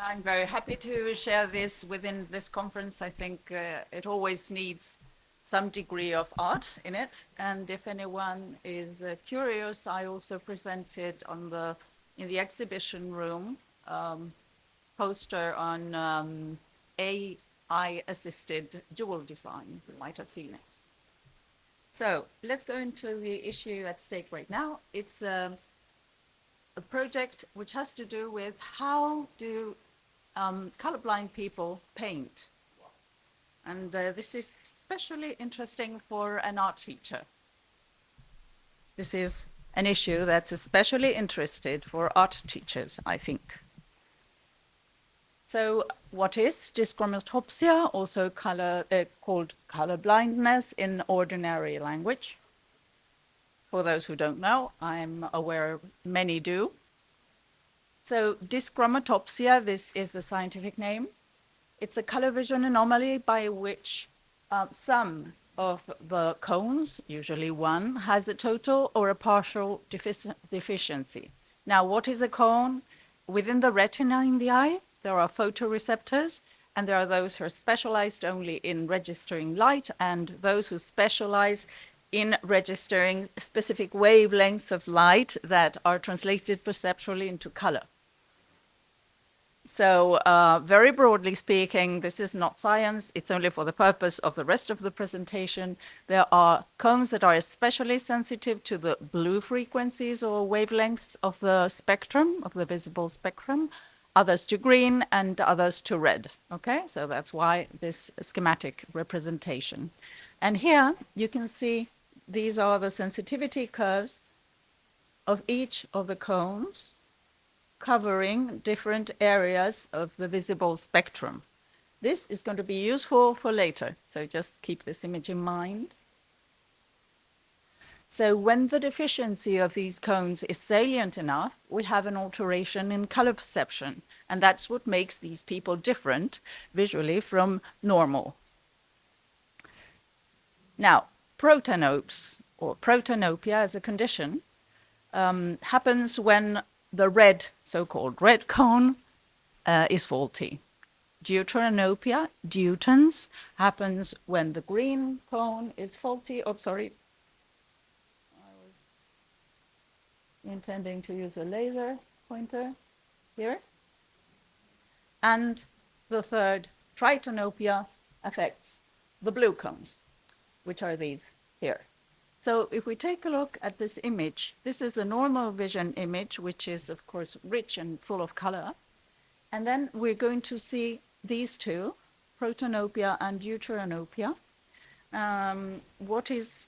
I'm very happy to share this within this conference. I think it always needs some degree of art in it. And if anyone is curious, I also presented in the exhibition room poster on AI-assisted dual design. You might have seen it. So let's go into the issue at stake right now. It's a project which has to do with how do colorblind people paint. And this is especially interesting for an art teacher. This is an issue that's especially interested for art teachers, I think. So what is dyschromatopsia, also called color blindness in ordinary language? For those who don't know, I'm aware many do. So dyschromatopsia, this is the scientific name. It's a color vision anomaly by which some of the cones, usually one, has a total or a partial deficiency. Now, what is a cone? Within the retina in the eye, there are photoreceptors, and there are those who are specialized only in registering light, and those who specialize in registering specific wavelengths of light that are translated perceptually into color. So very broadly speaking, this is not science. It's only for the purpose of the rest of the presentation. There are cones that are especially sensitive to the blue frequencies or wavelengths of the spectrum, of the visible spectrum, others to green and others to red. Okay, so that's why this schematic representation. And here you can see these are the sensitivity curves of each of the cones, covering different areas of the visible spectrum. This is going to be useful for later, so just keep this image in mind. So when the deficiency of these cones is salient enough, we have an alteration in color perception, and that's what makes these people different visually from normal. Now, protanopes, or protanopia as a condition, happens when the red, so-called red cone, is faulty. Deuteranopia, deutens, happens when the green cone is faulty. Oh, sorry. I was intending to use a laser pointer here. And the third, tritanopia, affects the blue cones, which are these here. So if we take a look at this image, this is the normal vision image, which is, of course, rich and full of color. And then we're going to see these two, protanopia and deuteranopia. What is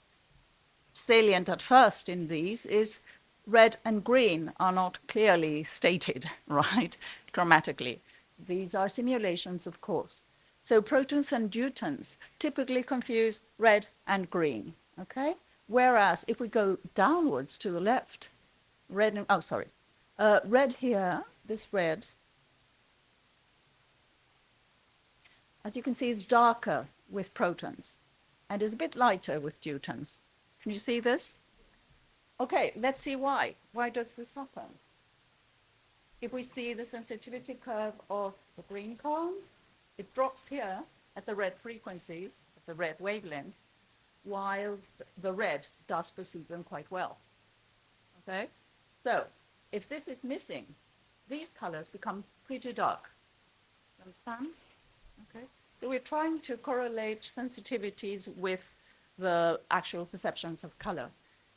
salient at first in these is red and green are not clearly stated, right, chromatically. These are simulations, of course. So protons and deutens typically confuse red and green, okay? Whereas if we go downwards to the left, red, red here, this red, as you can see, is darker with protons and is a bit lighter with deutens. Can you see this? Okay, let's see why. Why does this happen? If we see the sensitivity curve of the green cone, it drops here at the red frequencies, at the red wavelength, while the red does perceive them quite well. Okay? So, if this is missing, these colors become pretty dark. Understand? Okay? So we're trying to correlate sensitivities with the actual perceptions of color.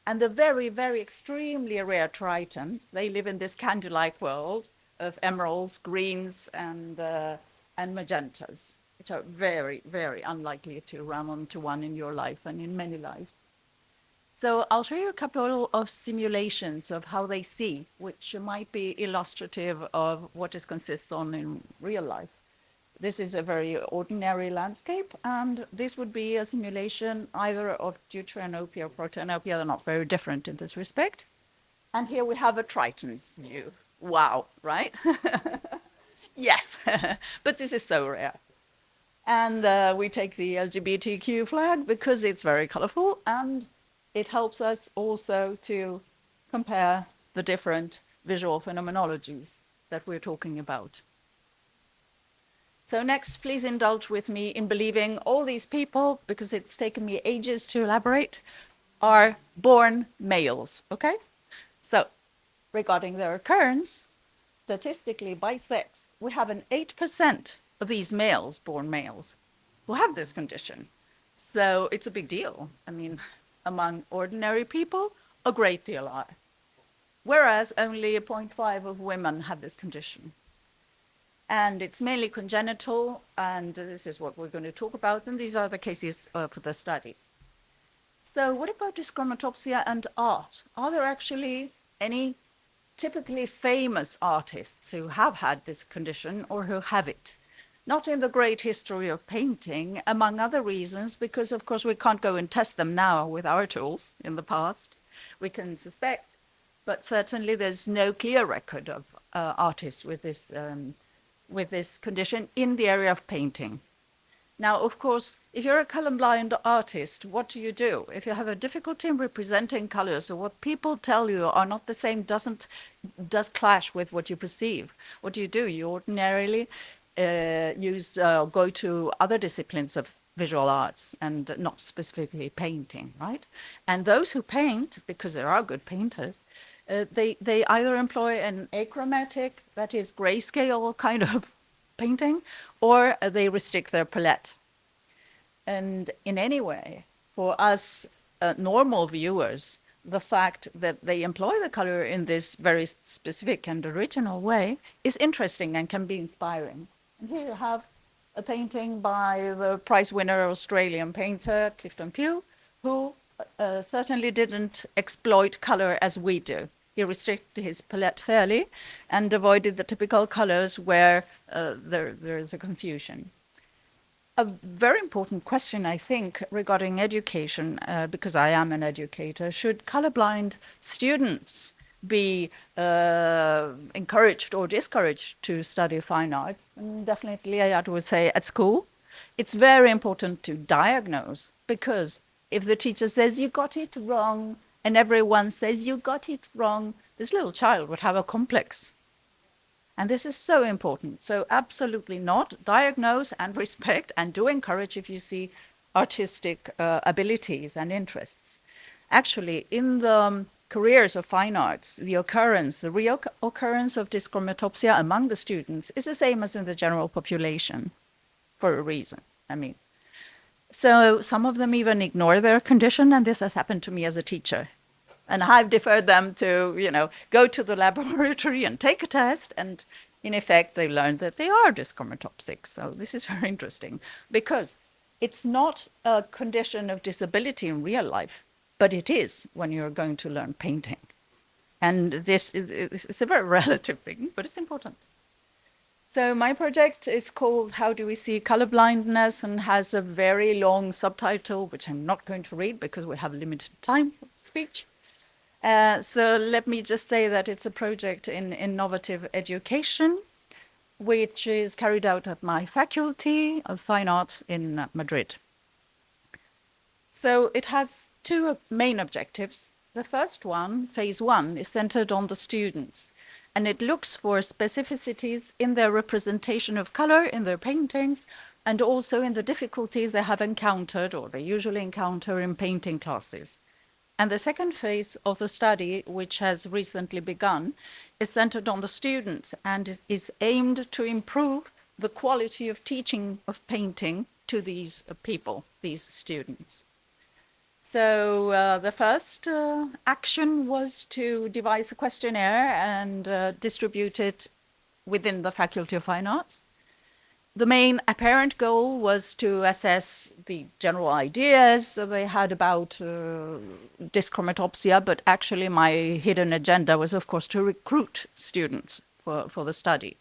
And the very, very extremely rare tritons, they live in this candy-like world of emeralds, greens, and magentas, which are very, very unlikely to run onto one in your life and in many lives. So I'll show you a couple of simulations of how they see, which might be illustrative of what it consists on in real life. This is a very ordinary landscape, and this would be a simulation either of deuteranopia or protanopia. They're not very different in this respect. And here we have a triton's view. Wow, right? Yes, but this is so rare. And we take the LGBTQ flag because it's very colorful, and it helps us also to compare the different visual phenomenologies that we're talking about. So next, please indulge with me in believing all these people, because it's taken me ages to elaborate, are born males, okay? So regarding their occurrence, statistically by sex, we have an 8% of these males, born males, who have this condition. So it's a big deal. I mean, among ordinary people, a great deal are. Whereas only 0.5 of women have this condition. And it's mainly congenital, and this is what we're going to talk about, and these are the cases for the study. So what about dyschromatopsia and art? Are there actually any typically famous artists who have had this condition or who have it? Not in the great history of painting, among other reasons, because of course we can't go and test them now with our tools in the past. We can suspect, but certainly there's no clear record of artists with this condition in the area of painting. Now, of course, if you're a colorblind artist, what do you do? If you have a difficulty in representing colors, or what people tell you are not the same, does clash with what you perceive, what do? You ordinarily go to other disciplines of visual arts and not specifically painting, right? And those who paint, because there are good painters, they either employ an achromatic, that is grayscale kind of painting, or they restrict their palette. And in any way, for us normal viewers, the fact that they employ the color in this very specific and original way is interesting and can be inspiring. And here you have a painting by the prize winner Australian painter Clifton Pugh, who certainly didn't exploit color as we do. He restricted his palette fairly and avoided the typical colors where there is a confusion. A very important question, I think, regarding education, because I am an educator: should colorblind students be encouraged or discouraged to study fine arts? And definitely, I would say at school, it's very important to diagnose, because if the teacher says you got it wrong and everyone says you got it wrong, this little child would have a complex. And this is so important. So absolutely not. Diagnose and respect, and do encourage if you see artistic abilities and interests. Actually, in the careers of fine arts, the real occurrence of dyschromatopsia among the students is the same as in the general population, for a reason. I mean, so some of them even ignore their condition, and this has happened to me as a teacher. And I've deferred them to, go to the laboratory and take a test, and in effect, they learned that they are dyschromatopsic. So this is very interesting, because it's not a condition of disability in real life, but it is when you're going to learn painting. And this is a very relative thing, but it's important. So my project is called How Do We See Colorblindness, and has a very long subtitle, which I'm not going to read because we have limited time for speech. So let me just say that it's a project in innovative education, which is carried out at my faculty of fine arts in Madrid. So it has two main objectives. The first one, phase one, is centered on the students, and it looks for specificities in their representation of color in their paintings, and also in the difficulties they have encountered, or they usually encounter, in painting classes. And the second phase of the study, which has recently begun, is centered on the students and is aimed to improve the quality of teaching of painting to these people, these students. So the first action was to devise a questionnaire and distribute it within the Faculty of Fine Arts. The main apparent goal was to assess the general ideas they had about dyschromatopsia, but actually my hidden agenda was, of course, to recruit students for the study.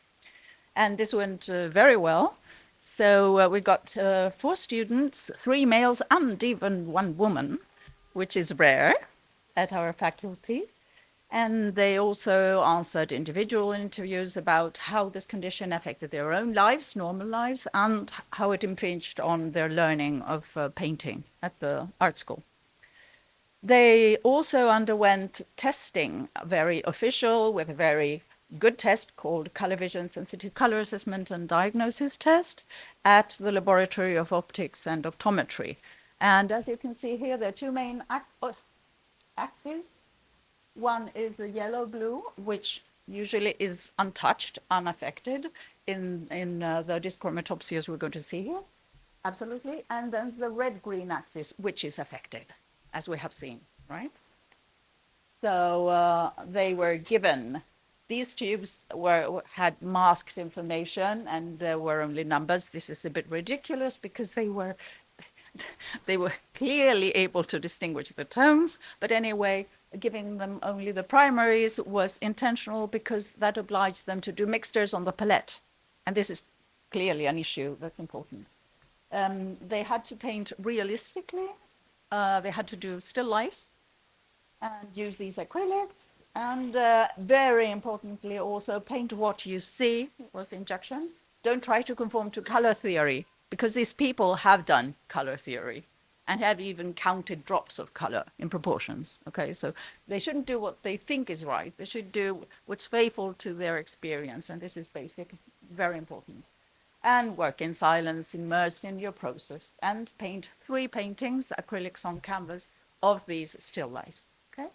And this went very well. So we got 4 students, 3 males and even 1 woman, which is rare at our faculty. And they also answered individual interviews about how this condition affected their own lives, normal lives, and how it impinged on their learning of painting at the art school. They also underwent testing, very official, with very good test called color vision sensitive color assessment and diagnosis test at the Laboratory of Optics and Optometry. And as you can see here, there are two main axes. One is the yellow-blue, which usually is untouched, unaffected in the dyschromatopsias we're going to see here. Absolutely. And then the red-green axis, which is affected, as we have seen, right? So they were given, these tubes had masked information and there were only numbers. This is a bit ridiculous because they were clearly able to distinguish the tones, but anyway, giving them only the primaries was intentional because that obliged them to do mixtures on the palette. And this is clearly an issue that's important. They had to paint realistically. They had to do still lifes and use these acrylics. And very importantly, also paint what you see was the injection. Don't try to conform to color theory, because these people have done color theory and have even counted drops of color in proportions. Okay, so they shouldn't do what they think is right. They should do what's faithful to their experience. And this is basic, very important. And work in silence, immersed in your process, and paint 3 paintings, acrylics on canvas, of these still lifes. Okay.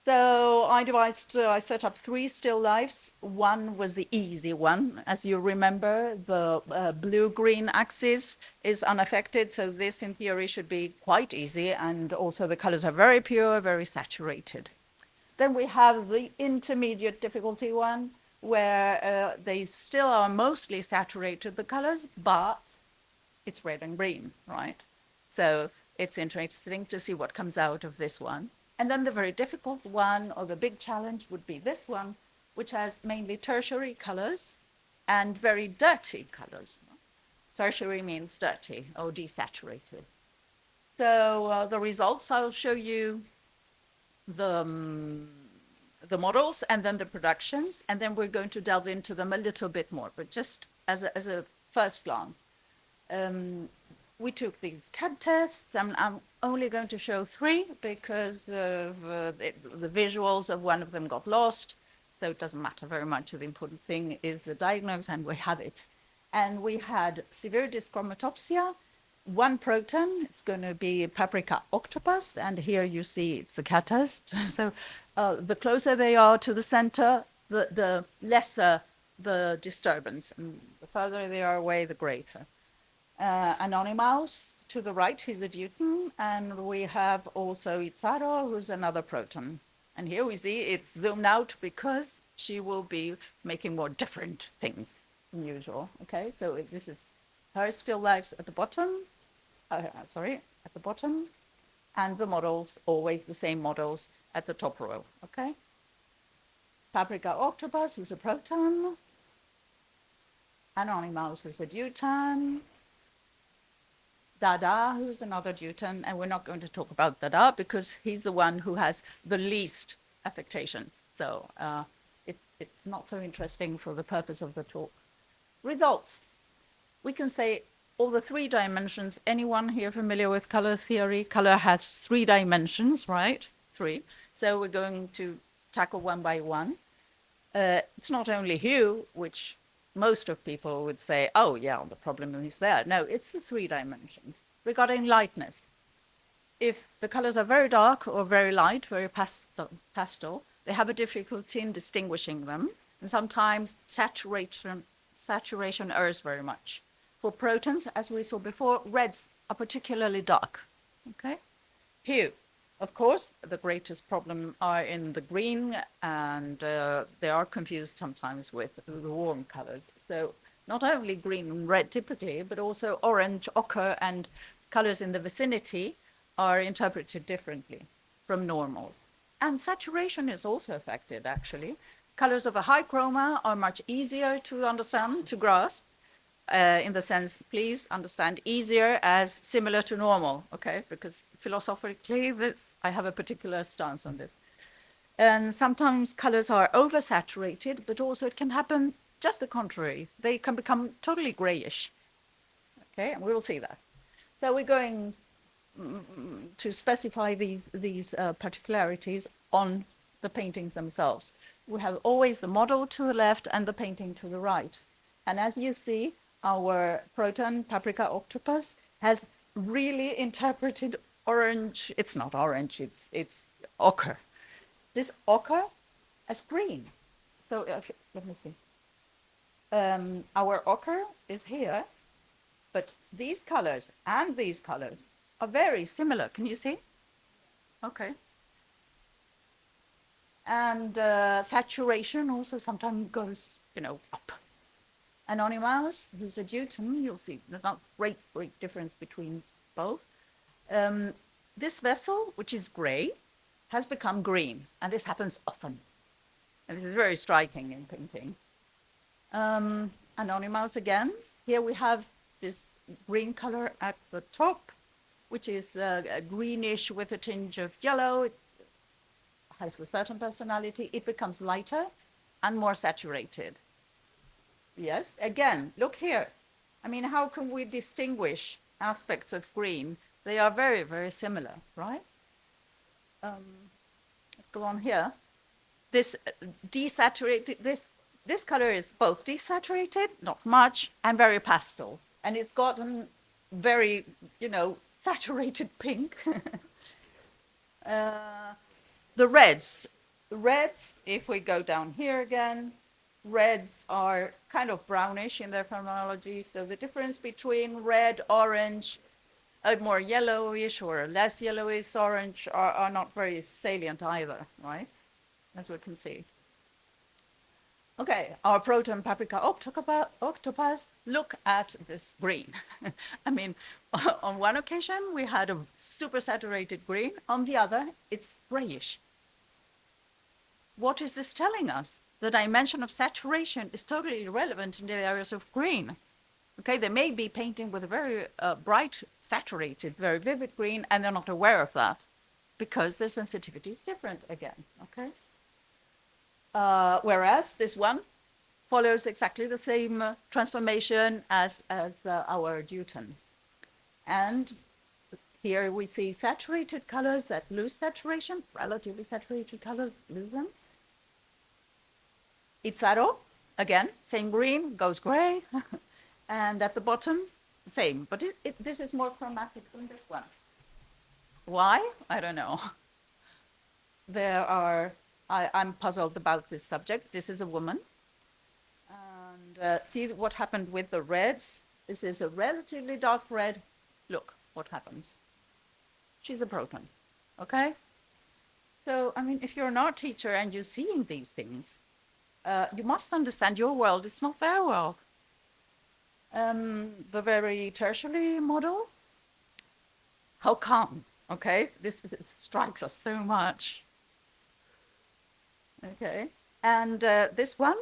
So I set up 3 still lifes. One was the easy one. As you remember, the blue-green axis is unaffected, so this in theory should be quite easy, and also the colors are very pure, very saturated. Then we have the intermediate difficulty one, where they still are mostly saturated, the colors, but it's red and green, right? So it's interesting to see what comes out of this one. And then the very difficult one, or the big challenge, would be this one, which has mainly tertiary colors and very dirty colors. Tertiary means dirty or desaturated. So the results, I'll show you the models and then the productions, and then we're going to delve into them a little bit more, but just as a first glance. We took these CAD tests, and I'm only going to show 3 because the visuals of one of them got lost, so it doesn't matter very much. The important thing is the diagnosis, and we have it. And we had severe dyschromatopsia, 1 proton. It's going to be paprika octopus, and here you see it's a CAD test. So the closer they are to the center, the lesser the disturbance, and the further they are away, the greater. Anonymous to the right, he's a deuteron, and we have also Itzaro, who's another proton. And here we see it's zoomed out because she will be making more different things than usual. Okay, so this is her still lifes at the bottom, at the bottom, and the models, always the same models at the top row, okay? Paprika octopus, who's a proton. Anonymous, who's a deuteron. Dada, who's another deuteron, and we're not going to talk about Dada because he's the one who has the least affectation. So it's not so interesting for the purpose of the talk. Results. We can say all the 3 dimensions. Anyone here familiar with color theory? Color has 3 dimensions, right? 3. So we're going to tackle one by one. It's not only hue, which most of people would say, oh yeah, the problem is there. No, it's the 3 dimensions. Regarding lightness, if the colors are very dark or very light, very pastel, they have a difficulty in distinguishing them. And sometimes saturation errs very much. For protons, as we saw before, reds are particularly dark. Okay? Hue. Of course, the greatest problem are in the green, and they are confused sometimes with the warm colors. So not only green and red typically, but also orange, ochre, and colors in the vicinity are interpreted differently from normals. And saturation is also affected, actually. Colors of a high chroma are much easier to understand, to grasp, in the sense, please understand, easier as similar to normal, okay? Because philosophically, I have a particular stance on this. And sometimes colors are oversaturated, but also it can happen just the contrary. They can become totally grayish, okay? And we'll see that. So we're going to specify these particularities on the paintings themselves. We have always the model to the left and the painting to the right. And as you see, our proton paprika octopus has really interpreted orange. It's not orange, it's ochre. This ochre as green. So let me see. Our ochre is here, but these colors and these colors are very similar. Can you see? Okay. And saturation also sometimes goes, up. And on a mouse, who's a Jiyun, you'll see there's not great difference between both. This vessel, which is gray, has become green, and this happens often. And this is very striking in painting. And on a mouse again, here we have this green color at the top, which is greenish with a tinge of yellow. It has a certain personality. It becomes lighter and more saturated. Yes, again, look here. I mean, how can we distinguish aspects of green? They are very, very similar, right? Let's go on here. This desaturated, this color is both desaturated, not much, and very pastel. And it's gotten very, saturated pink. The reds, if we go down here again, reds are kind of brownish in their phenology. So the difference between red, orange, a more yellowish or less yellowish orange are not very salient either, right? As we can see. Okay, our proton paprika octopus, look at this green. I mean, on one occasion we had a super saturated green, on the other it's grayish. What is this telling us? The dimension of saturation is totally irrelevant in the areas of green. Okay, they may be painting with a very bright, saturated, very vivid green, and they're not aware of that because the sensitivity is different again, okay? Whereas this one follows exactly the same transformation as our Jiyun. And here we see saturated colors that lose saturation, relatively saturated colors lose them. Itzaro, again, same green, goes gray. And at the bottom, same. But this is more chromatic than this one. Why? I don't know. I'm puzzled about this subject. This is a woman. And see what happened with the reds. This is a relatively dark red. Look what happens. She's a proton, okay? So, I mean, if you're an art teacher and you're seeing these things, you must understand your world, it's not their world. The very tertiary model, how calm, okay? This strikes us so much. Okay, and this one,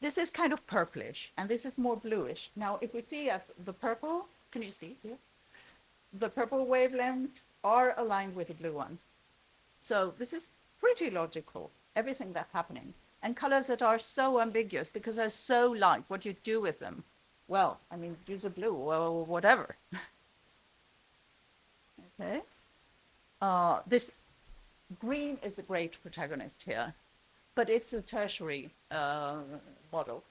this is kind of purplish, and this is more bluish. Now, if we see the purple, can you see here? The purple wavelengths are aligned with the blue ones. So this is pretty logical, everything that's happening. And colors that are so ambiguous because they're so light, what do you do with them? Well, I mean, use a blue or whatever. Okay. This green is a great protagonist here, but it's a tertiary model.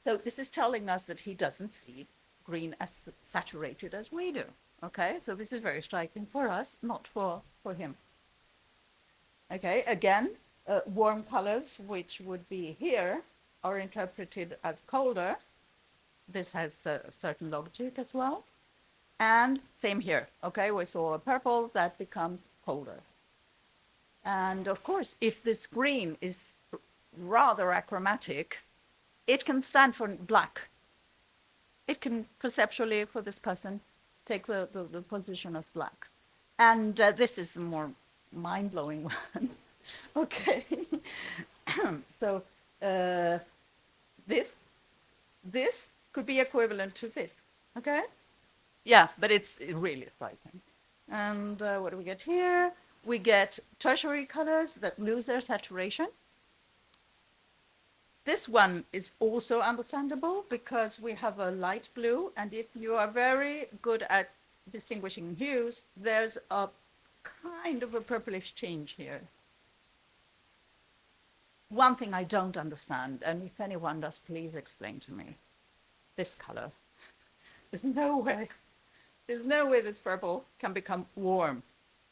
So this is telling us that he doesn't see green as saturated as we do. Okay, so this is very striking for us, not for him. Okay, again, warm colors, which would be here, are interpreted as colder. This has a certain logic as well. And same here, okay, we saw a purple that becomes colder. And of course, if this green is rather achromatic, it can stand for black. It can perceptually, for this person, take the position of black. And this is the more mind-blowing one. Okay. So this could be equivalent to this, okay? Yeah, but it's really striking. And what do we get here? We get tertiary colors that lose their saturation. This one is also understandable because we have a light blue, and if you are very good at distinguishing hues, there's a kind of a purplish change here. One thing I don't understand, and if anyone does, please explain to me. This color. There's no way this purple can become warm.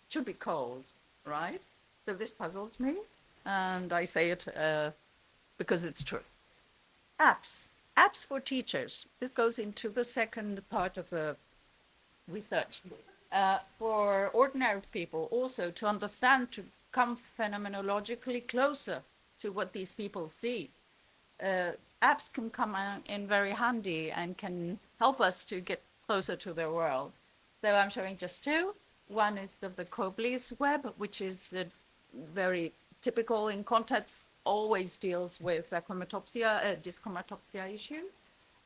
It should be cold, right? So this puzzles me, and I say it because it's true. Apps for teachers. This goes into the second part of the research. For ordinary people also to understand, to come phenomenologically closer to what these people see. Apps can come in very handy and can help us to get closer to their world. So I'm showing just two. One is of the Kobli's web, which is very typical in context, always deals with dyschromatopsia issues.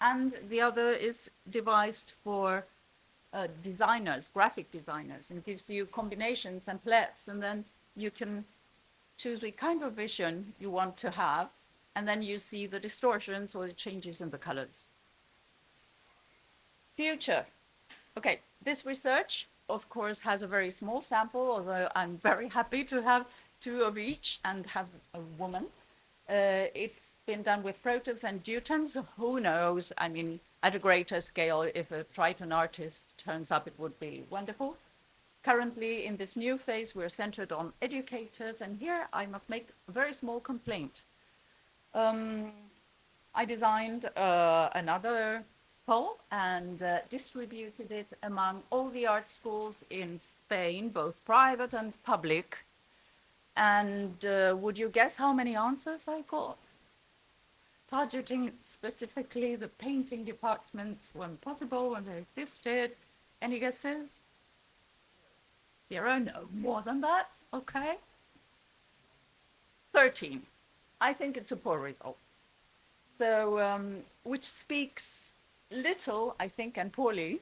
And the other is devised for designers, graphic designers, and gives you combinations and palettes, and then you can choose the kind of vision you want to have, and then you see the distortions or the changes in the colors. Future. Okay, this research, of course, has a very small sample, although I'm very happy to have two of each and have a woman. It's been done with protons and deutons. Who knows? I mean, at a greater scale, if a Triton artist turns up, it would be wonderful. Currently, in this new phase, we're centered on educators, and here I must make a very small complaint. I designed another poll and distributed it among all the art schools in Spain, both private and public. And would you guess how many answers I got? Targeting specifically the painting departments when possible, when they existed. Any guesses? 0? No, more than that. Okay. 13. I think it's a poor result. So, which speaks little, I think, and poorly,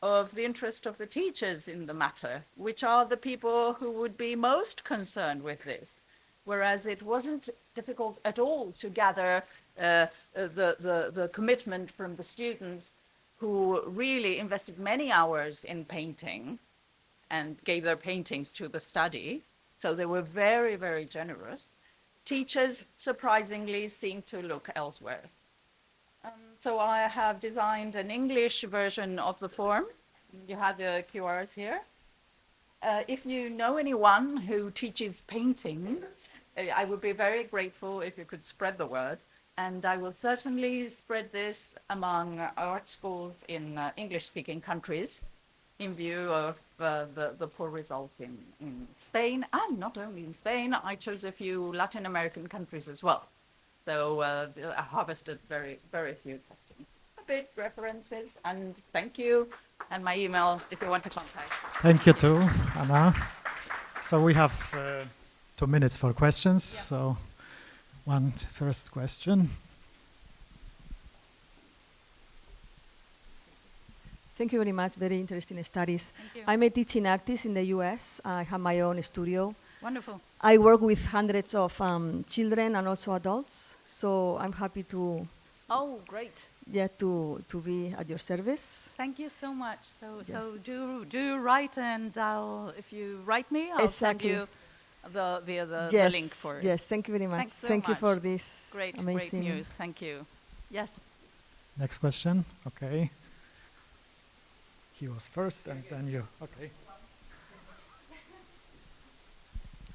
of the interest of the teachers in the matter, which are the people who would be most concerned with this. Whereas it wasn't difficult at all to gather the commitment from the students who really invested many hours in painting and gave their paintings to the study. So they were very, very generous. Teachers, surprisingly, seem to look elsewhere. So I have designed an English version of the form. You have the QRs here. If you know anyone who teaches painting, I would be very grateful if you could spread the word. And I will certainly spread this among art schools in English-speaking countries in view of the poor result in Spain. And not only in Spain, I chose a few Latin American countries as well. So I harvested very, very few testings. A bit references, and thank you. And my email if you want to contact. Thank you too, Anna. So we have 2 minutes for questions. Yes. So one first question. Thank you very much. Very interesting studies. I'm a teaching artist in the US. I have my own studio. Wonderful. I work with hundreds of children and also adults. So I'm happy to. Oh, great. Yeah, to be at your service. Thank you so much. So yes. So do write, and if you write me, I'll send you the yes. link for it. Yes. Thank you very much. Thanks so Thank much. you for this great amazing news. Thank you. Yes. Next question. Okay. He was first, and then you. Okay.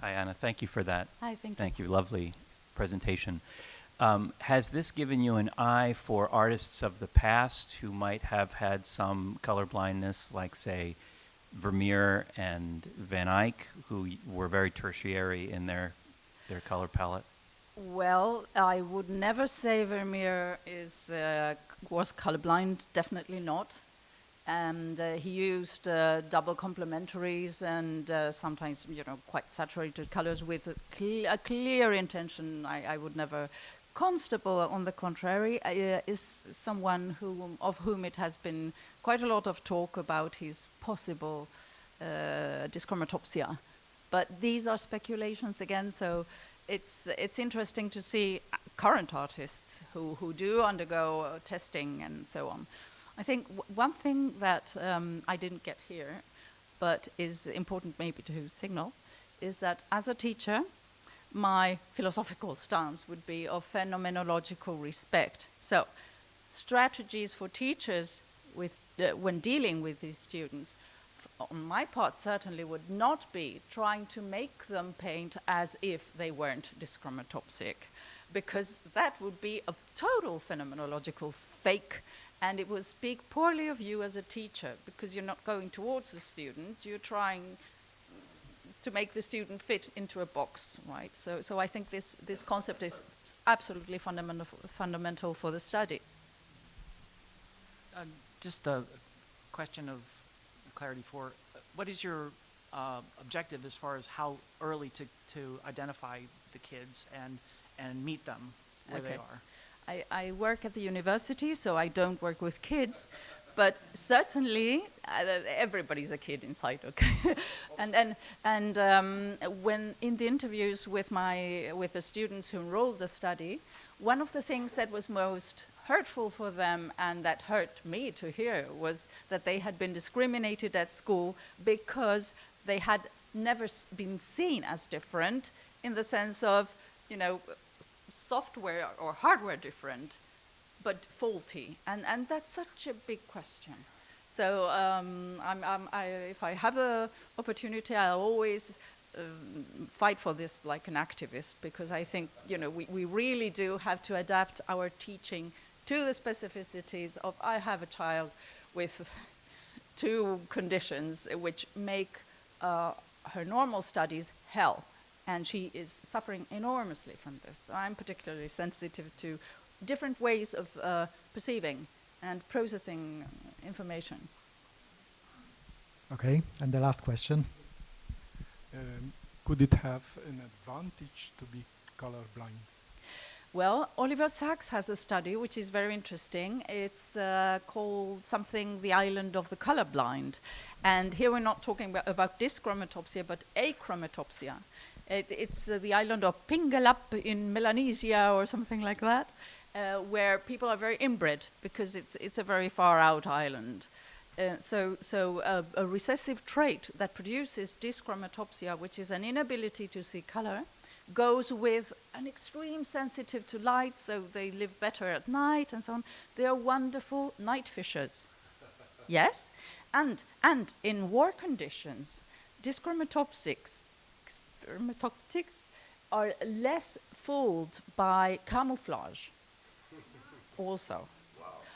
Hi, Anna. Thank you for that. Hi, thank you. Lovely presentation. Has this given you an eye for artists of the past who might have had some color blindness, like, say, Vermeer and Van Eyck, who were very tertiary in their color palette? Well, I would never say Vermeer was colorblind. Definitely not. And he used double complementaries and sometimes, quite saturated colors with a clear intention. I would never. Constable, on the contrary, is someone of whom it has been quite a lot of talk about his possible dyschromatopsia. But these are speculations again, so it's interesting to see current artists who do undergo testing and so on. I think one thing that I didn't get here, but is important maybe to signal, is that as a teacher, my philosophical stance would be of phenomenological respect. So, strategies for teachers when dealing with these students, on my part certainly would not be trying to make them paint as if they weren't dyschromatopsic, because that would be a total phenomenological fake, and it would speak poorly of you as a teacher, because you're not going towards the student, you're trying to make the student fit into a box, right? So I think this concept is absolutely fundamental for the study. Just a question of clarity for, what is your objective as far as how early to identify the kids and meet them where they are? I work at the university, so I don't work with kids, but certainly everybody's a kid inside, okay? and when in the interviews with the students who enrolled the study, one of the things that was most hurtful for them and that hurt me to hear was that they had been discriminated at school because they had never been seen as different in the sense of, you know, software or hardware different, but faulty, and that's such a big question. So if I have an opportunity, I'll always fight for this like an activist, because I think, you know, we really do have to adapt our teaching to the specificities of, I have a child with 2 conditions which make her normal studies hell, and she is suffering enormously from this. So I'm particularly sensitive to different ways of perceiving and processing information. Okay, and the last question. Could it have an advantage to be colorblind? Well, Oliver Sacks has a study which is very interesting. It's called something, the island of the colorblind. And here we're not talking about dyschromatopsia, but achromatopsia. It's the island of Pingalap in Melanesia or something like that, where people are very inbred because it's a very far out island. So a recessive trait that produces dyschromatopsia, which is an inability to see color, goes with an extreme sensitive to light, so they live better at night and so on. They are wonderful night fishers. Yes? And in war conditions, dyschromatopsics are less fooled by camouflage also.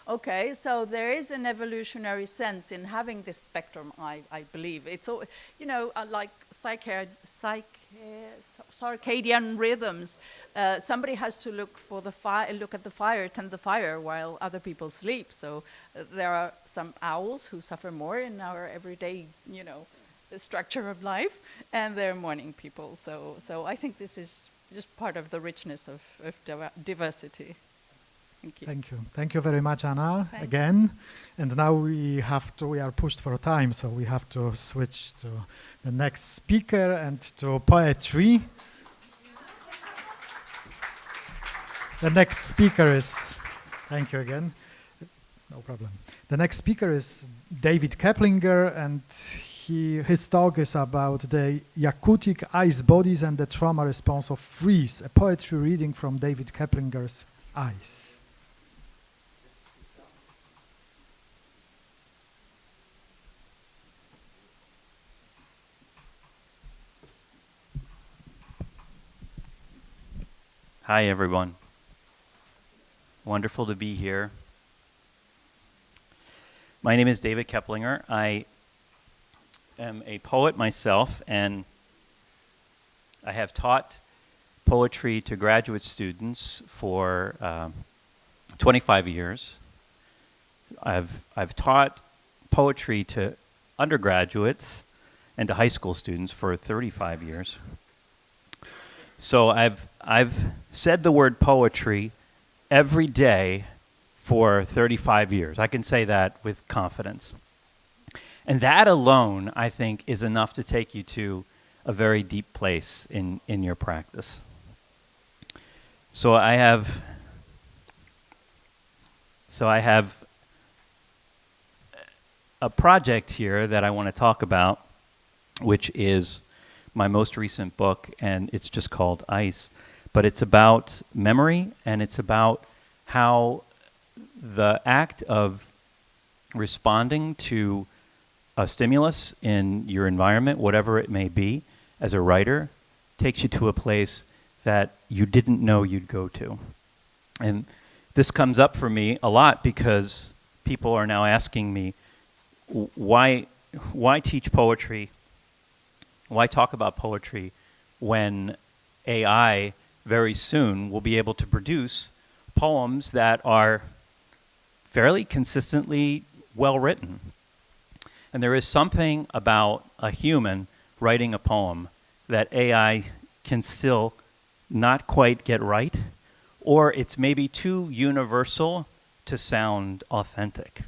Okay, so there is an evolutionary sense in having this spectrum, I believe. It's all, you know, like circadian rhythms. Somebody has to look at the fire, tend the fire while other people sleep. So there are some owls who suffer more in our everyday, you know, the structure of life, and they're morning people. So I think this is just part of the richness of diversity. Thank you. Thank you. Thank you very much, Anna, Thanks. again. And now we are pushed for time, so we have to switch to the next speaker and to poetry. The next speaker is, thank you again. No problem. The next speaker is David Keplinger, and his talk is about the Yakutic ice bodies and the trauma response of freeze, a poetry reading from David Keplinger's Ice. Hi, everyone. Wonderful to be here. My name is David Keplinger. I am a poet myself, and I have taught poetry to graduate students for 25 years. I've taught poetry to undergraduates and to high school students for 35 years. So I've said the word poetry every day for 35 years. I can say that with confidence. And that alone, I think, is enough to take you to a very deep place in your practice. So I have a project here that I want to talk about, which is my most recent book, and it's just called Ice. But it's about memory, and it's about how the act of responding to a stimulus in your environment, whatever it may be, as a writer, takes you to a place that you didn't know you'd go to. And this comes up for me a lot because people are now asking me, why teach poetry? Why talk about poetry when AI very soon will be able to produce poems that are fairly consistently well written? And there is something about a human writing a poem that AI can still not quite get right, or it's maybe too universal to sound authentic.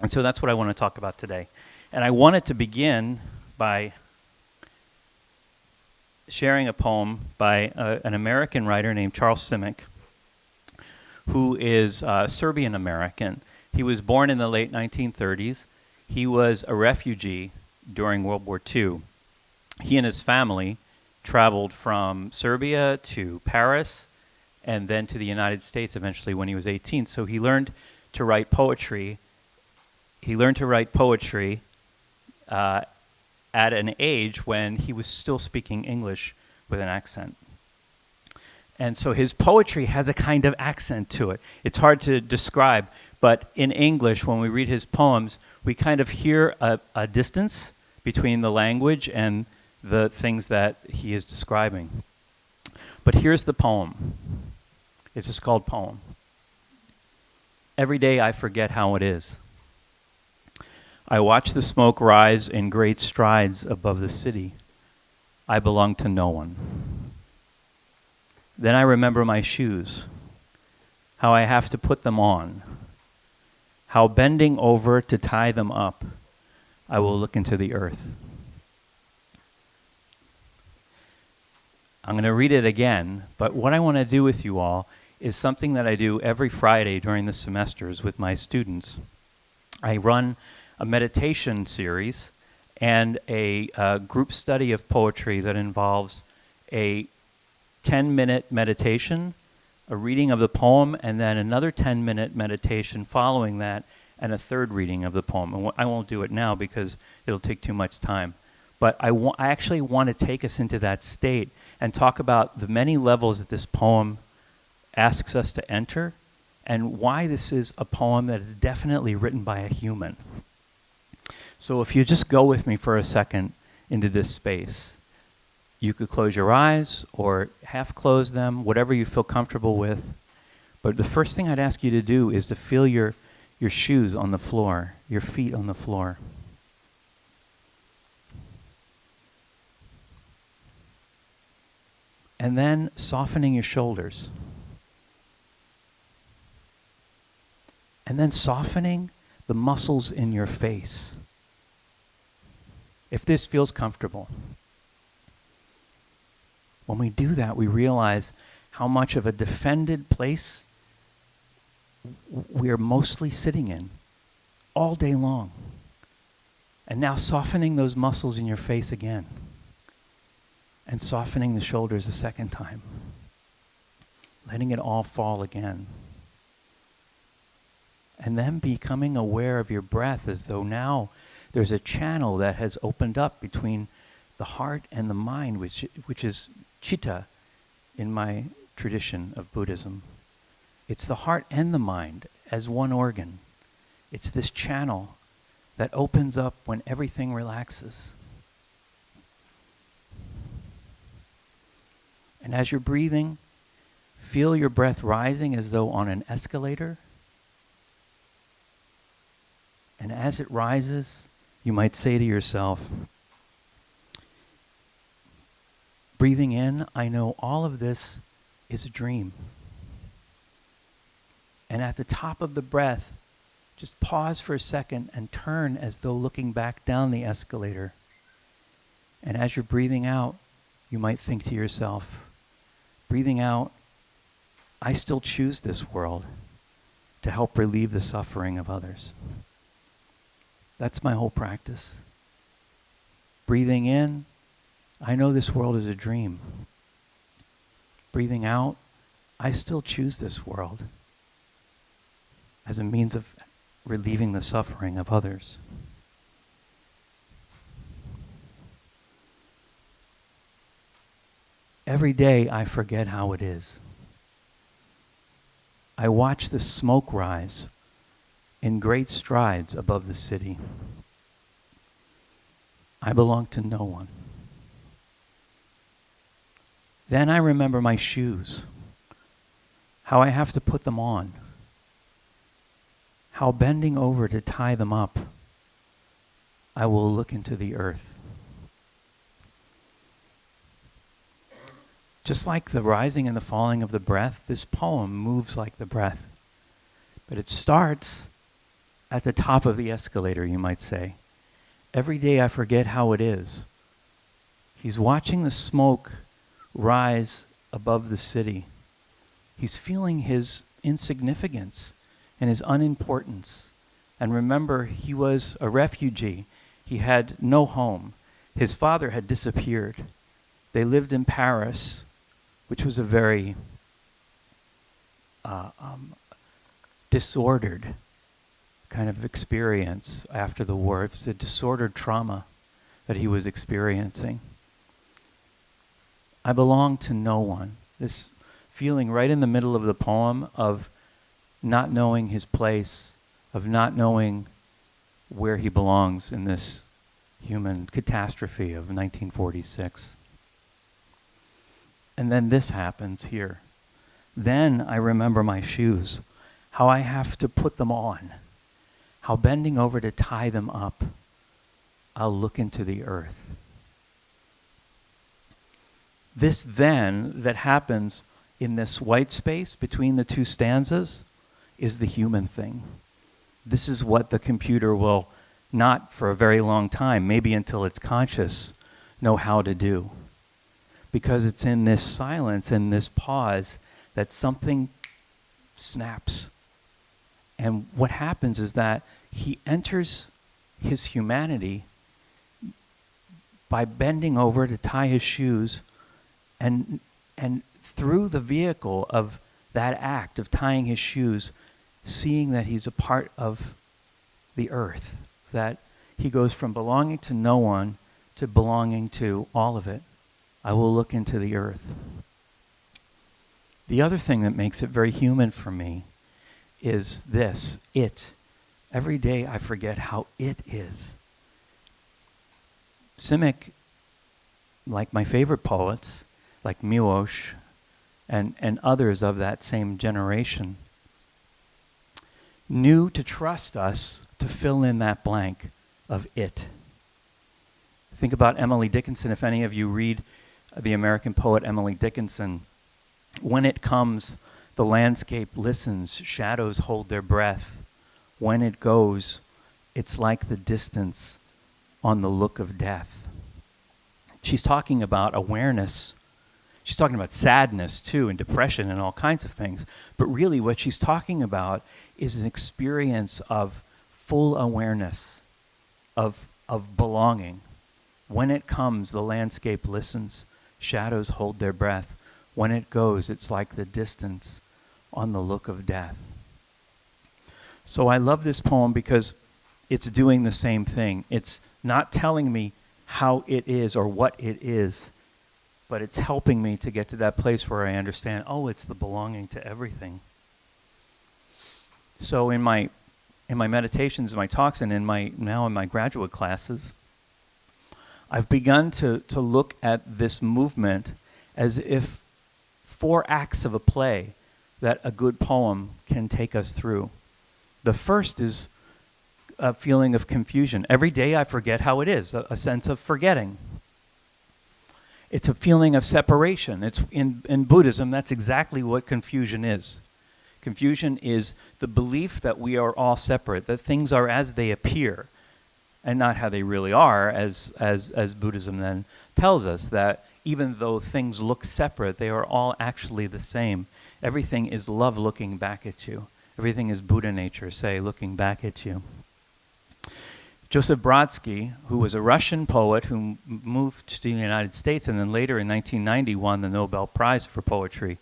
And so that's what I want to talk about today. And I wanted to begin by sharing a poem by an American writer named Charles Simic, who is Serbian American. He was born in the late 1930s. He was a refugee during World War II. He and his family traveled from Serbia to Paris and then to the United States eventually when he was 18. So he learned to write poetry. He learned to write poetry at an age when he was still speaking English with an accent. And so his poetry has a kind of accent to it. It's hard to describe, but in English, when we read his poems, we kind of hear a distance between the language and the things that he is describing. But here's the poem. It's just called Poem. Every day I forget how it is. I watch the smoke rise in great strides above the city. I belong to no one. Then I remember my shoes, how I have to put them on, how bending over to tie them up, I will look into the earth. I'm going to read it again, but what I want to do with you all is something that I do every Friday during the semesters with my students. I run a meditation series and a group study of poetry that involves a 10-minute meditation, a reading of the poem, and then another 10-minute meditation following that, and a third reading of the poem. And I won't do it now because it'll take too much time. But I actually want to take us into that state and talk about the many levels that this poem asks us to enter and why this is a poem that is definitely written by a human. So if you just go with me for a second into this space, you could close your eyes or half close them, whatever you feel comfortable with. But the first thing I'd ask you to do is to feel your shoes on the floor, your feet on the floor. And then softening your shoulders. And then softening the muscles in your face. If this feels comfortable. When we do that, we realize how much of a defended place we are mostly sitting in all day long. And now softening those muscles in your face again. And softening the shoulders a second time. Letting it all fall again. And then becoming aware of your breath as though now there's a channel that has opened up between the heart and the mind, which is chitta in my tradition of Buddhism. It's the heart and the mind as one organ. It's this channel that opens up when everything relaxes. And as you're breathing, feel your breath rising as though on an escalator. And as it rises, you might say to yourself, breathing in, I know all of this is a dream. And at the top of the breath, just pause for a second and turn as though looking back down the escalator. And as you're breathing out, you might think to yourself, breathing out, I still choose this world to help relieve the suffering of others. That's my whole practice. Breathing in, I know this world is a dream. Breathing out, I still choose this world as a means of relieving the suffering of others. Every day I forget how it is. I watch the smoke rise in great strides above the city. I belong to no one. Then I remember my shoes, how I have to put them on, how bending over to tie them up, I will look into the earth. Just like the rising and the falling of the breath, this poem moves like the breath. But it starts at the top of the escalator, you might say. Every day I forget how it is. He's watching the smoke rise above the city. He's feeling his insignificance and his unimportance. And remember, he was a refugee. He had no home. His father had disappeared. They lived in Paris, which was a very disordered kind of experience after the war. It was a disordered trauma that he was experiencing. I belong to no one. This feeling right in the middle of the poem of not knowing his place, of not knowing where he belongs in this human catastrophe of 1946. And then this happens here. Then I remember my shoes, how I have to put them on, how bending over to tie them up, I'll look into the earth. This then that happens in this white space between the two stanzas is the human thing. This is what the computer will not for a very long time, maybe until it's conscious, know how to do. Because it's in this silence and this pause that something snaps. And what happens is that he enters his humanity by bending over to tie his shoes, and through the vehicle of that act of tying his shoes, seeing that he's a part of the earth, that he goes from belonging to no one to belonging to all of it. I will look into the earth. The other thing that makes it very human for me is this, it. Every day I forget how it is. Simic, like my favorite poets, like Miłosz and others of that same generation, knew to trust us to fill in that blank of it. Think about Emily Dickinson. If any of you read the American poet Emily Dickinson, when it comes, the landscape listens, shadows hold their breath. When it goes, it's like the distance on the look of death. She's talking about awareness. She's talking about sadness too, and depression and all kinds of things. But really what she's talking about is an experience of full awareness, of belonging. When it comes, the landscape listens, shadows hold their breath. When it goes, it's like the distance on the look of death. So I love this poem because it's doing the same thing. It's not telling me how it is or what it is, but it's helping me to get to that place where I understand, oh, it's the belonging to everything. So in my meditations, in my talks, and now in my graduate classes, I've begun to look at this movement as if 4 acts of a play that a good poem can take us through. The first is a feeling of confusion. Every day I forget how it is, a sense of forgetting. It's a feeling of separation. It's in Buddhism, that's exactly what confusion is. Confusion is the belief that we are all separate, that things are as they appear, and not how they really are, as Buddhism then tells us, that even though things look separate, they are all actually the same. Everything is love looking back at you. Everything is Buddha nature, say, looking back at you. Joseph Brodsky, who was a Russian poet who moved to the United States and then later in 1990 won the Nobel Prize for Poetry,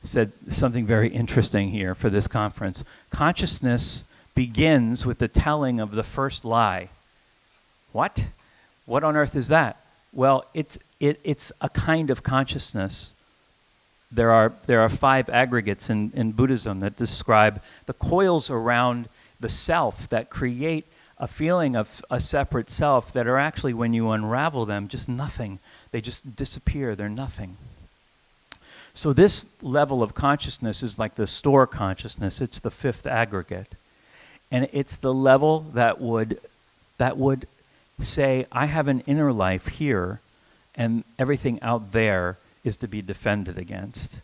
said something very interesting here for this conference. Consciousness begins with the telling of the first lie. What? What on earth is that? Well, it's a kind of consciousness. There are 5 aggregates in Buddhism that describe the coils around the self that create a feeling of a separate self that are actually, when you unravel them, just nothing. They just disappear. They're nothing. So this level of consciousness is like the store consciousness. It's the 5th aggregate. And it's the level that would say, I have an inner life here, and everything out there is to be defended against.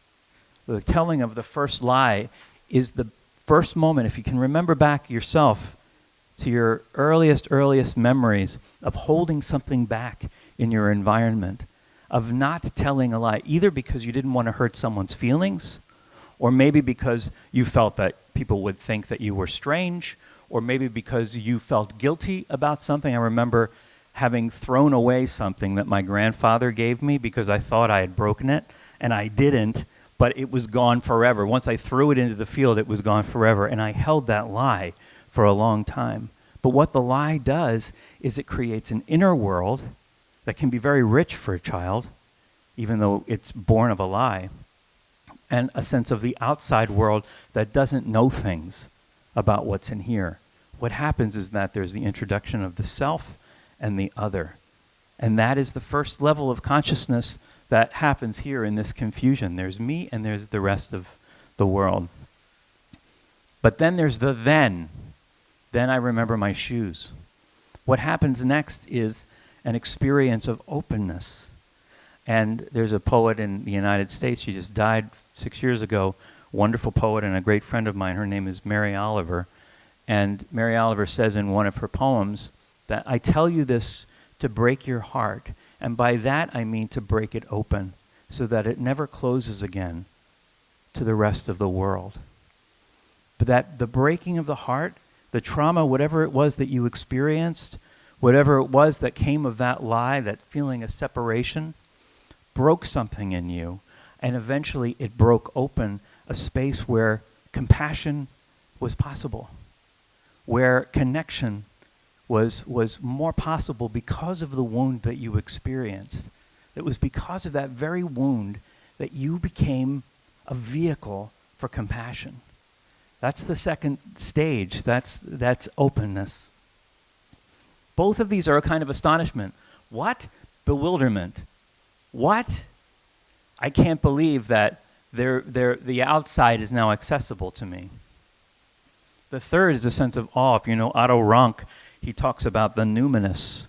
The telling of the first lie is the first moment, if you can remember back yourself to your earliest memories of holding something back in your environment, of not telling a lie, either because you didn't want to hurt someone's feelings, or maybe because you felt that people would think that you were strange, or maybe because you felt guilty about something. I remember having thrown away something that my grandfather gave me because I thought I had broken it, and I didn't, but it was gone forever. Once I threw it into the field, it was gone forever, and I held that lie for a long time. But what the lie does is it creates an inner world that can be very rich for a child, even though it's born of a lie, and a sense of the outside world that doesn't know things about what's in here. What happens is that there's the introduction of the self and the other. And that is the first level of consciousness that happens here in this confusion. There's me and there's the rest of the world. But then there's the then. Then I remember my shoes. What happens next is an experience of openness. And there's a poet in the United States, she just died 6 years ago, wonderful poet and a great friend of mine. Her name is Mary Oliver. And Mary Oliver says in one of her poems that I tell you this to break your heart. And by that I mean to break it open so that it never closes again to the rest of the world. But that the breaking of the heart, the trauma, whatever it was that you experienced, whatever it was that came of that lie, that feeling of separation, broke something in you. And eventually it broke open a space where compassion was possible, where connection was more possible because of the wound that you experienced. It was because of that very wound that you became a vehicle for compassion. That's the second stage. That's openness. Both of these are a kind of astonishment. What? Bewilderment. What? I can't believe that the outside is now accessible to me. The third is a sense of awe. If you know Otto Rank, he talks about the numinous,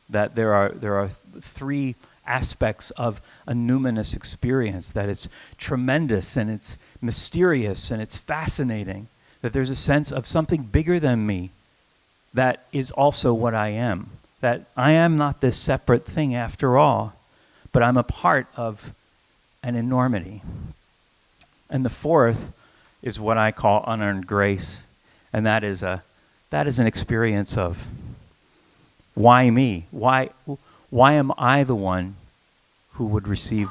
that there are 3 aspects of a numinous experience, that it's tremendous and it's mysterious and it's fascinating, that there's a sense of something bigger than me that is also what I am, that I am not this separate thing after all, but I'm a part of an enormity. And the fourth is what I call unearned grace, and that is an experience of why me? Why am I the one who would receive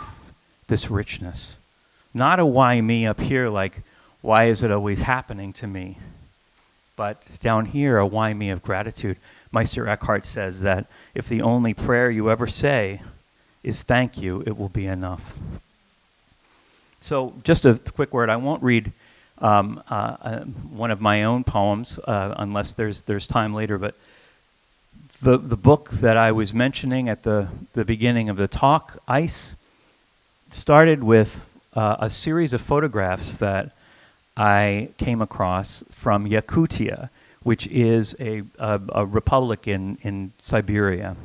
this richness? Not a why me up here, like why is it always happening to me? But down here, a why me of gratitude. Meister Eckhart says that if the only prayer you ever say is thank you, it will be enough. So just a quick word. I won't read one of my own poems unless there's time later, but the book that I was mentioning at the beginning of the talk, Ice, started with a series of photographs that I came across from Yakutia, which is a republic in Siberia.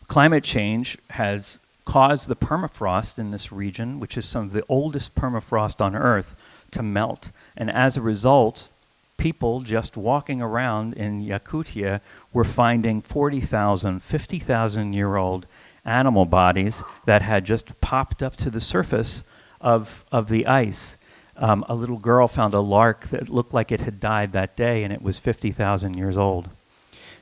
Climate change has caused the permafrost in this region, which is some of the oldest permafrost on Earth, to melt. And as a result, people just walking around in Yakutia were finding 40,000, 50,000-year-old animal bodies that had just popped up to the surface of the ice. a little girl found a lark that looked like it had died that day, and it was 50,000 years old.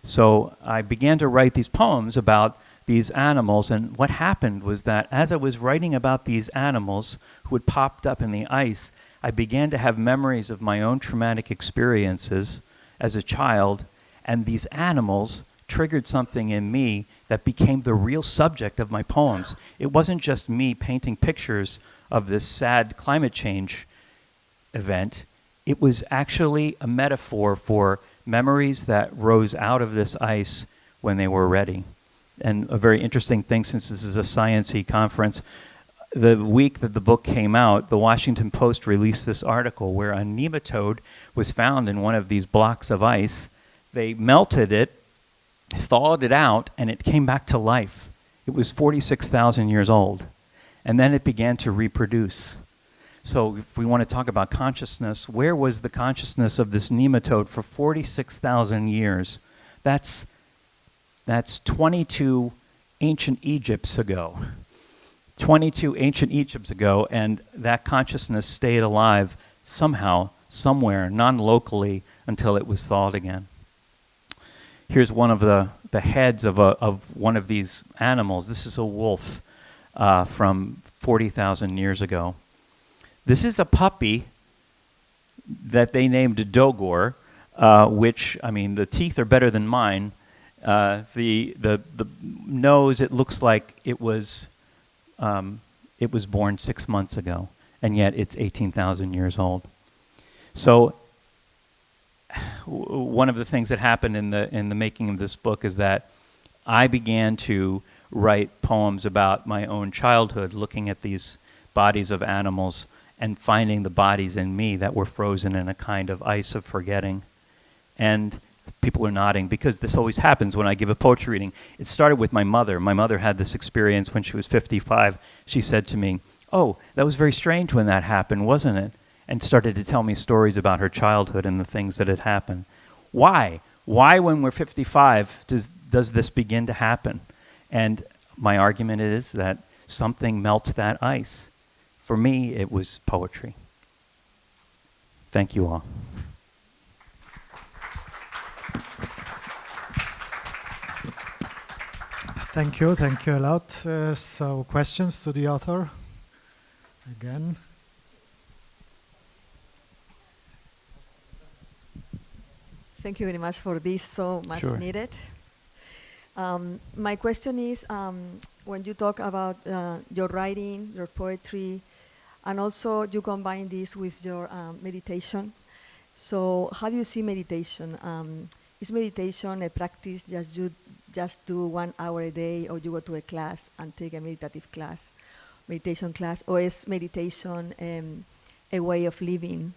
So I began to write these poems about these animals, and what happened was that as I was writing about these animals who had popped up in the ice, I began to have memories of my own traumatic experiences as a child, and these animals triggered something in me that became the real subject of my poems. It wasn't just me painting pictures of this sad climate change event. It was actually a metaphor for memories that rose out of this ice when they were ready. And a very interesting thing, since this is a science-y conference, the week that the book came out, the Washington Post released this article where a nematode was found in one of these blocks of ice. They melted it, thawed it out, and it came back to life. It was 46,000 years old. And then it began to reproduce. So if we want to talk about consciousness, where was the consciousness of this nematode for 46,000 years? That's 22 ancient Egypts ago. 22 ancient Egypts ago, and that consciousness stayed alive somehow, somewhere, non-locally, until it was thawed again. Here's one of the heads of one of these animals. This is a wolf from 40,000 years ago. This is a puppy that they named Dogor, which, I mean, the teeth are better than mine. The nose, it looks like it was born 6 months ago, and yet it's 18,000 years old. So one of the things that happened in the making of this book is that I began to write poems about my own childhood, looking at these bodies of animals and finding the bodies in me that were frozen in a kind of ice of forgetting. And people are nodding because this always happens when I give a poetry reading. It started with my mother. My mother had this experience when she was 55. She said to me, "Oh, that was very strange when that happened, wasn't it?" And started to tell me stories about her childhood and the things that had happened. Why? Why when we're 55 does this begin to happen? And my argument is that something melts that ice. For me, it was poetry. Thank you all. Thank you a lot. So questions to the author? Again. Thank you very much for this, so much Sure. needed. My question is, when you talk about your writing, your poetry, and also you combine this with your meditation. So how do you see meditation? Is meditation a practice that you just do 1 hour a day, or you go to a class and take a meditation class, or is meditation a way of living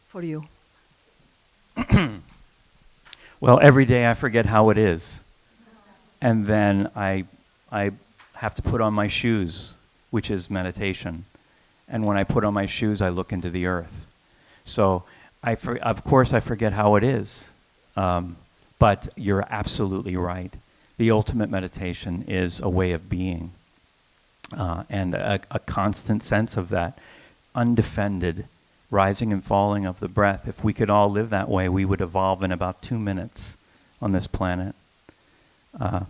for you? Well, every day I forget how it is. And then I have to put on my shoes, which is meditation. And when I put on my shoes, I look into the earth. So, of course, I forget how it is. But you're absolutely right. The ultimate meditation is a way of being. And a constant sense of that, undefended rising and falling of the breath. If we could all live that way, we would evolve in about 2 minutes on this planet.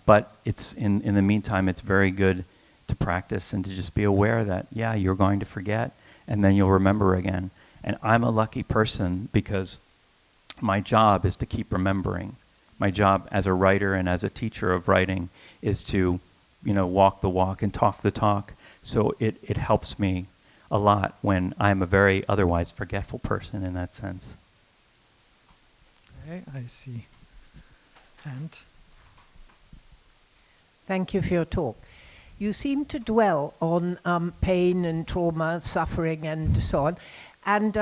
But it's in the meantime, it's very good to practice and to just be aware that, yeah, you're going to forget, and then you'll remember again. And I'm a lucky person because my job is to keep remembering. My job as a writer and as a teacher of writing is to, walk the walk and talk the talk. So it helps me a lot when I'm a very otherwise forgetful person in that sense. Okay, I see. And thank you for your talk. You seem to dwell on pain and trauma, suffering and so on. And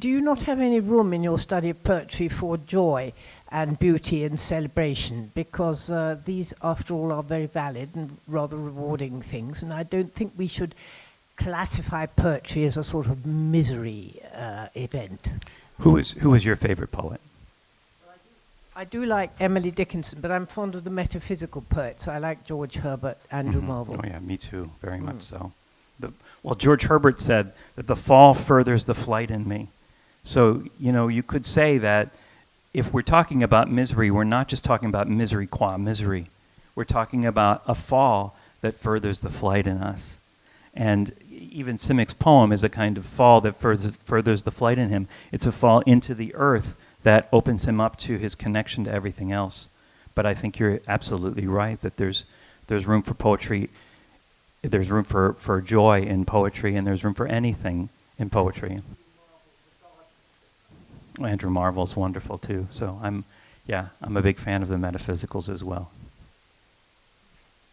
do you not have any room in your study of poetry for joy and beauty and celebration? Because these, after all, are very valid and rather rewarding things. And I don't think we should classify poetry as a sort of misery event. Who is your favorite poet? I do like Emily Dickinson, but I'm fond of the metaphysical poets. I like George Herbert, Andrew Marvell. Oh yeah, me too, very much so. Well, George Herbert said that the fall furthers the flight in me. So, you know, you could say that if we're talking about misery, we're not just talking about misery qua misery. We're talking about a fall that furthers the flight in us. And even Simic's poem is a kind of fall that furthers the flight in him. It's a fall into the earth that opens him up to his connection to everything else. But I think you're absolutely right that there's room for poetry, there's room for joy in poetry, and there's room for anything in poetry. Andrew Marvell's wonderful too. So I'm a big fan of the metaphysicals as well.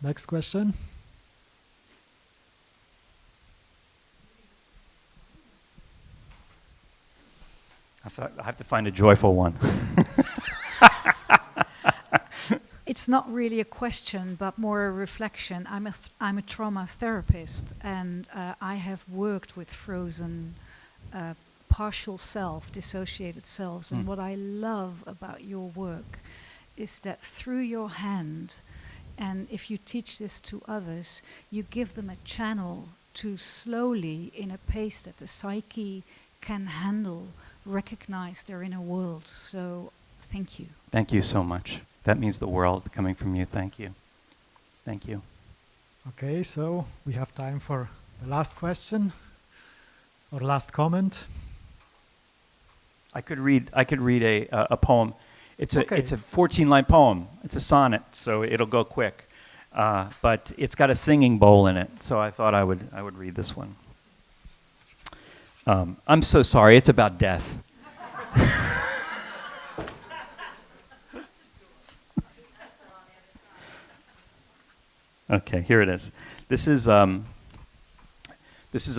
Next question. I have to find a joyful one. It's not really a question, but more a reflection. I'm a trauma therapist, and I have worked with frozen partial self, dissociated selves. And what I love about your work is that through your hand, and if you teach this to others, you give them a channel to slowly, in a pace that the psyche can handle, recognize their inner world. So thank you. Thank you so much. That means the world coming from you. Thank you. Thank you. Okay, so we have time for the last question or last comment. I could read a poem. It's a Okay. it's a 14-line poem. It's a sonnet, so it'll go quick. But it's got a singing bowl in it, so I thought I would read this one. I'm so sorry. It's about death. Okay, here it is. This is a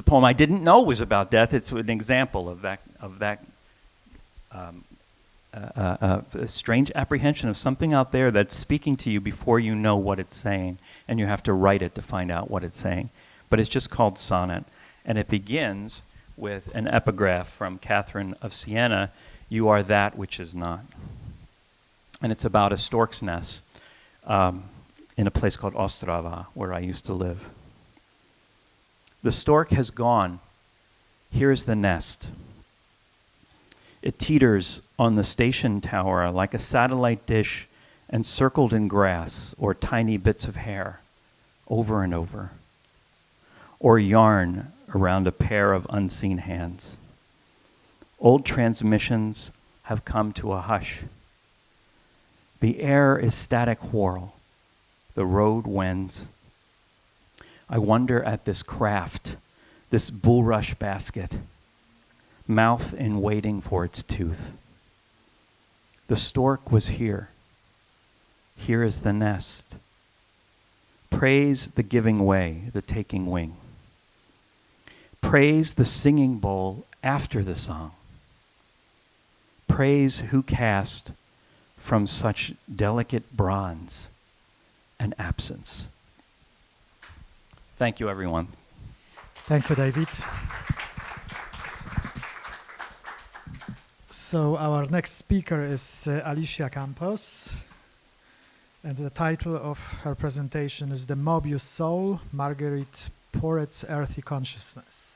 poem I didn't know was about death. It's an example of that a strange apprehension of something out there that's speaking to you before you know what it's saying, and you have to write it to find out what it's saying. But it's just called Sonnet, and it begins with an epigraph from Catherine of Siena, "You are that which is not." And it's about a stork's nest in a place called Ostrava, where I used to live. The stork has gone. Here is the nest. It teeters on the station tower like a satellite dish encircled in grass or tiny bits of hair, over and over, or yarn around a pair of unseen hands. Old transmissions have come to a hush. The air is static whirl. The road wends. I wonder at this craft, this bulrush basket, mouth in waiting for its tooth. The stork was here. Here is the nest. Praise the giving way, the taking wing. Praise the singing bowl after the song. Praise who cast from such delicate bronze an absence. Thank you, everyone. Thank you, David. So our next speaker is Alicia Campos, and the title of her presentation is The Möbius Soul, Marguerite Poret's Earthy Consciousness.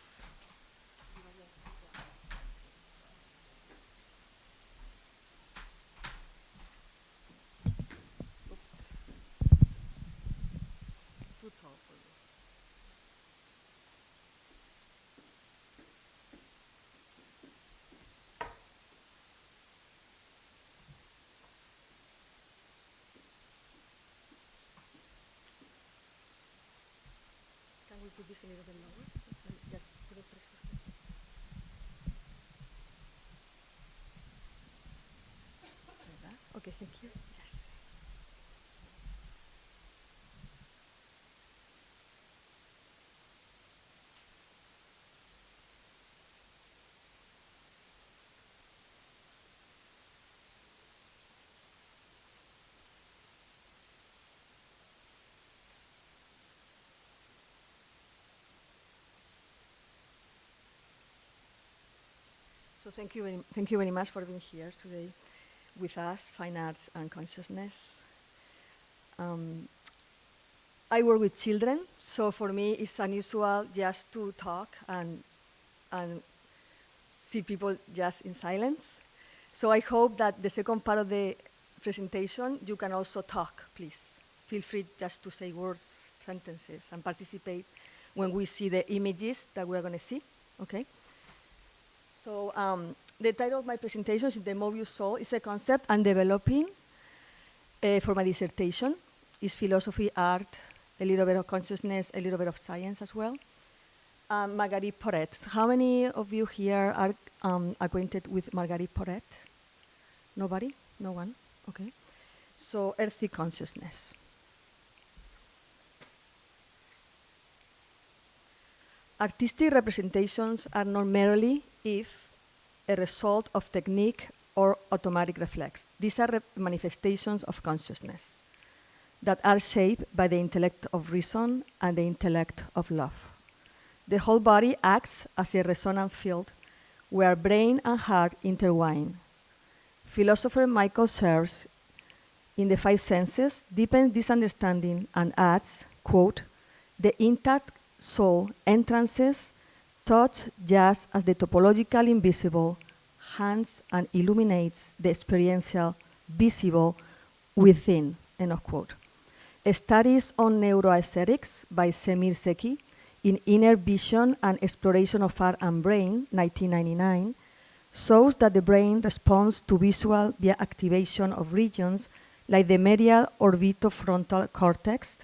Can we put this a little bit lower? And just put it pressure. Like that? Okay, thank you. Yes. So thank you very much for being here today with us, Fine Arts and Consciousness. I work with children, so for me it's unusual just to talk and see people just in silence. So I hope that the second part of the presentation, you can also talk, please. Feel free just to say words, sentences, and participate when we see the images that we're going to see, okay? So the title of my presentation is The Möbius Soul. It's a concept I'm developing for my dissertation. It's philosophy, art, a little bit of consciousness, a little bit of science as well. Marguerite Porete. How many of you here are acquainted with Marguerite Porete? Nobody? No one? Okay. So, earthy consciousness. Artistic representations are not merely if a result of technique or automatic reflex. These are manifestations of consciousness that are shaped by the intellect of reason and the intellect of love. The whole body acts as a resonant field where brain and heart intertwine. Philosopher Michael Sears, in The Five Senses, deepens this understanding and adds, quote, the intact soul entrances thought just as the topological invisible hands and illuminates the experiential visible within, end of quote. Studies on neuroaesthetics by Semir Zeki in Inner Vision and Exploration of Art and Brain, 1999, shows that the brain responds to visual via activation of regions like the medial orbitofrontal cortex,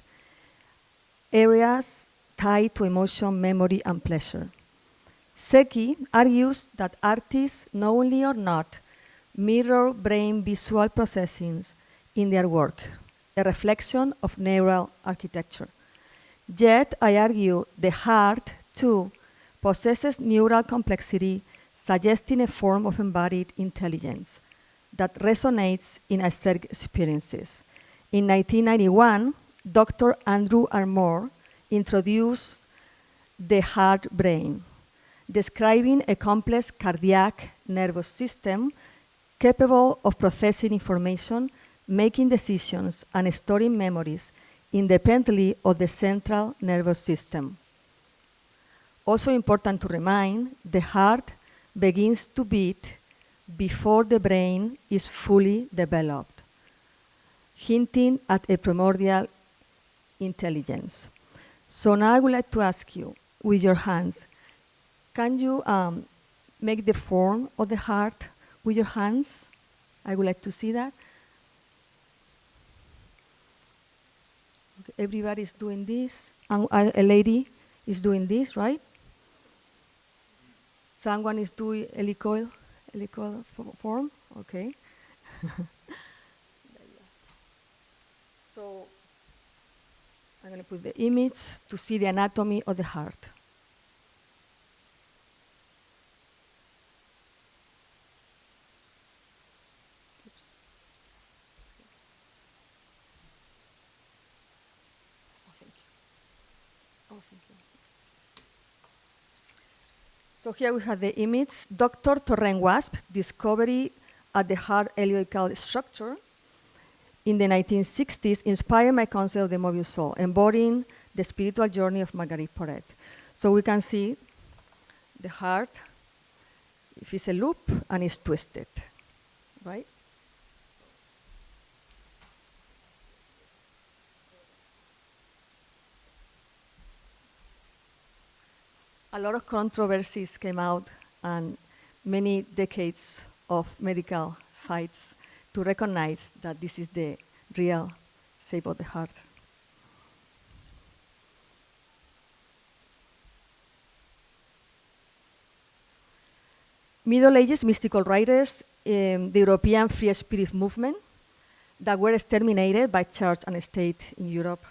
areas tied to emotion, memory, and pleasure. Zeki argues that artists, knowingly or not, mirror brain visual processings in their work, a reflection of neural architecture. Yet, I argue the heart, too, possesses neural complexity, suggesting a form of embodied intelligence that resonates in aesthetic experiences. In 1991, Dr. Andrew Armour introduced the heart brain, describing a complex cardiac nervous system capable of processing information, making decisions, and storing memories independently of the central nervous system. Also important to remind, the heart begins to beat before the brain is fully developed, hinting at a primordial intelligence. So now I would like to ask you, with your hands, can you make the form of the heart with your hands? I would like to see that. Okay, everybody is doing this, and a lady is doing this, right? Someone is doing helicoid form, okay. So I'm going to put the image to see the anatomy of the heart. Oops. Oh, thank you. Oh, thank you. So here we have the image. Dr. Torren Wasp discovery at the heart helicoidal structure in the 1960s inspired my concept of the Möbius soul, embodying the spiritual journey of Marguerite Porete. So we can see the heart, if it's a loop and it's twisted, right? A lot of controversies came out and many decades of medical fights to recognize that this is the real shape of the heart. Middle Ages mystical writers, the European free spirit movement that were exterminated by church and state in Europe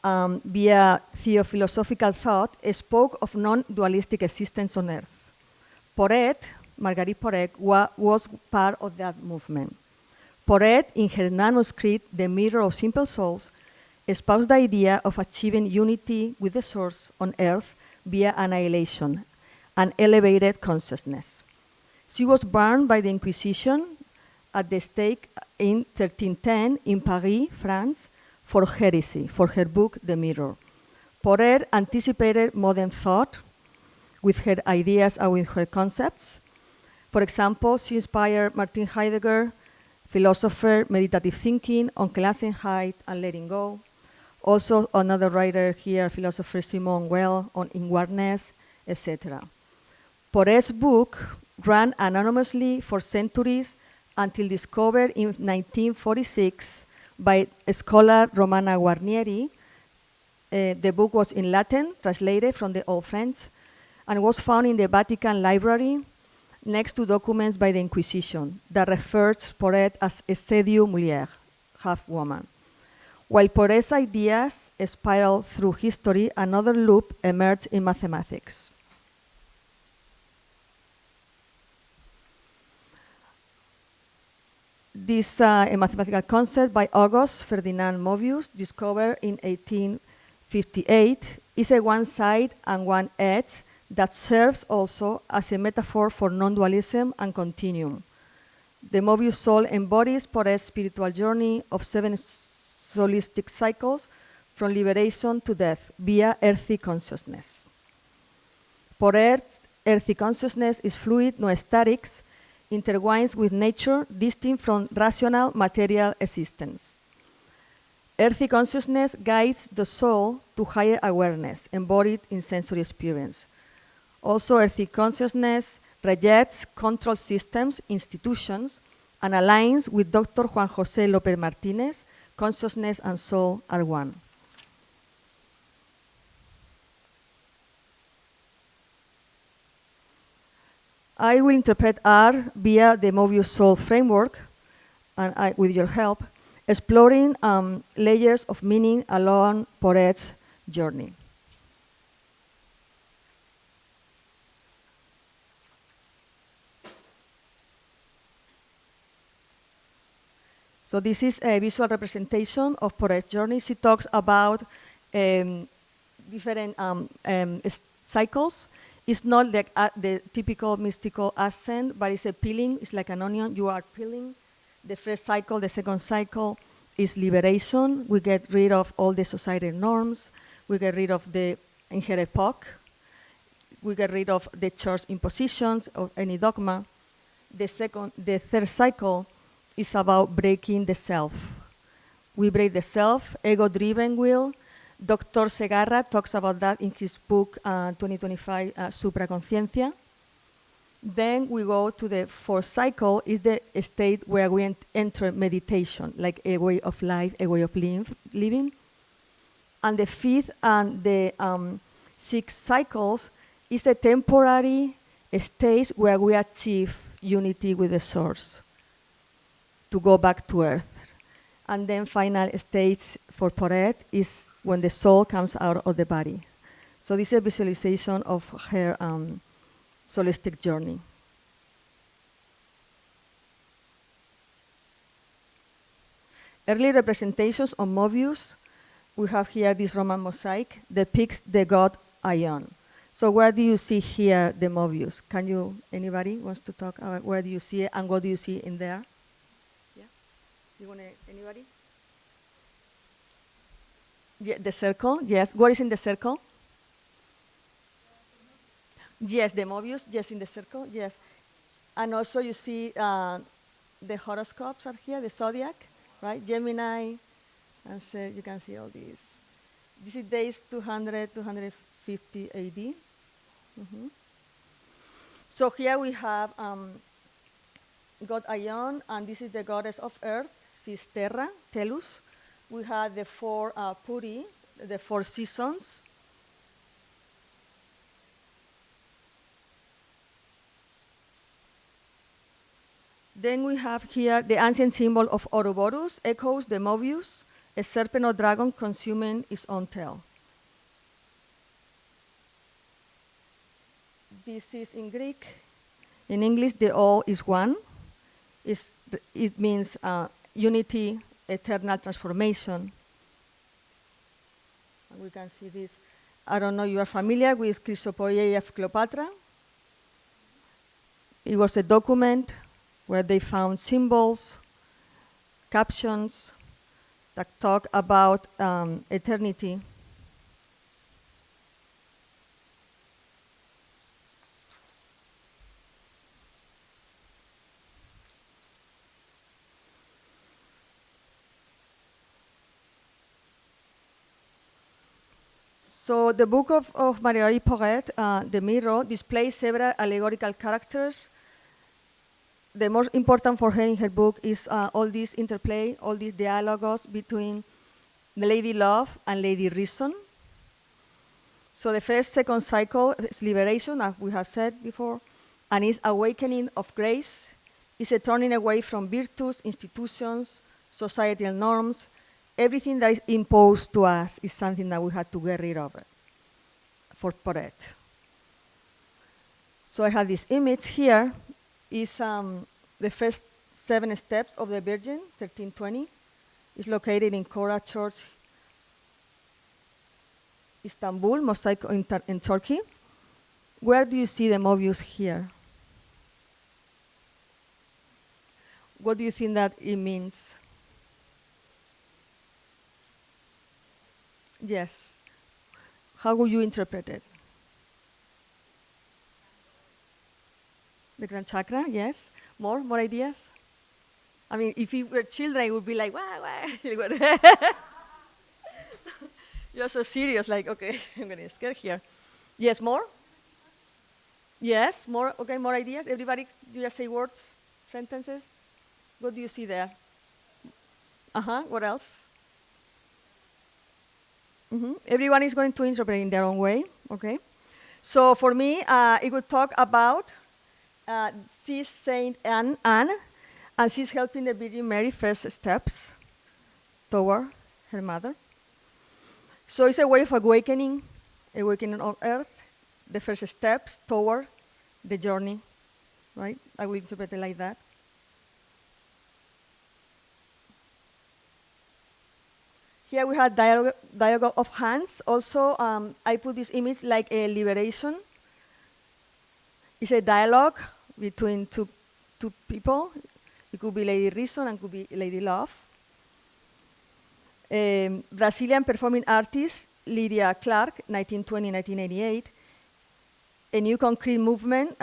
via theophilosophical thought spoke of non-dualistic existence on earth. Porete, Marguerite Porete, was part of that movement. Porete, in her manuscript, The Mirror of Simple Souls, espoused the idea of achieving unity with the source on earth via annihilation, an elevated consciousness. She was burned by the Inquisition at the stake in 1310 in Paris, France, for heresy, for her book, The Mirror. Porete anticipated modern thought with her ideas and with her concepts. For example, she inspired Martin Heidegger, philosopher, meditative thinking on Klassenheit and letting go. Also, another writer here, philosopher Simone Weil, on inwardness, etc. Porete's book ran anonymously for centuries until discovered in 1946 by scholar Romana Guarnieri. The book was in Latin, translated from the Old French, and was found in the Vatican Library next to documents by the Inquisition that referred to Porete as a séduit mulier, half woman. While Porete's ideas spiraled through history, another loop emerged in mathematics. This a mathematical concept by August Ferdinand Möbius, discovered in 1858, is a one-side and one edge that serves also as a metaphor for non-dualism and continuum. The Möbius soul embodies Porete's spiritual journey of 7 solistic cycles from liberation to death via earthy consciousness. Porete's earthy consciousness is fluid, no statics, intertwines with nature, distinct from rational material existence. Earthy consciousness guides the soul to higher awareness, embodied in sensory experience. Also, earthy consciousness rejects control systems, institutions, and aligns with Dr. Juan José López Martínez, consciousness and soul are one. I will interpret art via the Möbius soul framework, and with your help, exploring layers of meaning along Porete's journey. So this is a visual representation of Porete's journey. She talks about different cycles. It's not like the typical mystical ascent, but it's a peeling. It's like an onion. You are peeling. The first cycle, the second cycle is liberation. We get rid of all the societal norms. We get rid of the inherent epoch. We get rid of the church impositions or any dogma. The third cycle is about breaking the self. We break the self, ego-driven will. Dr. Segarra talks about that in his book, 2025, Supraconciencia. Then we go to the fourth cycle, is the state where we enter meditation, like a way of life, a way of living. And the fifth and the sixth cycles is a temporary stage where we achieve unity with the source, to go back to earth. And then final stage for Porete is when the soul comes out of the body. So this is a visualization of her solistic journey. Early representations of Möbius, we have here this Roman mosaic, depicts the god Ion. So where do you see here the Möbius? Can you, anybody wants to talk about where do you see it and what do you see in there? Yeah, you want anybody? Yeah, the circle, yes. What is in the circle? Yes, the Möbius, yes, in the circle, yes. And also you see the horoscopes are here, the zodiac, right? Gemini, and so you can see all these. This is days 200, 250 AD. Mm-hmm. So here we have God Ion, and this is the goddess of earth, she's Terra, Telus. We have the 4 Puri, the 4 seasons. Then we have here the ancient symbol of Ouroboros, echoes the Möbius, a serpent or dragon consuming its own tail. This is in Greek. In English, the all is one. It means unity, eternal transformation. And we can see this. I don't know, you are familiar with Chrysopoeia of Cleopatra? It was a document where they found symbols, captions, that talk about eternity. So the book of Marguerite Porete, The Mirror, displays several allegorical characters. The most important for her in her book is all this interplay, all these dialogues between the Lady Love and Lady Reason. So the first, second cycle is liberation, as we have said before, and is awakening of grace. It's a turning away from virtues, institutions, societal norms. Everything that is imposed to us is something that we have to get rid of it for Porete. So I have this image here. Is the first 7 steps of the Virgin, 1320. It's located in Kora Church, Istanbul, mosaic in Turkey. Where do you see the Möbius here? What do you think that it means? Yes. How would you interpret it? The Grand Chakra, yes. More ideas? I mean, if we were children, it would be like, wah, wah. You're so serious, like, okay, I'm getting scared here. Yes, more? Yes, more, okay, more ideas? Everybody, you just say words, sentences? What do you see there? What else? Everyone is going to interpret in their own way, okay? So for me, it would talk about she's Saint Anne, and she's helping the Virgin Mary first steps toward her mother. So it's a way of awakening on earth, the first steps toward the journey, right? I will interpret it like that. Here we have dialogue of hands. Also, I put this image like a liberation. It's a dialogue between two people. It could be Lady Reason and could be Lady Love. Brazilian performing artist Lydia Clark, 1920-1988. A new concrete movement,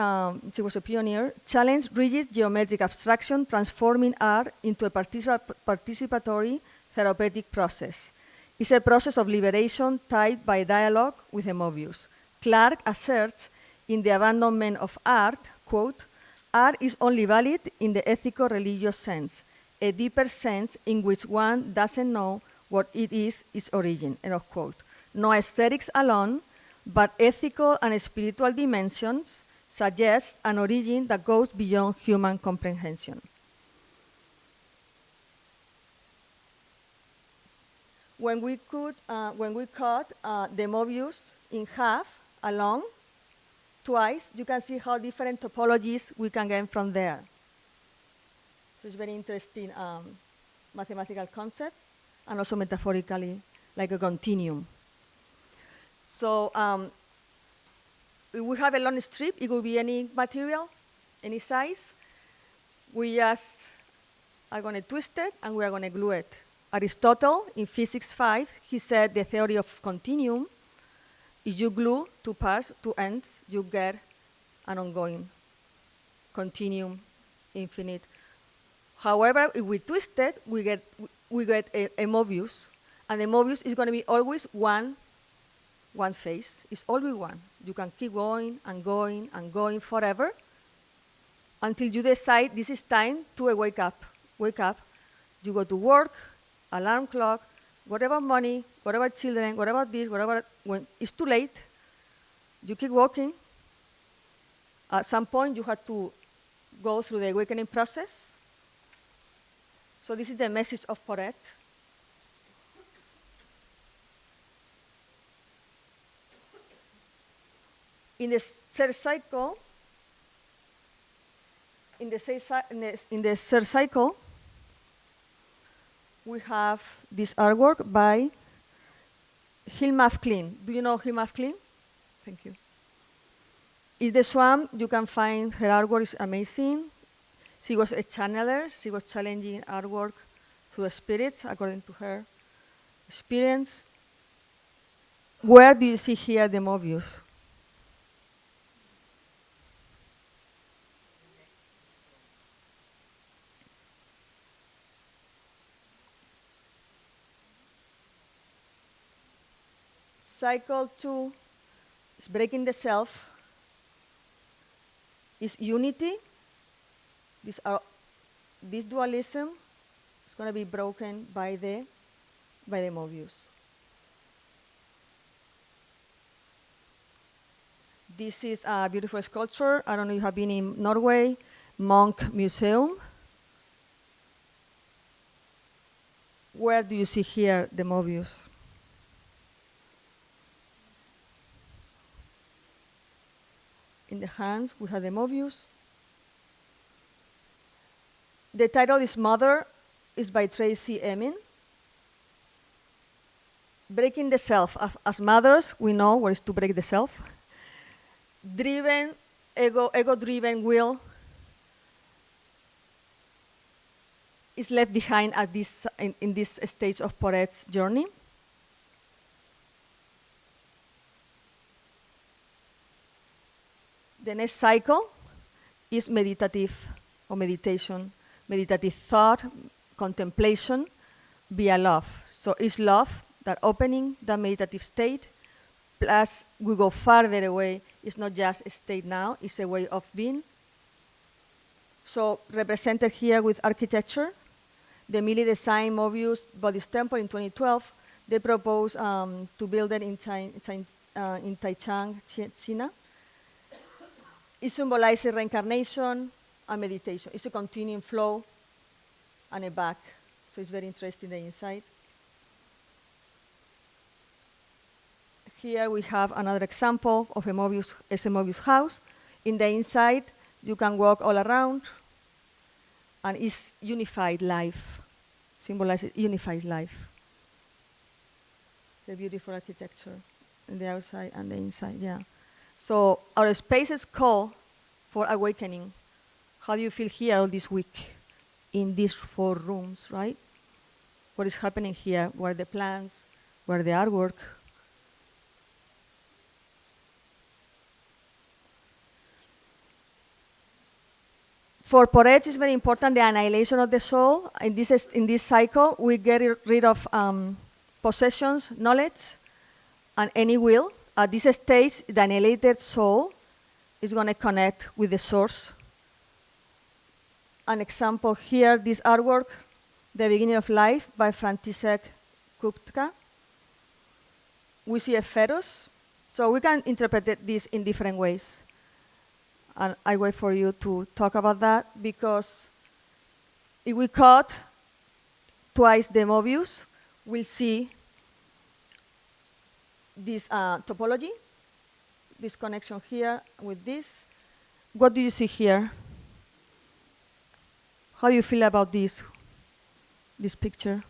she was a pioneer, challenged rigid geometric abstraction, transforming art into a participatory therapeutic process. It's a process of liberation tied by dialogue with a Möbius. Clark asserts in The Abandonment of Art, quote, art is only valid in the ethico-religious sense, a deeper sense in which one doesn't know what it is its origin, end of quote. No aesthetics alone, but ethical and spiritual dimensions suggest an origin that goes beyond human comprehension. When we cut the Möbius in half, along, twice, you can see how different topologies we can get from there. So it's very interesting mathematical concept, and also metaphorically, like a continuum. So if we have a long strip, it could be any material, any size. We just are going to twist it, and we are going to glue it. Aristotle, in Physics 5, he said the theory of continuum, if you glue two parts, two ends, you get an ongoing continuum, infinite. However, if we twist it, we get a Möbius, and the Möbius is going to be always one phase. It's always one. You can keep going and going and going forever until you decide this is time to wake up. Wake up. You go to work, alarm clock, what about money, what about children, what about this, when it's too late, you keep walking. At some point, you have to go through the awakening process. So this is the message of Porete. In the third cycle, we have this artwork by Hilma af Klint. Do you know Hilma af Klint? Thank you. It's the Swamp. You can find her artwork is amazing. She was a channeler. She was challenging artwork through the spirits, according to her. experience. Where do you see here the Möbius? Cycle 2 is breaking the self, is unity. This dualism is going to be broken by the Möbius. This is a beautiful sculpture. I don't know if you have been in Norway, Munch Museum. Where do you see here the Möbius? In the hands, we have the Möbius. The title is Mother, is by Tracy Emin. Breaking the self. As mothers, we know what is to break the self. Driven, ego-driven will is left behind at this, in this stage of Porete's journey. The next cycle is meditative or meditation, meditative thought, contemplation via love. So it's love, that opening, that meditative state, plus we go farther away. It's not just a state now, it's a way of being. So represented here with architecture, the Millie design Möbius Buddhist temple in 2012, they proposed to build it in Taichung, China. It symbolizes reincarnation and meditation. It's a continuing flow and a back. So it's very interesting, the inside. Here we have another example of a Möbius house. In the inside, you can walk all around, and it's unified life, symbolizes unified life. It's a beautiful architecture in the outside and the inside, yeah. So our spaces call for awakening. How do you feel here all this week in these 4 rooms, right? What is happening here? Where are the plants? Where are the artwork? For Porete, it's very important the annihilation of the soul. In this cycle, we get rid of possessions, knowledge, and any will. At this stage, the annihilated soul is going to connect with the source. An example here, this artwork, The Beginning of Life by František Kupka. We see a fetus. So we can interpret this in different ways. And I wait for you to talk about that, because if we cut twice the Möbius, we'll see this topology, this connection here with this. What do you see here? How do you feel about this picture?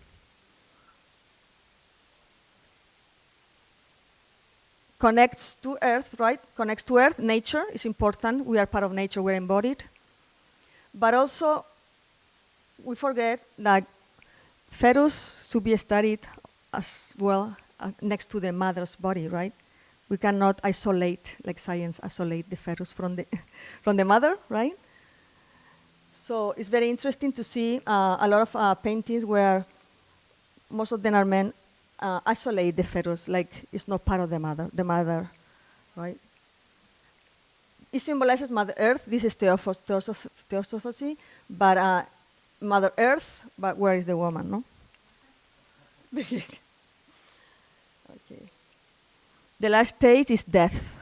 Connects to Earth, right? Connects to Earth. Nature is important. We are part of nature. We're embodied. But also, we forget that fetus should be studied as well next to the mother's body, right? We cannot isolate, like science, isolate the fetus from the mother, right? So it's very interesting to see a lot of paintings where most of them are men isolate the fetus, like it's not part of the mother, right? It symbolizes Mother Earth. This is theosophy, but Mother Earth, but where is the woman, no? Okay. The last stage is death.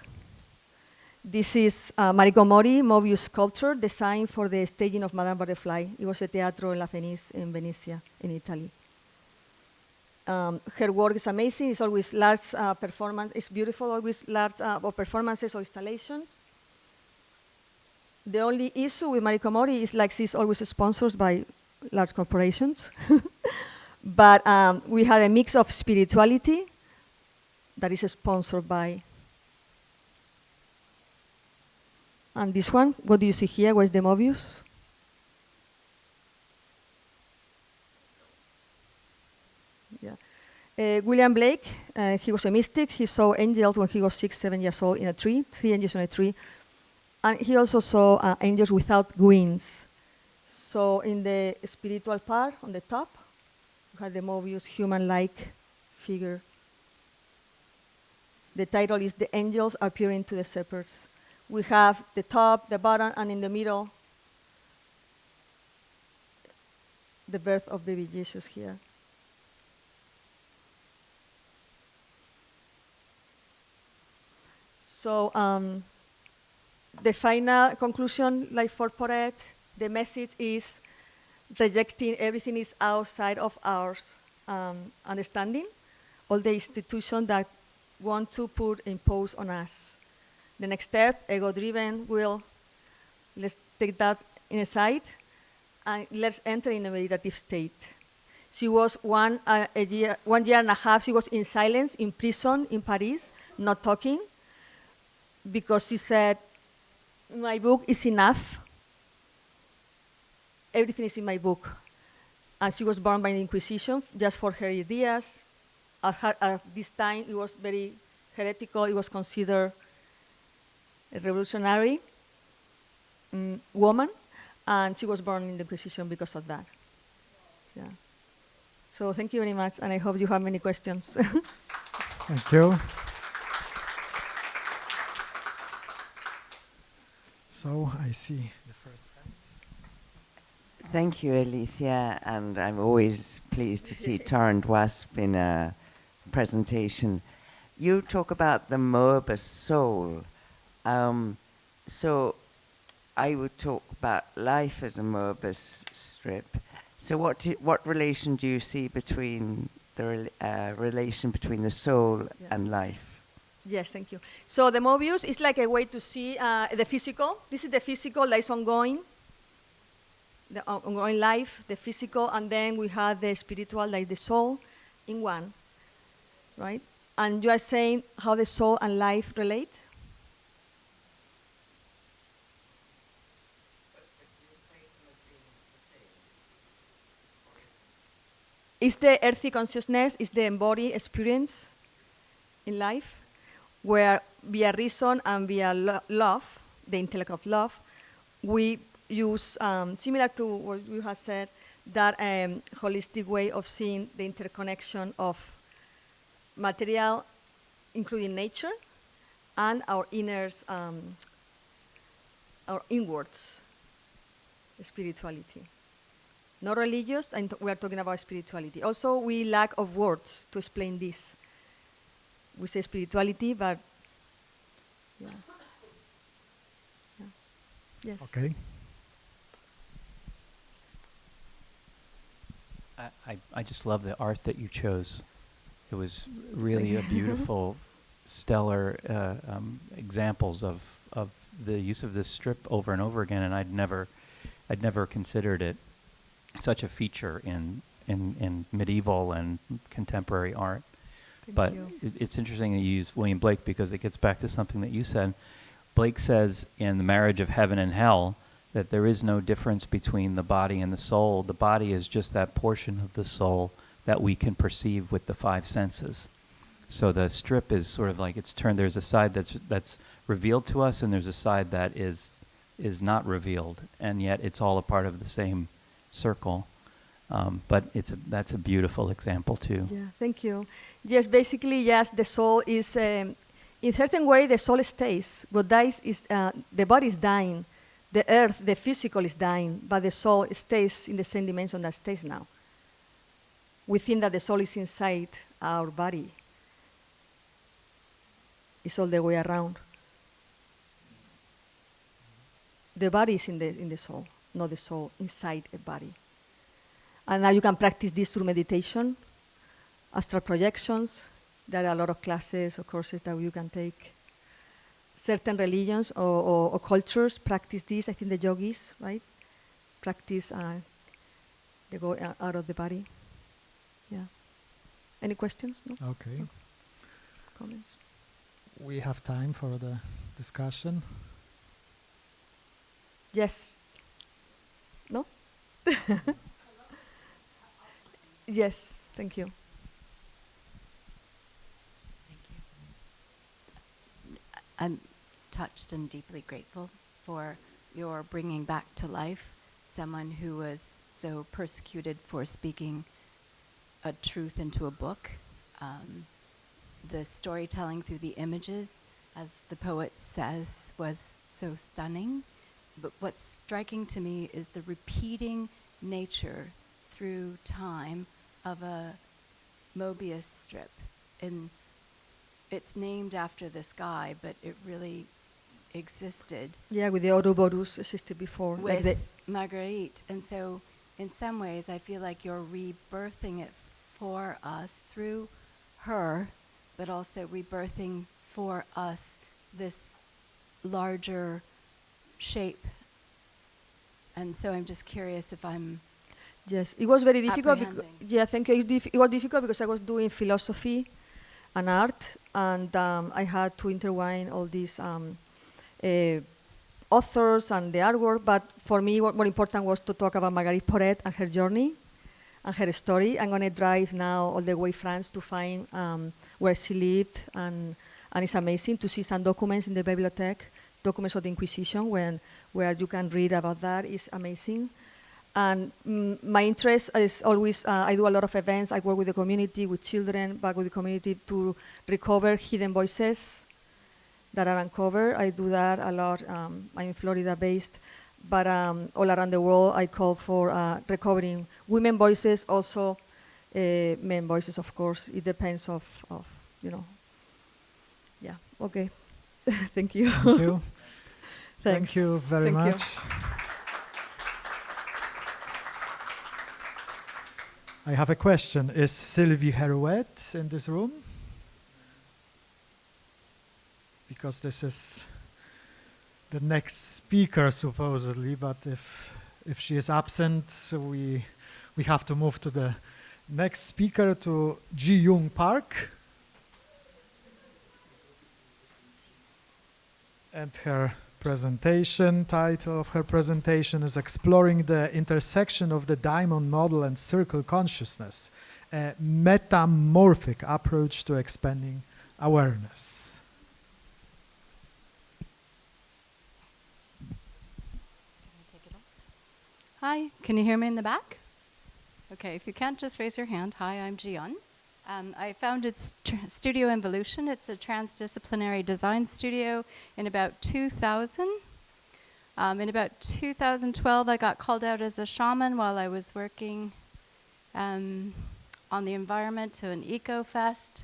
This is Mariko Mori, Möbius sculpture, designed for the staging of Madame Butterfly. It was a Teatro La Fenice in Venice, in Italy. Her work is amazing. It's always large performance. It's beautiful, always large performances or installations. The only issue with Mariko Mori is like she's always sponsored by large corporations. But we had a mix of spirituality that is sponsored by. And this one, what do you see here? Where's the Möbius? Yeah. William Blake, he was a mystic. He saw angels when he was 6, 7 years old in a tree, 3 angels on a tree. And he also saw angels without wings. So in the spiritual part, on the top, you have the Möbius human-like figure. The title is The Angels Appearing to the Shepherds. We have the top, the bottom, and in the middle, the birth of baby Jesus here. So the final conclusion, like for Porete, the message is rejecting everything is outside of our understanding, all the institutions that want to impose on us. The next step, ego-driven, let's take that in a side, and let's enter in a meditative state. She was 1 year and a half, she was in silence, in prison in Paris, not talking, because she said, my book is enough. Everything is in my book. And she was burned by the Inquisition just for her ideas. At this time, it was very heretical. It was considered a revolutionary woman. And she was burned in the Inquisition because of that. Yeah. So thank you very much. And I hope you have many questions. Thank you. So I see the first hand. Thank you, Alicia, and I'm always pleased to see Torrent Wasp in a presentation. You talk about the Möbius soul. So I would talk about life as a Möbius strip. So what relation do you see between the relation between the soul and life? Yes, thank you. So the Möbius is like a way to see the physical. This is the physical that is ongoing, the ongoing life, the physical, and then we have the spiritual, like the soul, in one, right? And you are saying how the soul and life relate? Is the earthy consciousness, is the embodied experience in life, where via reason and via love, the intellect of love, we use, similar to what you have said, that holistic way of seeing the interconnection of material, including nature, and our inners, our inwards spirituality. Not religious, and we are talking about spirituality. Also, we lack of words to explain this. We say spirituality, but yeah. Yes. Okay. I just love the art that you chose. It was really a beautiful, stellar examples of the use of this strip over and over again, and I'd never considered it such a feature in medieval and contemporary art. But it's interesting that you use William Blake because it gets back to something that you said. Blake says in The Marriage of Heaven and Hell that there is no difference between the body and the soul. The body is just that portion of the soul that we can perceive with the five senses. So the strip is sort of like it's turned. There's a side that's revealed to us, and there's a side that is not revealed, and yet it's all a part of the same circle. But that's a beautiful example too. Yeah, thank you. Yes, basically, yes, the soul is, in a certain way, the soul stays. What dies is, the body is dying. The earth, the physical is dying, but the soul stays in the same dimension that stays now. We think that the soul is inside our body. It's all the way around. The body is in the soul, not the soul inside a body. And now you can practice this through meditation, astral projections. There are a lot of classes or courses that you can take. Certain religions or cultures practice this. I think the yogis, right? Practice, they go out of the body. Yeah. Any questions? No? Okay. No. Comments? We have time for the discussion. Yes. No? Yes, thank you. I'm touched and deeply grateful for your bringing back to life someone who was so persecuted for speaking a truth into a book. The storytelling through the images, as the poet says, was so stunning. But what's striking to me is the repeating nature through time of a Möbius strip. And it's named after this guy, but it really existed. Yeah, with the Ouroboros existed before. With like Marguerite. And so in some ways I feel like you're rebirthing it for us through her, but also rebirthing for us this larger shape. And so I'm just curious if I'm Yes, it was very difficult. apprehending. Yeah, thank you. It was difficult because I was doing philosophy and art, and I had to intertwine all these authors and the artwork. But for me, what more important was to talk about Marguerite Porete and her journey and her story. I'm going to drive now all the way France to find where she lived, and it's amazing to see some documents in the bibliothèque, documents of the Inquisition, where you can read about that. It's amazing. And my interest is always, I do a lot of events. I work with the community, with children, back with the community to recover hidden voices that are uncovered. I do that a lot. I'm Florida based, but all around the world I call for recovering women voices, also men voices, of course. It depends of yeah, okay. Thank you. Thank you. Thanks. Thank you very Thank you. much. I have a question. Is Sylvie Herrouet in this room? Because this is the next speaker, supposedly, but if she is absent, we have to move to the next speaker, to Jiyun Park. And her presentation, title of her presentation is Exploring the Intersection of the Diamond Model and Circle Consciousness, a Meta-Morphic Approach to Expanding Awareness. Hi, can you hear me in the back? Okay, if you can't, just raise your hand. Hi, I'm Jiyun. I founded Studio Involution. It's a transdisciplinary design studio in about 2000. In about 2012, I got called out as a shaman while I was working on the environment to an eco-fest.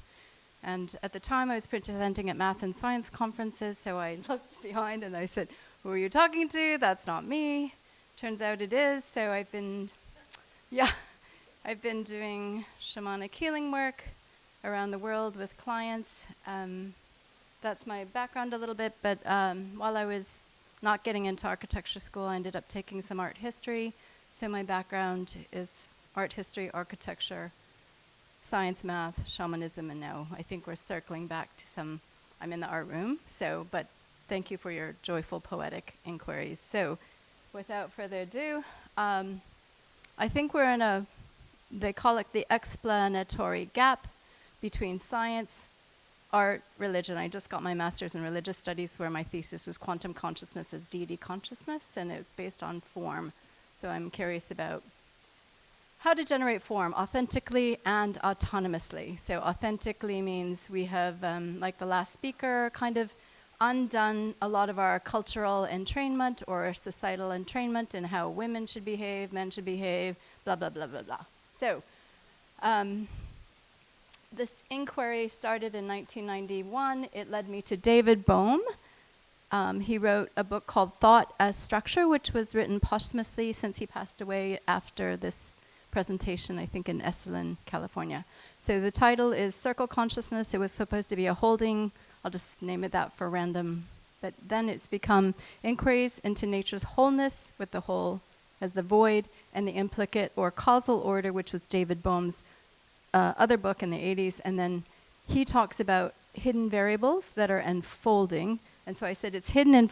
And at the time, I was presenting at math and science conferences, so I looked behind and I said, "Who are you talking to? That's not me." Turns out it is, so I've been doing shamanic healing work around the world with clients. That's my background a little bit, but while I was not getting into architecture school, I ended up taking some art history. So my background is art history, architecture, science, math, shamanism, and now I think we're circling back to I'm in the art room, but thank you for your joyful poetic inquiries. So without further ado, I think we're in they call it the explanatory gap between science, art, religion. I just got my master's in religious studies where my thesis was quantum consciousness as deity consciousness, and it was based on form. So I'm curious about how to generate form authentically and autonomously. So authentically means we have, like the last speaker, kind of undone a lot of our cultural entrainment or societal entrainment in how women should behave, men should behave, blah, blah, blah, blah, blah. So this inquiry started in 1991. It led me to David Bohm. He wrote a book called Thought as Structure, which was written posthumously since he passed away after this presentation, I think in Esalen, California. So the title is Circle Consciousness. It was supposed to be a holding, I'll just name it that for random, but then it's become Inquiries into Nature's Wholeness with the whole as the void, and the implicate or causal order, which was David Bohm's other book in the 80s. And then he talks about hidden variables that are unfolding. And so I said it's hidden in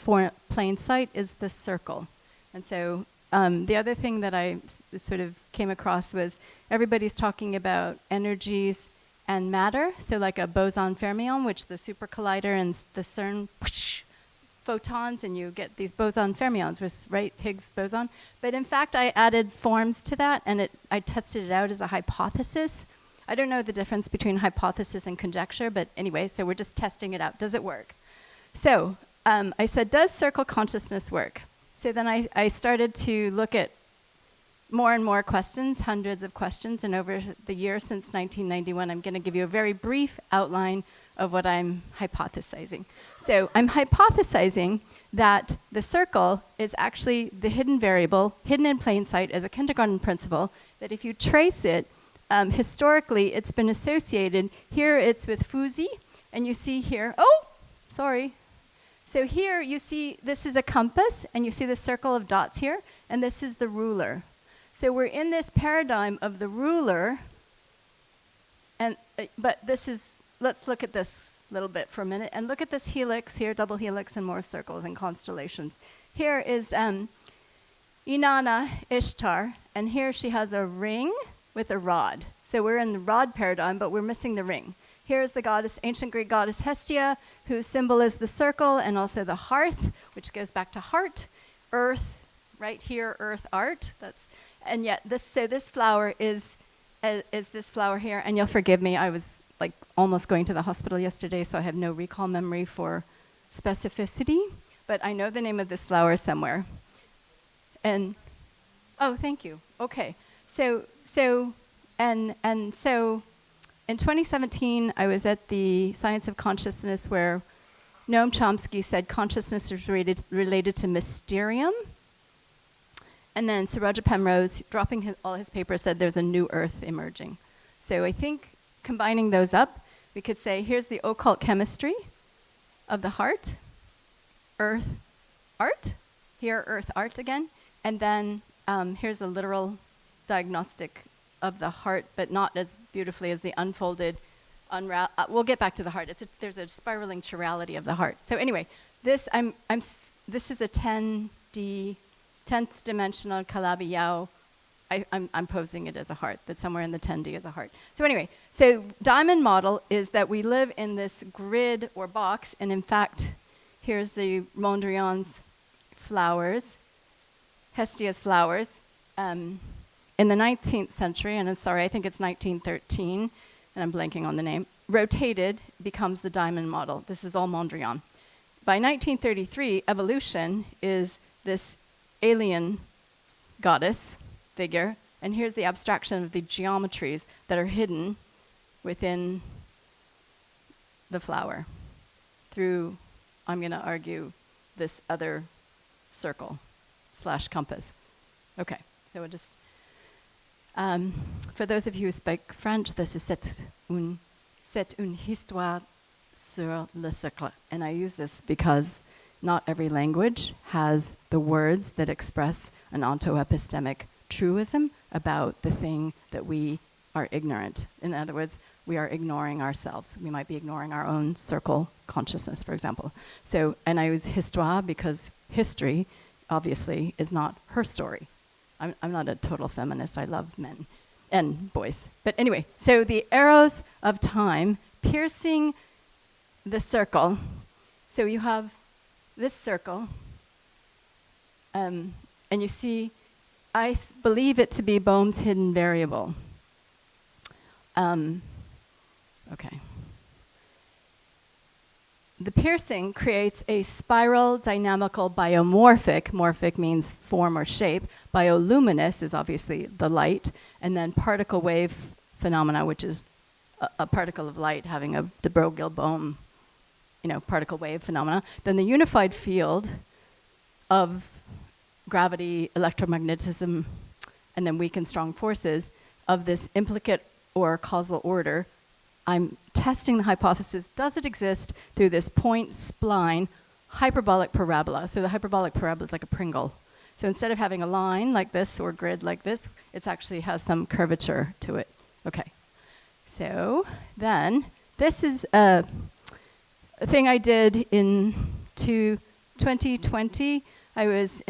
plain sight is the circle. And so the other thing that I sort of came across was everybody's talking about energies and matter, so like a boson fermion, which the supercollider and the CERN whoosh, photons, and you get these boson fermions, with right Higgs boson. But in fact, I added forms to that, and I tested it out as a hypothesis. I don't know the difference between hypothesis and conjecture, but anyway, so we're just testing it out. Does it work? So I said, does circle consciousness work? So then I started to look at more and more questions, hundreds of questions, and over the year since 1991, I'm going to give you a very brief outline of what I'm hypothesizing. So I'm hypothesizing that the circle is actually the hidden variable, hidden in plain sight as a kindergarten principle, that if you trace it, historically it's been associated, here it's with Fuzi, and you see here, oh, sorry. So here you see this is a compass, and you see the circle of dots here, and this is the ruler. So we're in this paradigm of the ruler, and but this is, let's look at this a little bit for a minute, and look at this helix here, double helix and more circles and constellations. Here is Inanna Ishtar, and here she has a ring with a rod. So we're in the rod paradigm, but we're missing the ring. Here is the goddess, ancient Greek goddess Hestia, whose symbol is the circle and also the hearth, which goes back to heart, earth, right here, earth art. And yet this flower is this flower here, and you'll forgive me, I was like almost going to the hospital yesterday, so I have no recall memory for specificity, but I know the name of this flower somewhere. And, oh, thank you. Okay. So in 2017, I was at the Science of Consciousness where Noam Chomsky said consciousness is related to mysterium. And then Sir Roger Penrose, dropping all his papers, said there's a new earth emerging. So I think combining those up, we could say here's the occult chemistry of the heart, earth art, here earth art again, and then here's a literal diagnostic of the heart, but not as beautifully as the unfolded, we'll get back to the heart. There's a spiraling chirality of the heart. So anyway, this is a 10D, 10th dimensional Calabi Yao. I'm posing it as a heart, that somewhere in the 10D is a heart. So anyway, so diamond model is that we live in this grid or box, and in fact, here's the Mondrian's flowers, Hestia's flowers. In the 19th century, and I'm sorry, I think it's 1913, and I'm blanking on the name, rotated becomes the diamond model. This is all Mondrian. By 1933, evolution is this alien goddess figure, and here's the abstraction of the geometries that are hidden within the flower through, I'm going to argue, this other circle / compass. Okay, so we'll just... for those of you who speak French, this is c'est une histoire sur le cercle. And I use this because not every language has the words that express an ontoepistemic truism about the thing that we are ignorant. In other words, we are ignoring ourselves. We might be ignoring our own circle consciousness, for example. So, and I use histoire because history, obviously, is not her story. I'm not a total feminist. I love men and boys. But anyway, so the arrows of time piercing the circle. So you have this circle, and you see, I believe it to be Bohm's hidden variable. Okay. The piercing creates a spiral dynamical biomorphic, morphic means form or shape, bioluminous is obviously the light, and then particle wave phenomena, which is a particle of light having a de Broglie-Bohm, particle wave phenomena. Then the unified field of gravity, electromagnetism, and then weak and strong forces of this implicate or causal order. I'm testing the hypothesis, does it exist through this point spline hyperbolic parabola? So the hyperbolic parabola is like a Pringle. So instead of having a line like this or grid like this, it actually has some curvature to it. Okay. So then this is a thing I did in 2020. I was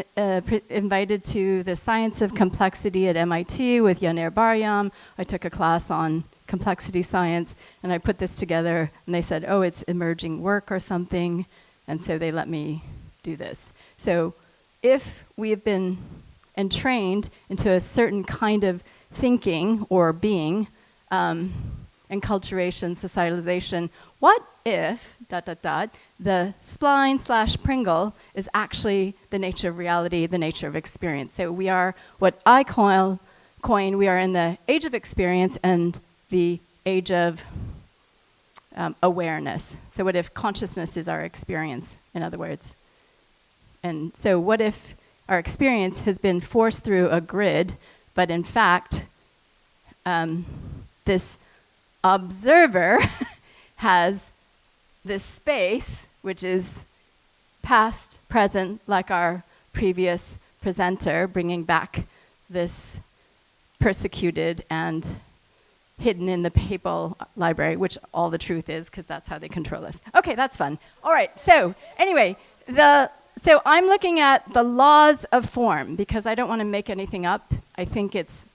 invited to the Science of Complexity at MIT with Yaner Baryam. I took a class on complexity science, and I put this together, and they said, oh, it's emerging work or something, and so they let me do this. So if we have been entrained into a certain kind of thinking or being, enculturation, socialization, what if, ... the spline / Pringle is actually the nature of reality, the nature of experience. So we are what I coin, we are in the age of experience and the age of awareness. So what if consciousness is our experience, in other words? And so what if our experience has been forced through a grid, but in fact, this observer has this space, which is past, present, like our previous presenter, bringing back this persecuted and hidden in the papal library, which all the truth is, because that's how they control us. Okay, that's fun. All right, so anyway, so I'm looking at the laws of form, because I don't want to make anything up. I think it's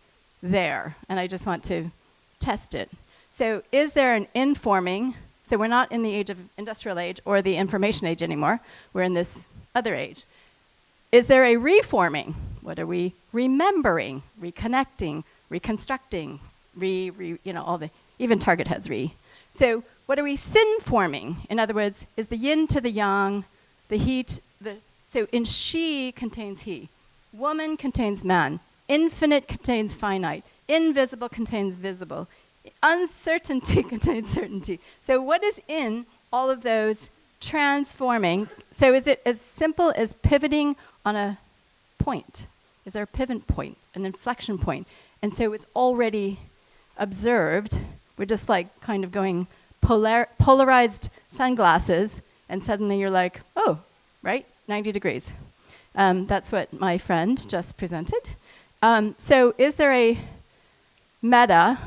there, and I just want to test it. So is there an informing? So we're not in the age of industrial age or the information age anymore. We're in this other age. Is there a reforming? What are we remembering, reconnecting, reconstructing, all the, even Target has re. So what are we sin-forming? In other words, is the yin to the yang, the heat, so in she contains he, woman contains man, infinite contains finite, invisible contains visible, uncertainty contains certainty. So what is in all of those transforming? So is it as simple as pivoting on a point? Is there a pivot point, an inflection point? And so it's already observed. We're just like kind of going polarized sunglasses, and suddenly you're like, oh, right, 90 degrees. That's what my friend just presented. So is there a meta,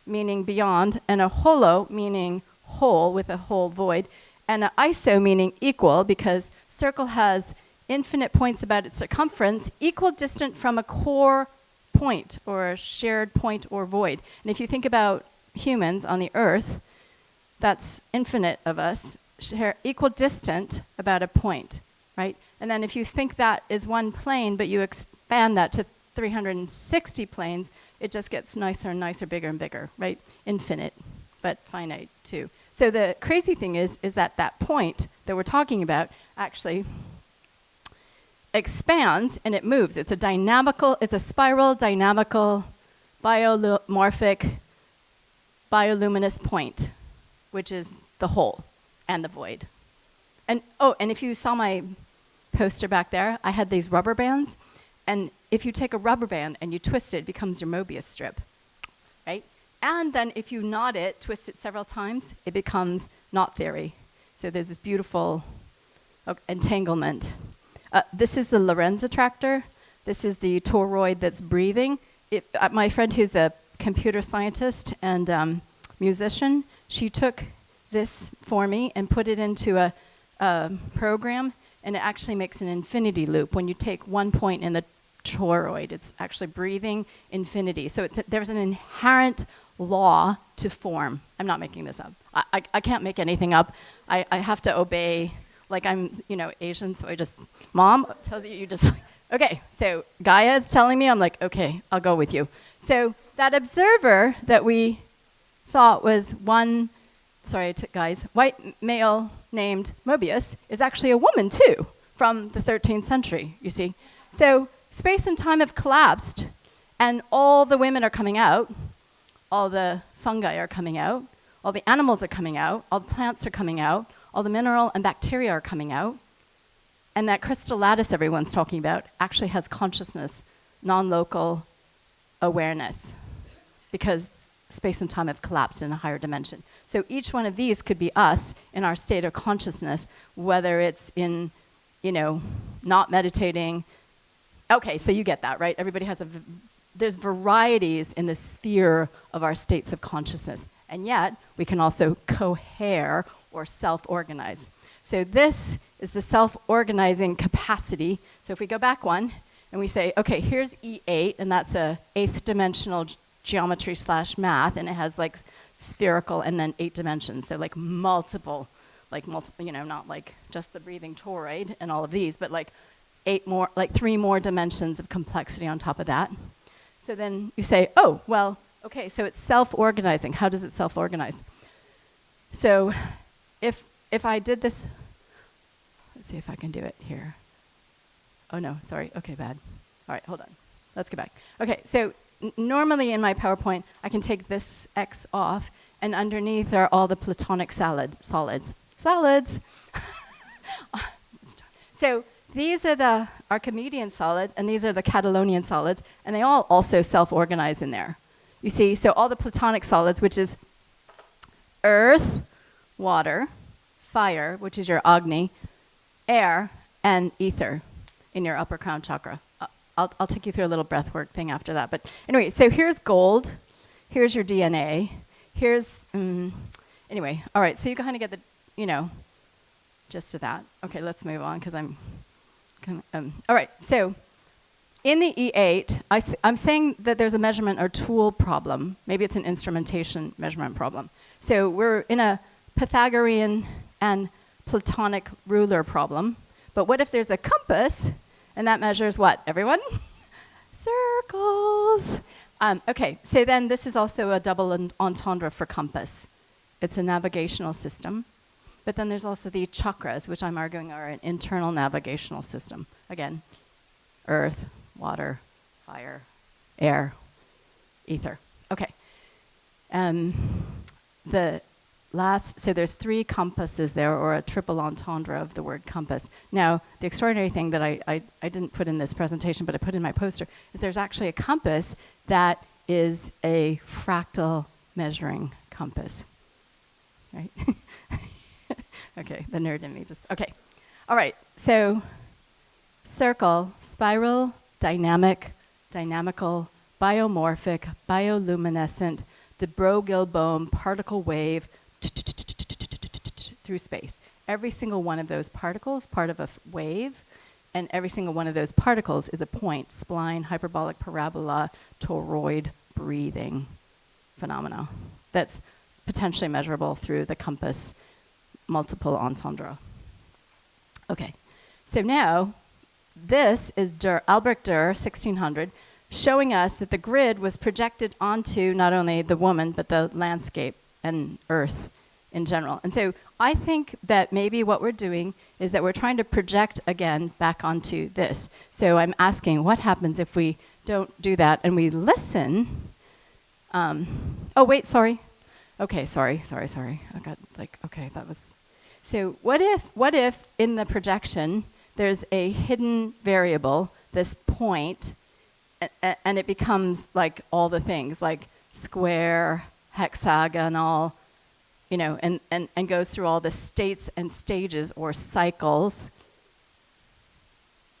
meaning beyond, and a holo, meaning whole with a whole void, and an iso, meaning equal, because circle has infinite points about its circumference, equal distant from a core point, or a shared point or void. And if you think about humans on the earth, that's infinite of us, equal distant about a point, right? And then if you think that is one plane, but you expand that to 360 planes, it just gets nicer and nicer, bigger and bigger, right? Infinite, but finite too. So the crazy thing is that that point that we're talking about actually expands and it moves. It's a spiral, dynamical, biomorphic, bioluminous point, which is the whole and the void. And and if you saw my poster back there, I had these rubber bands, and if you take a rubber band and you twist it, it becomes your Möbius strip, right? And then if you knot it, twist it several times, it becomes knot theory. So there's this beautiful entanglement. This is the Lorentz attractor. This is the toroid that's breathing. My friend who's a computer scientist and musician, she took this for me and put it into a program, and it actually makes an infinity loop. When you take one point in the toroid, it's actually breathing infinity. So there's an inherent law to form. I'm not making this up. I can't make anything up. I have to obey. Like I'm, Asian, so I just, Mom tells you just, okay. So Gaia is telling me, I'm like, okay, I'll go with you. So that observer that we thought was one, guys, white male named Möbius is actually a woman too, from the 13th century, you see. So space and time have collapsed, and all the women are coming out, all the fungi are coming out, all the animals are coming out, all the plants are coming out, all the mineral and bacteria are coming out, and that crystal lattice everyone's talking about actually has consciousness, non-local awareness, because space and time have collapsed in a higher dimension. So each one of these could be us in our state of consciousness, whether it's in, not meditating. Okay, so you get that, right? Everybody has there's varieties in the sphere of our states of consciousness, and yet we can also cohere or self-organize. So this is the self-organizing capacity. So if we go back one and we say, okay, here's E8, and that's a 8th dimensional geometry / math, and it has like spherical and then 8 dimensions. So like multiple, you know, not like just the breathing toroid and all of these, but like 3 more dimensions of complexity on top of that. So then you say, oh, well, okay, so it's self-organizing. How does it self-organize? So if I did this, let's see if I can do it here. Oh no, sorry, okay, bad. All right, hold on, let's go back. Okay, so normally in my PowerPoint, I can take this X off, and underneath are all the Platonic solids. Solids! So these are the Archimedean solids, and these are the Catalonian solids, and they all also self-organize in there. You see, so all the Platonic solids, which is earth, water, fire, which is your Agni, air, and ether in your upper crown chakra. I'll take you through a little breathwork thing after that. But anyway, so here's gold. Here's your DNA. Here's, anyway, all right, so you kind of get the, you know, gist of that. Okay, let's move on because I'm kind of, all right, so in the E8, I'm saying that there's a measurement or tool problem. Maybe it's an instrumentation measurement problem. So we're in a Pythagorean and Platonic ruler problem. But what if there's a compass, and that measures what, everyone? Circles. Okay, so then this is also a double entendre for compass. It's a navigational system. But then there's also the chakras, which I'm arguing are an internal navigational system. Again, earth, water, fire, air, ether. Okay. So there's 3 compasses there, or a triple entendre of the word compass. Now, the extraordinary thing that I didn't put in this presentation, but I put in my poster, is there's actually a compass that is a fractal measuring compass. Right? Okay, the nerd in me just, okay. All right, so circle, spiral, dynamic, dynamical, biomorphic, bioluminescent, de Broglie-Bohm particle wave through space. Every single one of those particles, part of a wave, and every single one of those particles is a point, spline, hyperbolic parabola, toroid, breathing phenomena. That's potentially measurable through the compass multiple entendre. Okay, so now this is Albrecht Dürer, 1600, showing us that the grid was projected onto not only the woman, but the landscape and Earth in general. And so I think that maybe what we're doing is that we're trying to project again back onto this. So I'm asking, what happens if we don't do that and we listen? Oh, wait, sorry. Okay, sorry. I got like, okay, that was. So what if in the projection there's a hidden variable, this point, and it becomes like all the things, like square, hexagonal, you know, and goes through all the states and stages or cycles,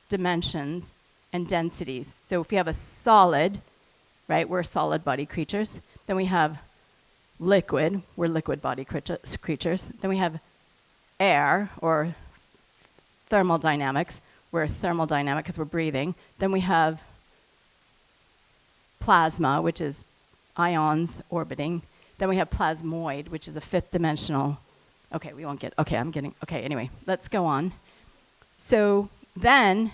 dimensions, and densities. So if we have a solid, right, we're solid body creatures. Then we have liquid, we're liquid body creatures. Then we have air, or thermodynamics, we're thermodynamic because we're breathing. Then we have plasma, which is ions orbiting. Then we have plasmoid, which is a 5th dimensional. Okay, we won't get, okay, anyway, let's go on. So then,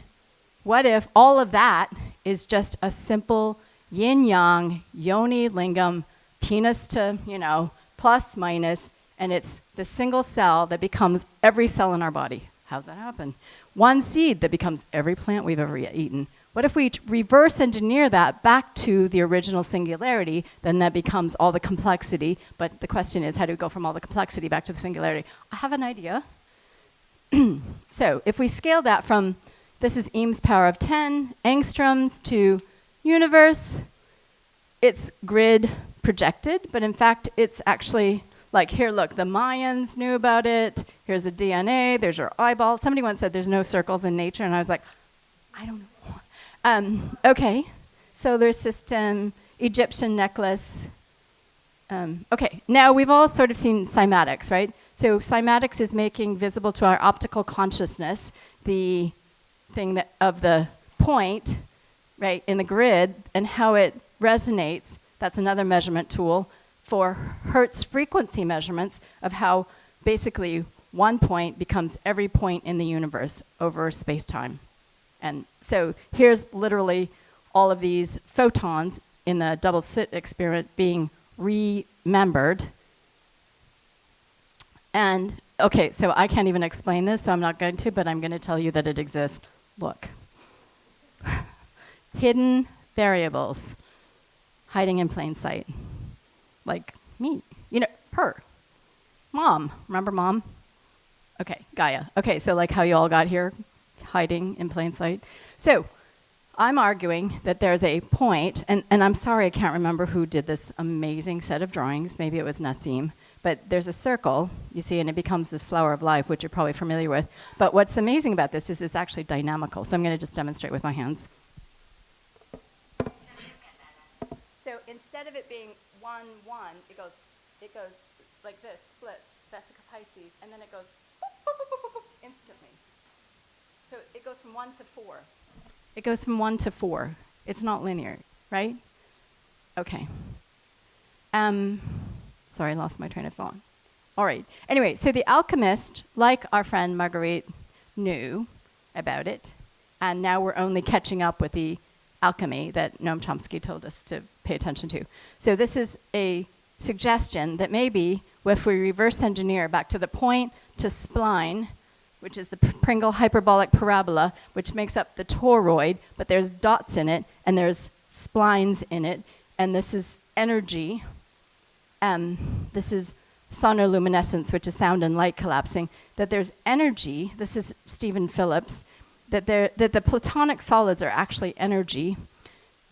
what if all of that is just a simple yin-yang, yoni, lingam, penis to, you know, plus, minus, and it's the single cell that becomes every cell in our body. How's that happen? One seed that becomes every plant we've ever eaten. What if we reverse engineer that back to the original singularity? Then that becomes all the complexity. But the question is, how do we go from all the complexity back to the singularity? I have an idea. So if we scale that from, this is Eames power of 10 angstroms to universe, it's grid projected, but in fact, it's actually like, here, look, the Mayans knew about it. Here's the DNA. There's your eyeball. Somebody once said there's no circles in nature, and I was like, I don't know. Okay, solar system, Egyptian necklace. Okay, now we've all sort of seen cymatics, right? So cymatics is making visible to our optical consciousness the thing that of the point, right, in the grid, and how it resonates That's another measurement tool for Hertz frequency measurements of how basically one point becomes every point in the universe over space-time. And so here's literally all of these photons in the double slit experiment being remembered. And okay, so I can't even explain this, so I'm not going to, but I'm going to tell you that it exists. Look. Hidden variables hiding in plain sight. Like me, you know, her. Mom, remember mom? Okay, Gaia. Okay, so like how you all got here, hiding in plain sight. So I'm arguing that there's a point, and I'm sorry I can't remember who did this amazing set of drawings. Maybe it was Nassim. But there's a circle, you see, and it becomes this flower of life, which you're probably familiar with. But what's amazing about this is it's actually dynamical. So I'm going to just demonstrate with my hands. So instead of it being 1, 1, it goes like this, splits, Vesica Pisces, and then it goes instantly. So it goes from 1 to 4. It goes from 1 to 4. It's not linear, right? Okay. Sorry, I lost my train of thought. All right. Anyway, so the alchemist, like our friend Marguerite, knew about it, and now we're only catching up with the alchemy that Noam Chomsky told us to pay attention to. So this is a suggestion that maybe if we reverse engineer back to the point to spline, which is the Pringle hyperbolic parabola, which makes up the toroid, but there's dots in it, and there's splines in it, and this is energy. This is sonoluminescence, which is sound and light collapsing, that there's energy. This is Stephen Phillips, that the platonic solids are actually energy,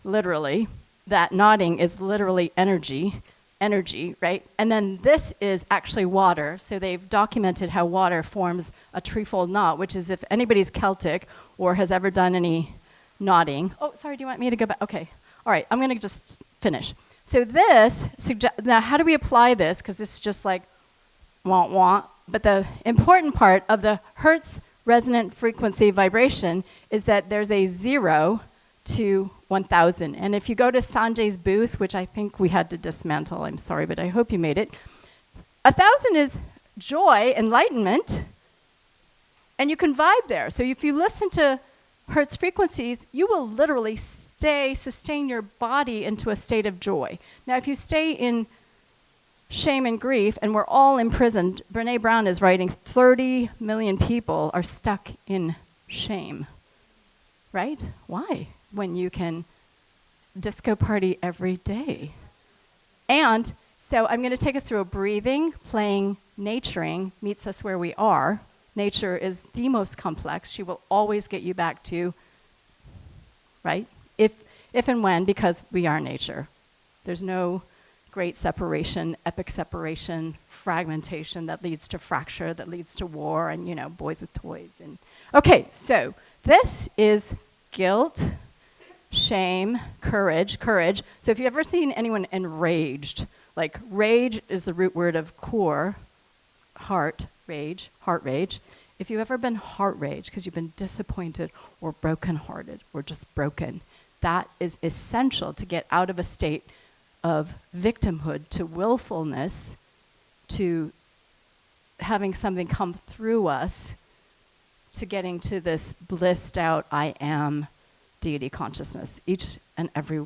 literally. That nodding is literally energy, right? And then this is actually water. So they've documented how water forms a treefold knot, which is if anybody's Celtic or has ever done any knotting. Oh, sorry, do you want me to go back? Okay. All right, I'm going to just finish. So this, now how do we apply this? Because this is just like wah-wah. But the important part of the Hertz resonant frequency vibration is that there's a 0 to 1,000. And if you go to Sanjay's booth, which I think we had to dismantle, I'm sorry, but I hope you made it, 1,000 is joy, enlightenment, and you can vibe there. So if you listen to Hertz frequencies, you will literally sustain your body into a state of joy. Now, if you stay in shame and grief, and we're all imprisoned, Brene Brown is writing 30 million people are stuck in shame, right? Why? When you can disco party every day. And so I'm going to take us through a breathing, playing, naturing meets us where we are. Nature is the most complex. She will always get you back to, right? If and when, because we are nature. There's no great separation, epic separation, fragmentation that leads to fracture, that leads to war, and, you know, boys with toys. And okay, so this is guilt, shame, courage. So if you've ever seen anyone enraged, like rage is the root word of core, heart rage. If you've ever been heart rage because you've been disappointed or brokenhearted or just broken, that is essential to get out of a state of victimhood to willfulness, to having something come through us, to getting to this blissed out I am deity consciousness. Each and every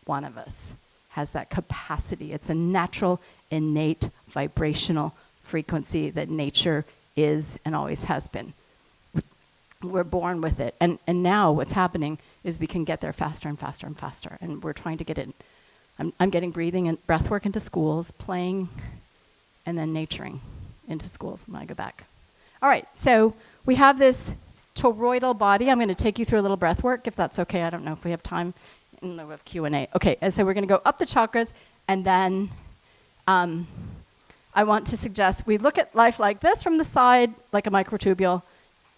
one of us has that capacity. It's a natural, innate, vibrational frequency that nature is and always has been. We're born with it. And now what's happening is we can get there faster and faster and faster. And we're trying to get it. I'm getting breathing and breath work into schools, playing, and then naturing into schools when I go back. All right, so we have this toroidal body. I'm going to take you through a little breath work, if that's okay. I don't know if we have time in lieu of Q&A. Okay, and so we're going to go up the chakras, and then I want to suggest we look at life like this from the side, like a microtubule.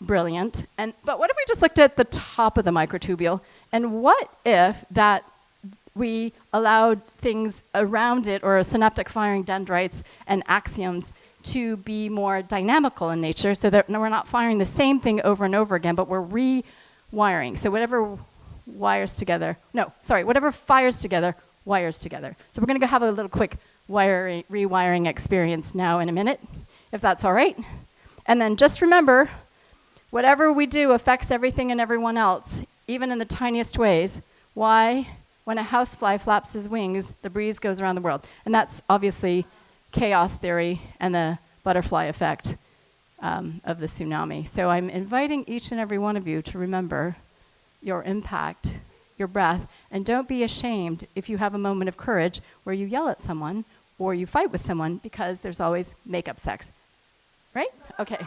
Brilliant. But what if we just looked at the top of the microtubule? And what if that we allowed things around it, or synaptic firing dendrites and axioms, to be more dynamical in nature, so that we're not firing the same thing over and over again, but we're rewiring. So whatever fires together, wires together. So we're going to go have a little quick rewiring experience now in a minute, if that's all right. And then just remember, whatever we do affects everything and everyone else, even in the tiniest ways. Why? When a housefly flaps his wings, the breeze goes around the world. And that's obviously chaos theory and the butterfly effect of the tsunami. So I'm inviting each and every one of you to remember your impact, your breath, and don't be ashamed if you have a moment of courage where you yell at someone or you fight with someone, because there's always make-up sex. Right? Okay.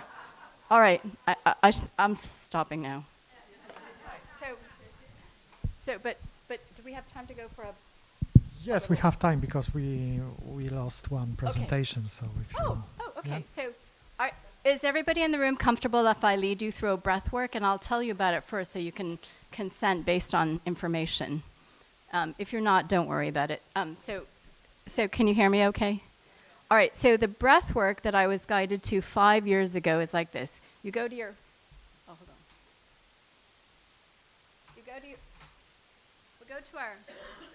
All right. I'm stopping now. But do we have time to go for a... Yes, we have time because we lost one presentation. So if you okay. Yeah. So is everybody in the room comfortable if I lead you through a breath work? And I'll tell you about it first so you can consent based on information. If you're not, don't worry about it. So can you hear me okay? All right, so the breath work that I was guided to 5 years ago is like this. You go to your... Oh, hold on. We'll go to our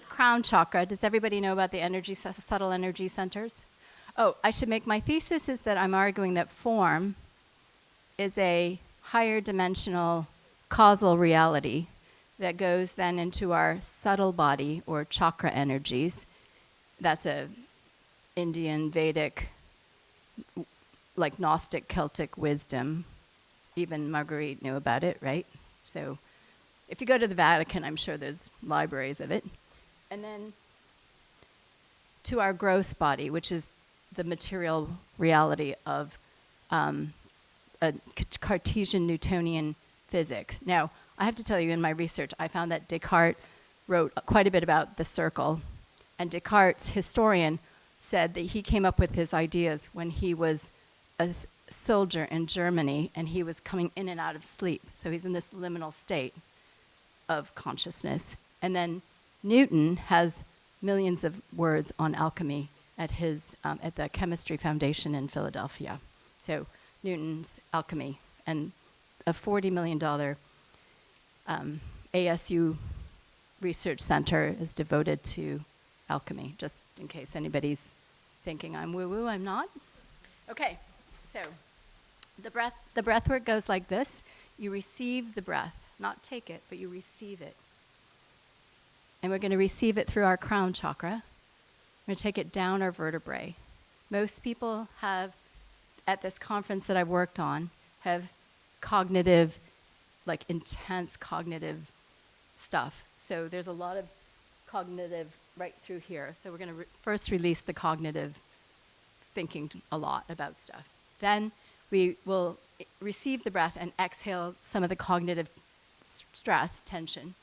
crown chakra. Does everybody know about the subtle energy centers? Oh, I should make my thesis is that I'm arguing that form is a higher dimensional causal reality that goes then into our subtle body or chakra energies. That's a Indian, Vedic, like Gnostic, Celtic wisdom. Even Marguerite knew about it, right? So if you go to the Vatican, I'm sure there's libraries of it. And then to our gross body, which is the material reality of a Cartesian Newtonian physics. Now, I have to tell you, in my research, I found that Descartes wrote quite a bit about the circle. And Descartes' historian said that he came up with his ideas when he was a soldier in Germany, and he was coming in and out of sleep. So he's in this liminal state of consciousness. And then Newton has millions of words on alchemy at his at the Chemistry Foundation in Philadelphia. So Newton's alchemy, and a $40 million ASU research center is devoted to alchemy, just in case anybody's thinking I'm woo-woo. I'm not. Okay, so the breath work goes like this. You receive the breath, not take it, but you receive it. And we're going to receive it through our crown chakra. We're going to take it down our vertebrae. Most people have, at this conference that I've worked on, have cognitive, like intense cognitive stuff. So there's a lot of cognitive right through here. So we're going to first release the cognitive thinking a lot about stuff. Then we will receive the breath and exhale some of the cognitive stress, tension.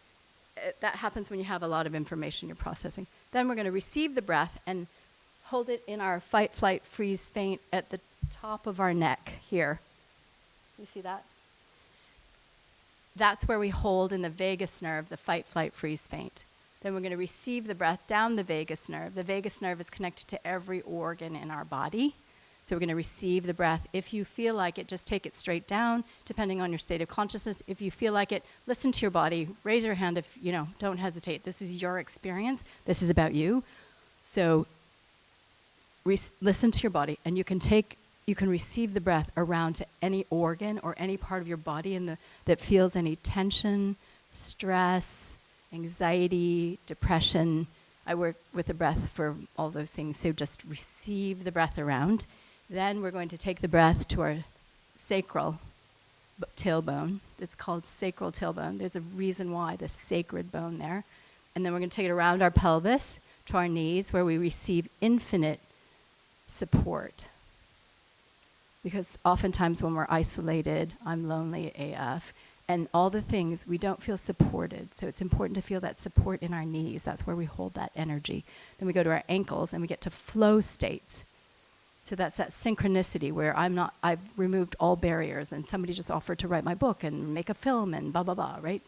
That happens when you have a lot of information you're processing. Then we're going to receive the breath and hold it in our fight, flight, freeze, faint at the top of our neck here. You see that? That's where we hold in the vagus nerve, the fight, flight, freeze, faint. Then we're going to receive the breath down the vagus nerve. The vagus nerve is connected to every organ in our body. So we're going to receive the breath. If you feel like it, just take it straight down, depending on your state of consciousness. If you feel like it, listen to your body. Raise your hand if, don't hesitate. This is your experience. This is about you. So listen to your body, and you can receive the breath around to any organ or any part of your body that feels any tension, stress, anxiety, depression. I work with the breath for all those things. So just receive the breath around. Then we're going to take the breath to our sacral tailbone. It's called sacral tailbone. There's a reason why, the sacred bone there. And then we're going to take it around our pelvis to our knees, where we receive infinite support. Because oftentimes when we're isolated, I'm lonely AF, and all the things, we don't feel supported. So it's important to feel that support in our knees. That's where we hold that energy. Then we go to our ankles, and we get to flow states. So that's that synchronicity where I've removed all barriers, and somebody just offered to write my book and make a film and blah, blah, blah, right?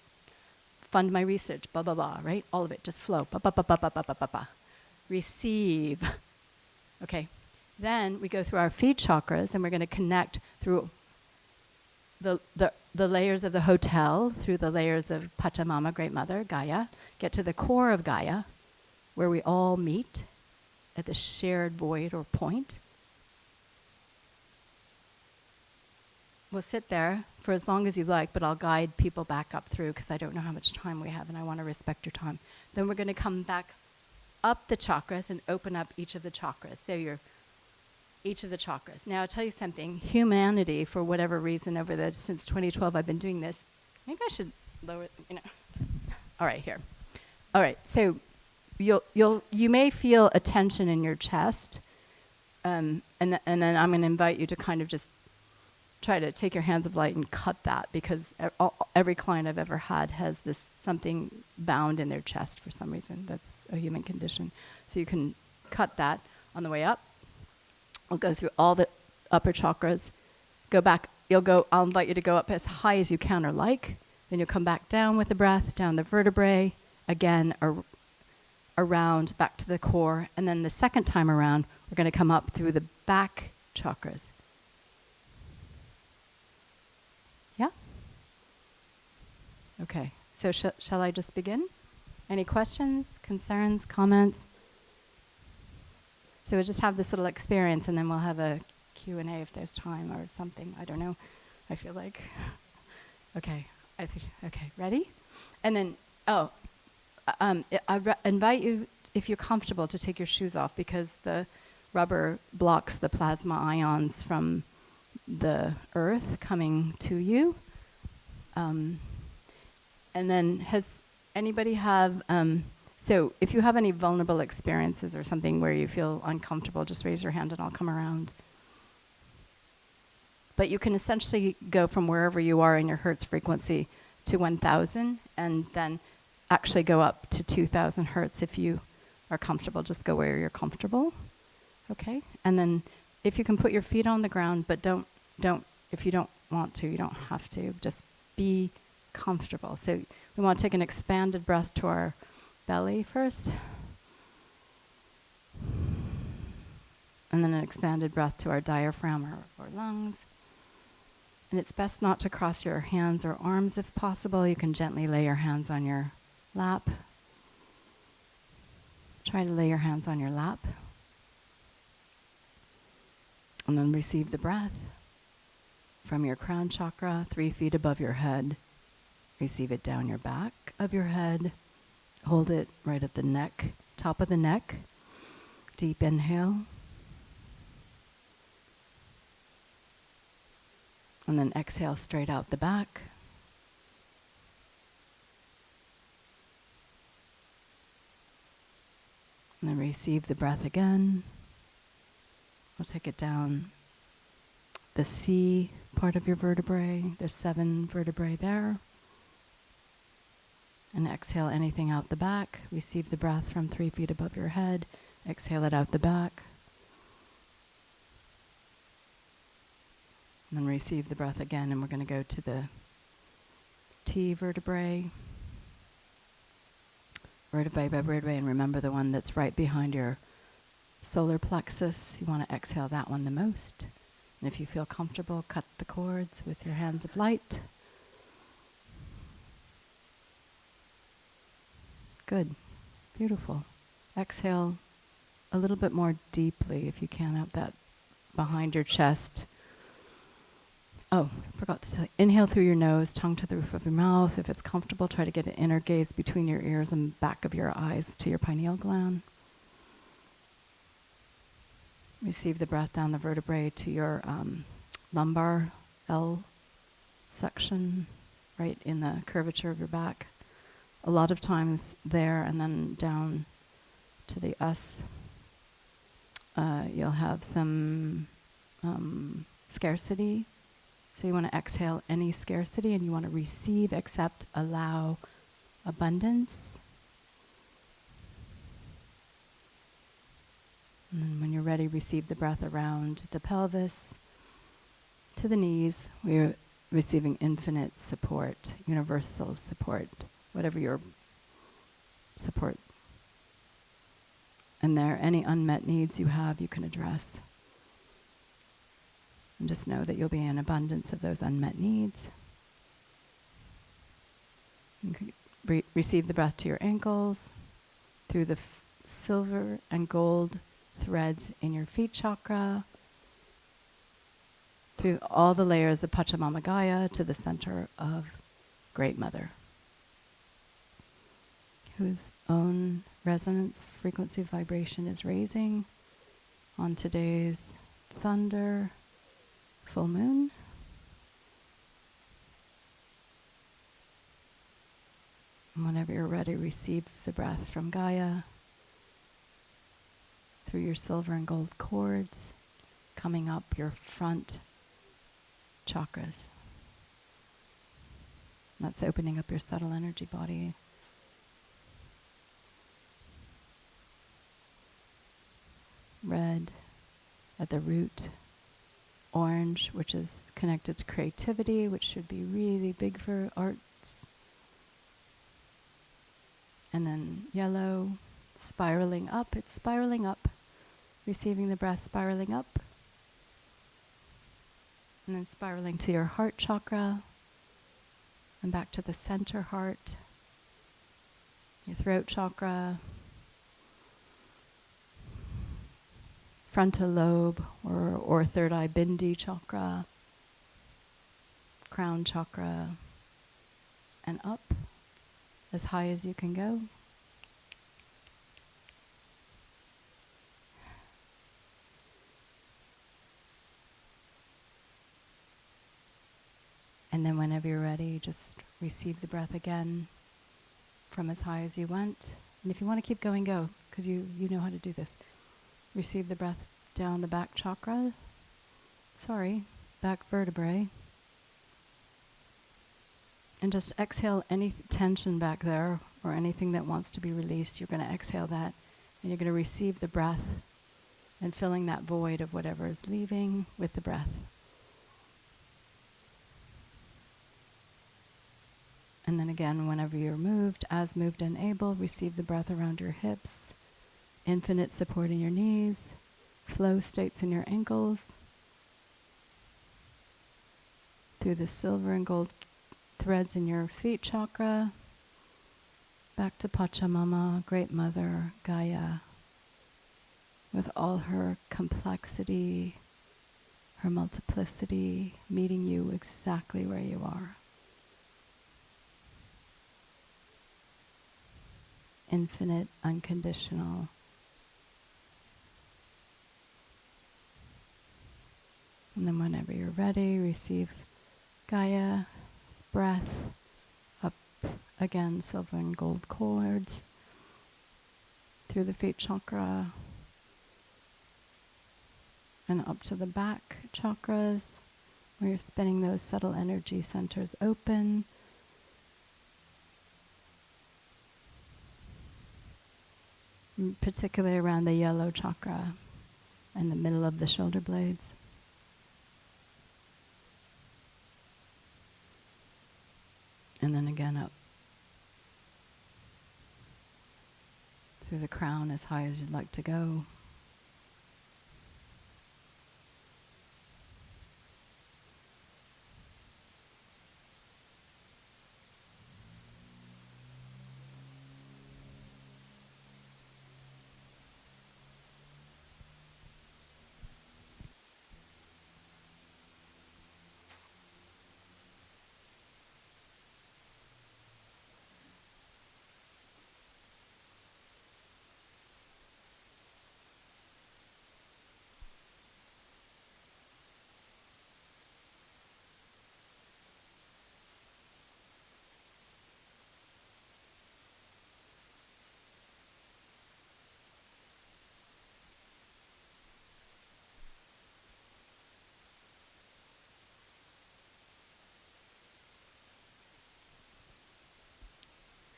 Fund my research, blah, blah, blah, right? All of it, just flow, ba, ba, ba, ba, ba, ba, ba, ba, ba. Receive. Okay, then we go through our feet chakras, and we're going to connect through the layers of the hotel, through the layers of Pachamama, Great Mother, Gaia, get to the core of Gaia, where we all meet at the shared void or point. We'll sit there for as long as you like, but I'll guide people back up through because I don't know how much time we have and I want to respect your time. Then we're going to come back up the chakras and open up each of the chakras. So you're each of the chakras. Now I'll tell you something. Humanity, for whatever reason, since 2012 I've been doing this. Maybe I should lower, All right, here. All right, so you may feel a tension in your chest, and then I'm going to invite you to kind of just try to take your hands of light and cut that, because every client I've ever had has this something bound in their chest for some reason. That's a human condition. So you can cut that on the way up. We'll go through all the upper chakras, go back. I'll invite you to go up as high as you can or like. Then you'll come back down with the breath, down the vertebrae, again around, back to the core. And then the second time around, we're going to come up through the back chakras. Yeah? Okay, so shall I just begin? Any questions, concerns, comments? So we'll just have this little experience and then we'll have a Q&A if there's time or something. I don't know. I feel like, okay, ready? And then, I invite you, if you're comfortable, to take your shoes off because the rubber blocks the plasma ions from the earth coming to you. And then has anybody have, so if you have any vulnerable experiences or something where you feel uncomfortable, just raise your hand and I'll come around. But you can essentially go from wherever you are in your Hertz frequency to 1,000 and then actually go up to 2,000 Hertz if you are comfortable. Just go where you're comfortable, okay? And then if you can put your feet on the ground, but don't, if you don't want to, you don't have to, just be comfortable. So we want to take an expanded breath to our belly first. And then an expanded breath to our diaphragm or lungs. And it's best not to cross your hands or arms if possible. You can gently lay your hands on your lap. Try to lay your hands on your lap. And then receive the breath from your crown chakra, 3 feet above your head. Receive it down your back of your head. Hold it right at the neck, top of the neck. Deep inhale. And then exhale straight out the back. And then receive the breath again. We'll take it down the C part of your vertebrae. There's 7 vertebrae there. And exhale anything out the back. Receive the breath from 3 feet above your head. Exhale it out the back. And then receive the breath again, and we're going to go to the T vertebrae. Vertebrae by vertebrae, and remember the one that's right behind your solar plexus. You want to exhale that one the most. And if you feel comfortable, cut the cords with your hands of light. Good. Beautiful. Exhale a little bit more deeply if you can, out that behind your chest. Oh, forgot to tell you. Inhale through your nose, tongue to the roof of your mouth. If it's comfortable, try to get an inner gaze between your ears and back of your eyes to your pineal gland. Receive the breath down the vertebrae to your lumbar L section, right in the curvature of your back. A lot of times there, and then down to the S. You'll have some scarcity. So you want to exhale any scarcity, and you want to receive, accept, allow abundance. And then when you're ready, receive the breath around the pelvis to the knees. We're receiving infinite support, universal support, whatever your support. And there, any unmet needs you have, you can address. And just know that you'll be in abundance of those unmet needs. You can receive the breath to your ankles, through the silver and gold threads in your feet chakra, through all the layers of Pachamama Gaia to the center of Great Mother, whose own resonance, frequency, vibration is raising on today's thunder full moon. And whenever you're ready, receive the breath from Gaia through your silver and gold cords, coming up your front chakras. That's opening up your subtle energy body. Red at the root, orange, which is connected to creativity, which should be really big for arts. And then yellow, spiraling up, it's spiraling up, receiving the breath spiraling up. And then spiraling to your heart chakra, and back to the center heart, your throat chakra, frontal lobe or third eye bindi chakra, crown chakra, and up as high as you can go. And then whenever you're ready, just receive the breath again from as high as you went. And if you want to keep going, go, because you know how to do this. Receive the breath down the back chakra. Back vertebrae. And just exhale any tension back there or anything that wants to be released. You're going to exhale that, and you're going to receive the breath and filling that void of whatever is leaving with the breath. And then again, whenever you're moved, as moved and able, receive the breath around your hips, infinite support in your knees, flow states in your ankles, through the silver and gold threads in your feet chakra, back to Pachamama, Great Mother, Gaia, with all her complexity, her multiplicity, meeting you exactly where you are. Infinite, unconditional. And then whenever you're ready, receive Gaia's breath up again, silver and gold cords, through the feet chakra, and up to the back chakras, where you're spinning those subtle energy centers open. Particularly around the yellow chakra and the middle of the shoulder blades. And then again up through the crown as high as you'd like to go.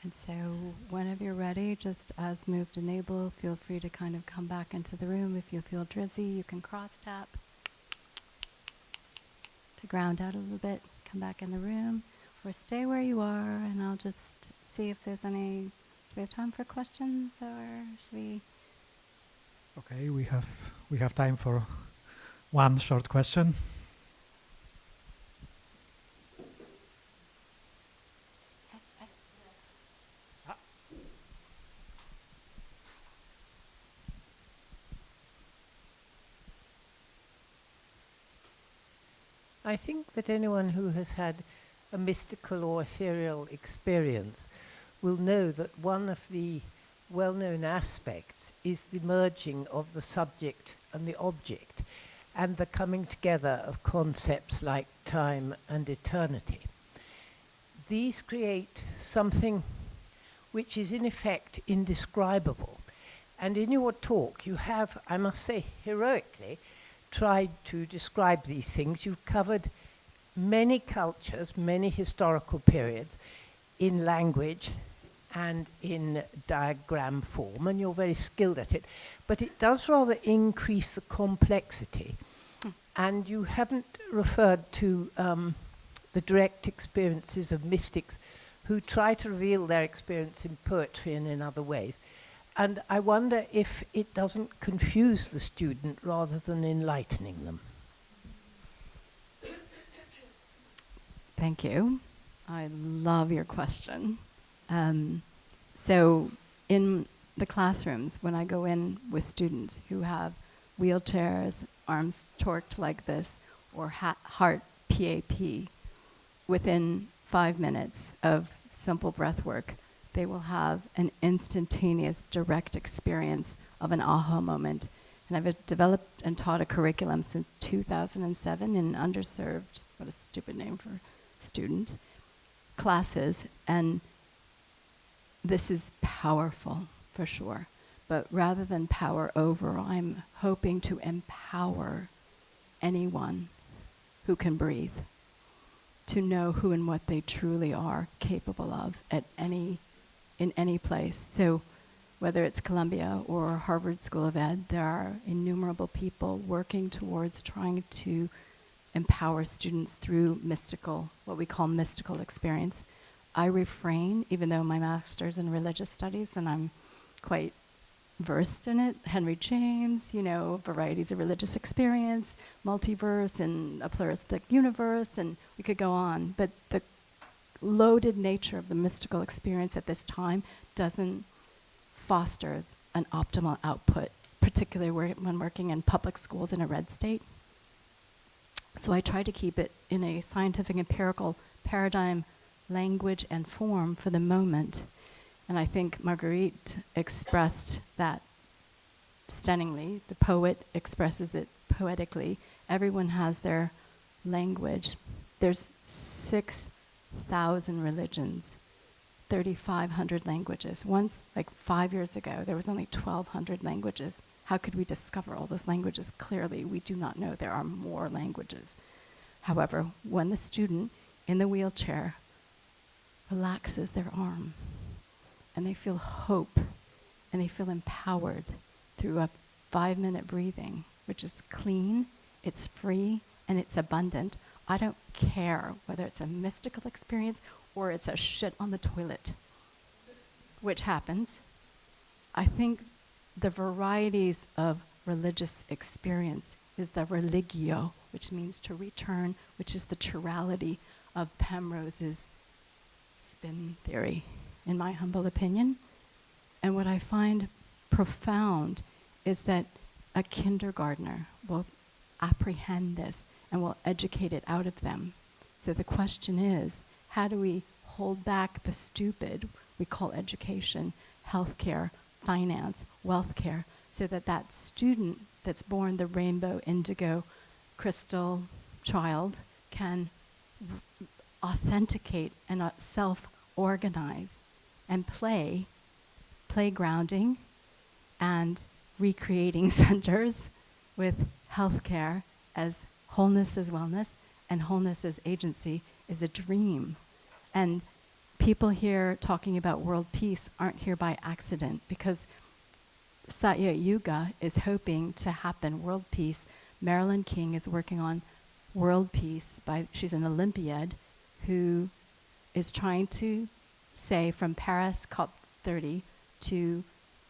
And so whenever you're ready, just as moved and able, feel free to kind of come back into the room. If you feel drizzy, you can cross tap to ground out a little bit, come back in the room, or stay where you are, and I'll just see if there's any, do we have time for questions, or should we? Okay, we have time for one short question. I think that anyone who has had a mystical or ethereal experience will know that one of the well-known aspects is the merging of the subject and the object, and the coming together of concepts like time and eternity. These create something which is in effect indescribable. And in your talk, you have, I must say, heroically tried to describe these things. You've covered many cultures, many historical periods in language and in diagram form, and you're very skilled at it. But it does rather increase the complexity. And you haven't referred to the direct experiences of mystics who try to reveal their experience in poetry and in other ways. And I wonder if it doesn't confuse the student rather than enlightening them. Thank you. I love your question. So in the classrooms, when I go in with students who have wheelchairs, arms torqued like this, or heart PAP, within 5 minutes of simple breath work, they will have an instantaneous direct experience of an aha moment. And I've developed and taught a curriculum since 2007 in underserved, what a stupid name for students, classes, and this is powerful for sure. But rather than power over, I'm hoping to empower anyone who can breathe to know who and what they truly are capable of in any place. So whether it's Columbia or Harvard School of Ed, there are innumerable people working towards trying to empower students through mystical, what we call mystical experience. I refrain, even though my master's in religious studies and I'm quite versed in it, Henry James, varieties of religious experience, multiverse and a pluralistic universe, and we could go on. But the loaded nature of the mystical experience at this time doesn't foster an optimal output, particularly when working in public schools in a red state. So I try to keep it in a scientific empirical paradigm, language and form for the moment. And I think Marguerite expressed that stunningly. The poet expresses it poetically. Everyone has their language. There's 6,000 religions, 3,500 languages. Once, like 5 years ago, there was only 1,200 languages. How could we discover all those languages? Clearly, we do not know there are more languages. However, when the student in the wheelchair relaxes their arm, and they feel hope, and they feel empowered through a 5-minute breathing, which is clean, it's free, and it's abundant. I don't care whether it's a mystical experience or it's a shit on the toilet, which happens. I think the varieties of religious experience is the religio, which means to return, which is the chirality of Penrose's spin theory, in my humble opinion. And what I find profound is that a kindergartner will apprehend this and will educate it out of them. So the question is, how do we hold back the stupid we call education, healthcare, finance, wealth care, so that that student that's born the rainbow, indigo, crystal child can authenticate and self-organize and playgrounding and recreating centers with healthcare as wholeness as wellness and wholeness as agency is a dream. And people here talking about world peace aren't here by accident, because Satya Yuga is hoping to happen world peace. Marilyn King is working on world peace. She's an Olympiad who is trying to say from Paris COP30 to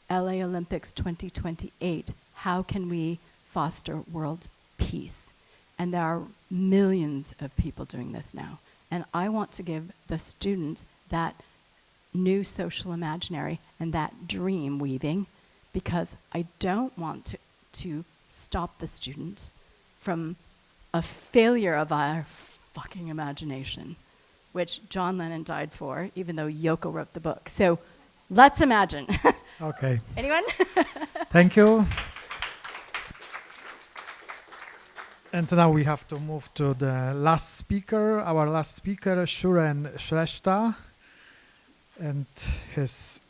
LA Olympics 2028, how can we foster world peace? And there are millions of people doing this now. And I want to give the students that new social imaginary and that dream weaving, because I don't want to stop the student from a failure of our fucking imagination, which John Lennon died for, even though Yoko wrote the book. So let's imagine. Okay. Anyone? Thank you. And now we have to move to the last speaker, our last speaker, Shuren Shrestha. And his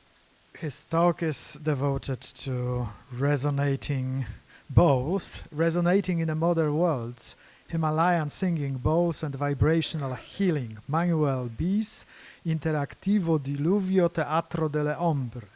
talk is devoted to resonating bows, resonating in a modern world, Himalayan singing bows and vibrational healing, manual bis, interactivo diluvio teatro delle ombre.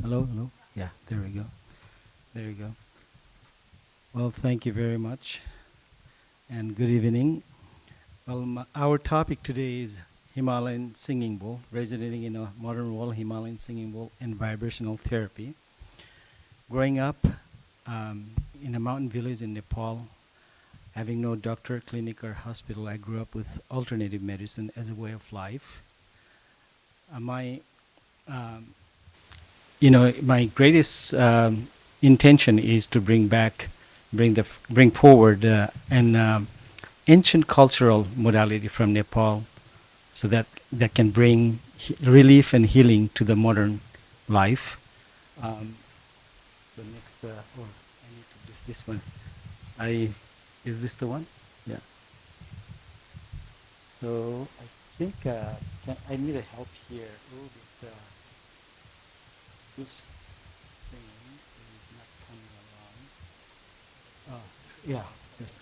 Hello, hello. Yeah, there we go. There we go. Well, thank you very much, and good evening. Well, our topic today is Himalayan singing bowl, resonating in a modern world, Himalayan singing bowl, and vibrational therapy. Growing up in a mountain village in Nepal, having no doctor, clinic, or hospital, I grew up with alternative medicine as a way of life. My greatest intention is to bring forward an ancient cultural modality from Nepal, so that can bring relief and healing to the modern life. The next, I need to do this one. Is this the one? Yeah. So I think I need a help here a little bit. This thing is not coming along. Oh, yeah.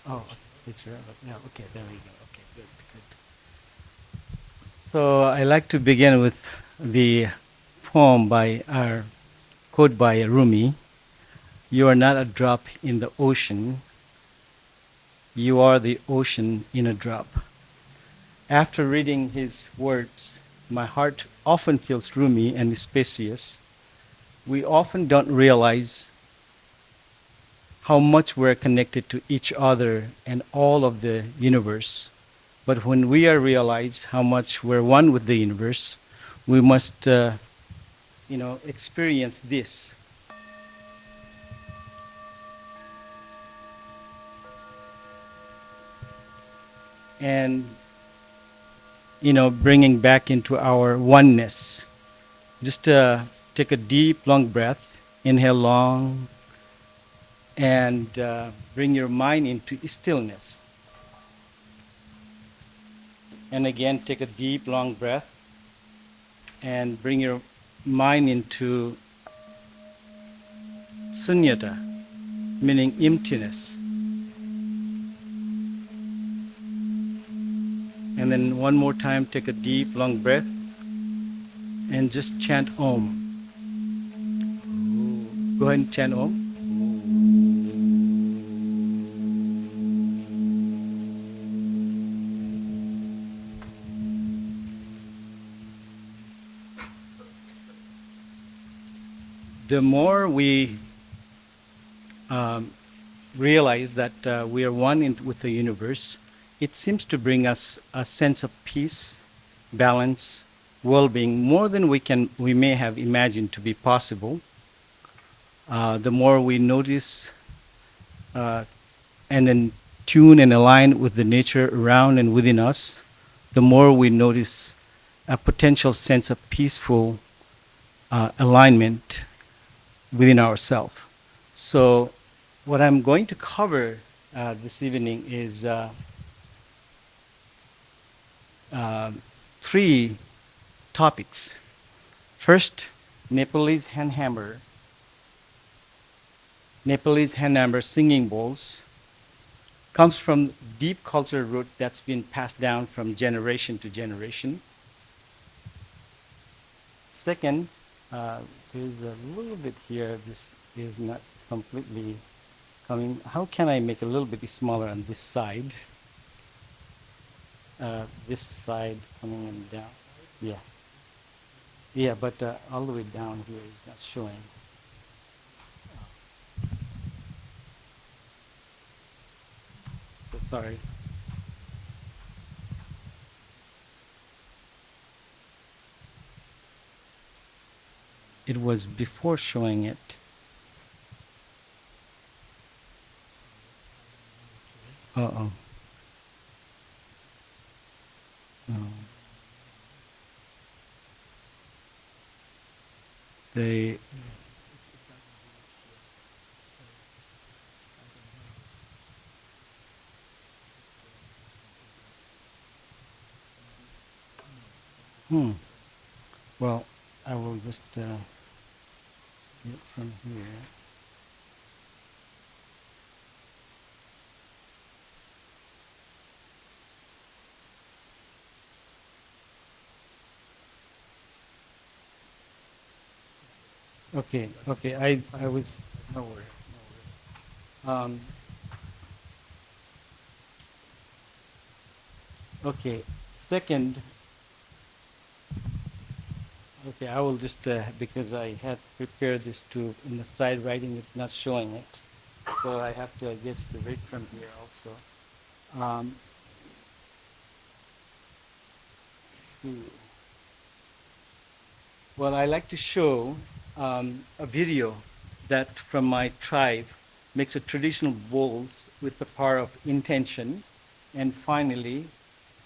Oh, picture. Yeah. Okay. There we go. Okay. Good. Good. So I like to begin with the poem quote by Rumi. You are not a drop in the ocean. You are the ocean in a drop. After reading his words, my heart often feels roomy and spacious. We often don't realize how much we're connected to each other and all of the universe. But when we realize how much we're one with the universe, we must, experience this. And, bringing back into our oneness. Just take a deep, long breath. Inhale long. And bring your mind into stillness. And again, take a deep, long breath. And bring your mind into sunyata, meaning emptiness. And then one more time, take a deep, long breath. And just chant Om. Go ahead and chant Om. The more we realize that we are one with the universe, it seems to bring us a sense of peace, balance, well-being, more than we may have imagined to be possible. The more we notice and then tune and align with the nature around and within us, the more we notice a potential sense of peaceful alignment within ourselves. So what I'm going to cover this evening is three topics. First, Nepalese hand hammer singing bowls comes from deep cultural root that's been passed down from generation to generation. Second, there's a little bit here. This is not completely coming. How can I make it a little bit smaller on this side? This side coming in down. Yeah. Yeah, but all the way down here is not showing. So sorry. It was before showing it. Uh-oh. No. They Well, I will just get from here. Okay, I was, no worry. Okay, second, okay, I will just, because I had prepared this to, in the side writing, it's not showing it. So I have to, I guess, read from here also. Let's see. Well, I like to show a video that from my tribe makes a traditional bowls with the power of intention. And finally,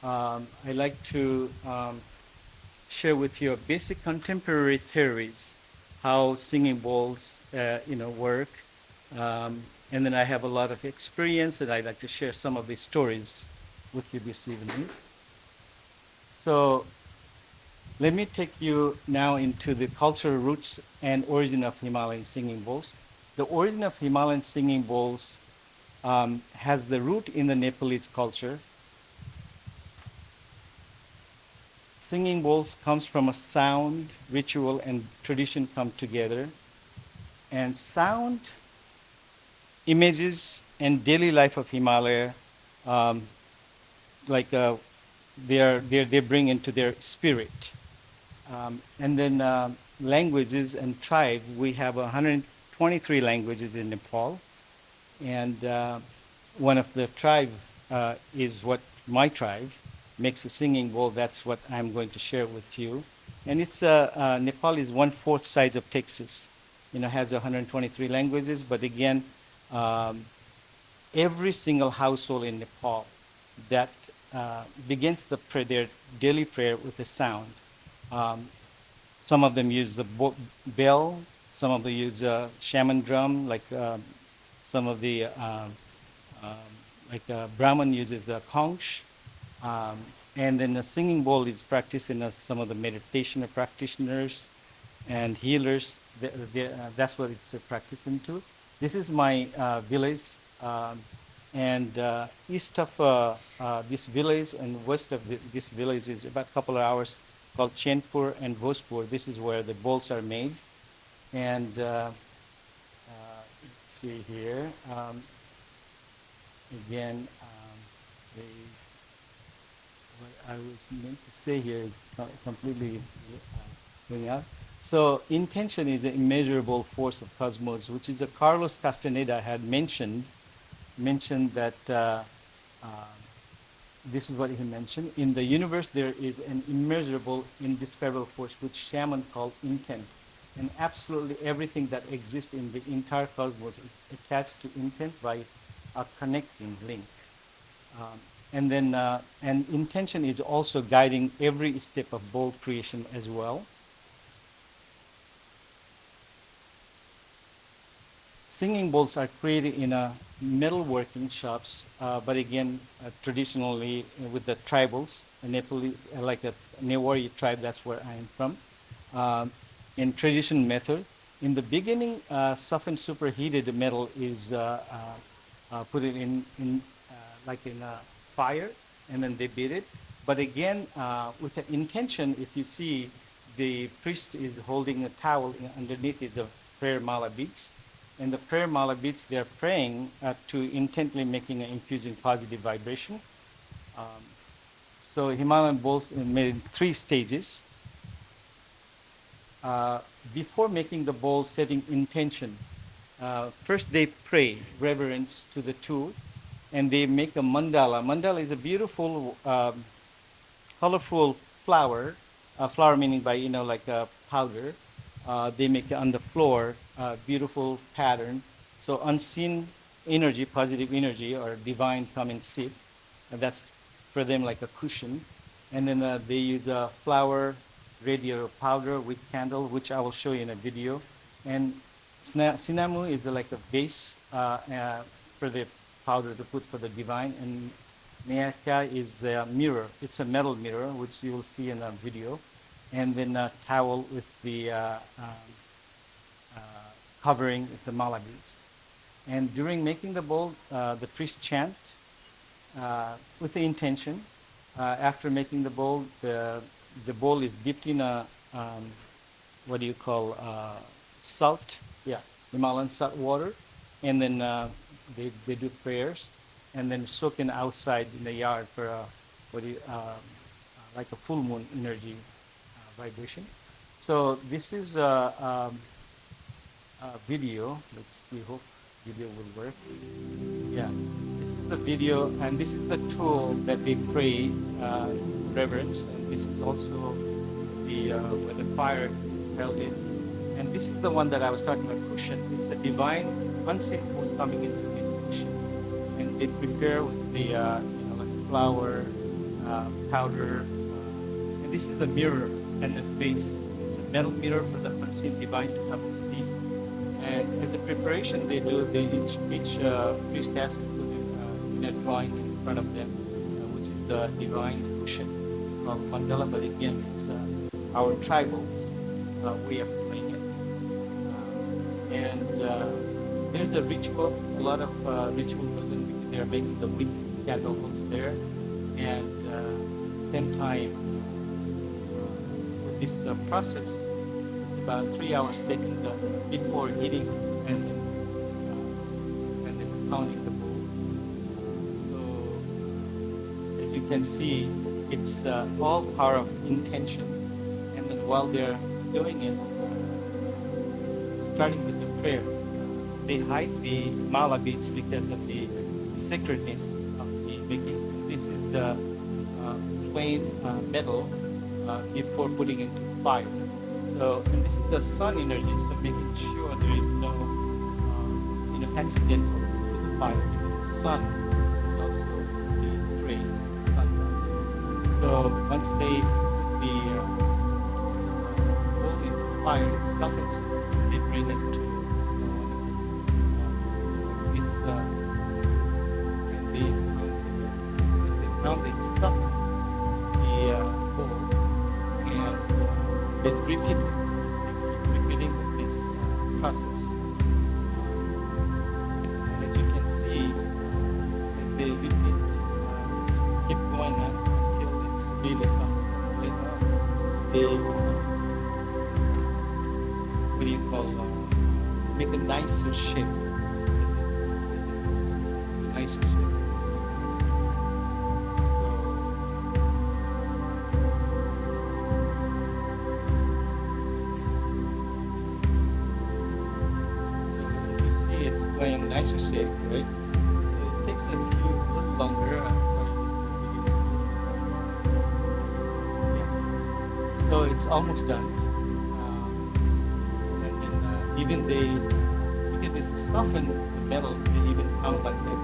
I like to share with you basic contemporary theories, how singing bowls work. And then I have a lot of experience, and I'd like to share some of these stories with you this evening. So let me take you now into the cultural roots and origin of Himalayan singing bowls. The origin of Himalayan singing bowls has the root in the Nepalese culture. Singing bowls comes from a sound, ritual, and tradition come together. And sound, images, and daily life of Himalaya, they bring into their spirit. And then languages and tribe, we have 123 languages in Nepal. And one of the tribe is what my tribe makes a singing bowl. That's what I'm going to share with you. And it's Nepal is 1/4 size of Texas. Has 123 languages, but again, every single household in Nepal that begins their daily prayer with a sound. Some of them use the bell, some of them use a shaman drum, like some of the Brahman uses the conch. And then the singing bowl is practiced in some of the meditation practitioners and healers. That's what it's practiced into. This is my village, and east of this village and west of this village is about a couple of hours, called Chenpur and Bhojpur. This is where the bowls are made. And let's see here. Again, what I was meant to say here is completely going out. So intention is an immeasurable force of cosmos, which is Carlos Castaneda had mentioned that this is what he mentioned. In the universe, there is an immeasurable, indescribable force, which shaman called intent. And absolutely everything that exists in the entire cosmos is attached to intent by a connecting link. And then, and intention is also guiding every step of bowl creation as well. Singing bowls are created in metalworking shops, but again, traditionally with the tribals, Nepali, like the Newari tribe, that's where I am from. In traditional method, in the beginning, softened superheated metal is put it in like in a fire, and then they beat it. But again, with the intention, if you see, the priest is holding a towel, underneath is a prayer mala beads. And the prayer mala beads, they're praying to intently making and infusing positive vibration. So Himalayan bowls made in 3 stages. Before making the bowl, setting intention, first they pray reverence to the tool, and they make a mandala. Mandala is a beautiful, colorful flower. Flower meaning by, you know, like a powder. They make on the floor beautiful pattern. So unseen energy, positive energy, or divine come and sit. And that's for them like a cushion. And then they use a flower, radio powder with candle, which I will show you in a video. And Sinamu is like a base for the powder to put for the divine. And Neyaka is a mirror. It's a metal mirror, which you will see in a video. And then a towel with the covering with the mala beads. And during making the bowl, the priest chant with the intention. After making the bowl is dipped in a, what do you call, salt, yeah, Himalayan salt water. And then they do prayers, and then soaking outside in the yard for like a full moon energy vibration. So this is a video. Let's see, hope video will work. Yeah, this is the video, and this is the tool that they pray reverence, and this is also the where the fire held in. And this is the one that I was talking about, cushion. It's a divine unseen force coming into this cushion, and they prepare with the like flour, powder, and this is the mirror and the face. It's a metal mirror for the unseen divine to come and see. And as a preparation, they each priest has to put in a drawing in front of them, which is the divine cushion called mandala. But again, it's our tribal way of playing it. And there's a ritual, a lot of ritual because they are making the wick candles there. And same time, with this process, it's about 3 hours taken before heating and then pounding the bowl. So as you can see, it's all power of intention. And then while they're doing it, starting with the prayer, they hide the mala beads because of the sacredness of the making. This is the plain metal before putting into fire. So, and this is the sun energy, so making sure there is no accidental with the fire. The sun is also the prey, sun. So once they put the bowl into fire, it softens, they bring it to and the grounding softens the bowl, and then repeating this process. As you can see, as they repeat, keep going on until it's really softens. They what do you call make a nicer shape. Nicer shape. Playing nicer shape, right? So it takes a little longer. Yeah. So it's almost done. And then even because it's softened the metal, they even count like that.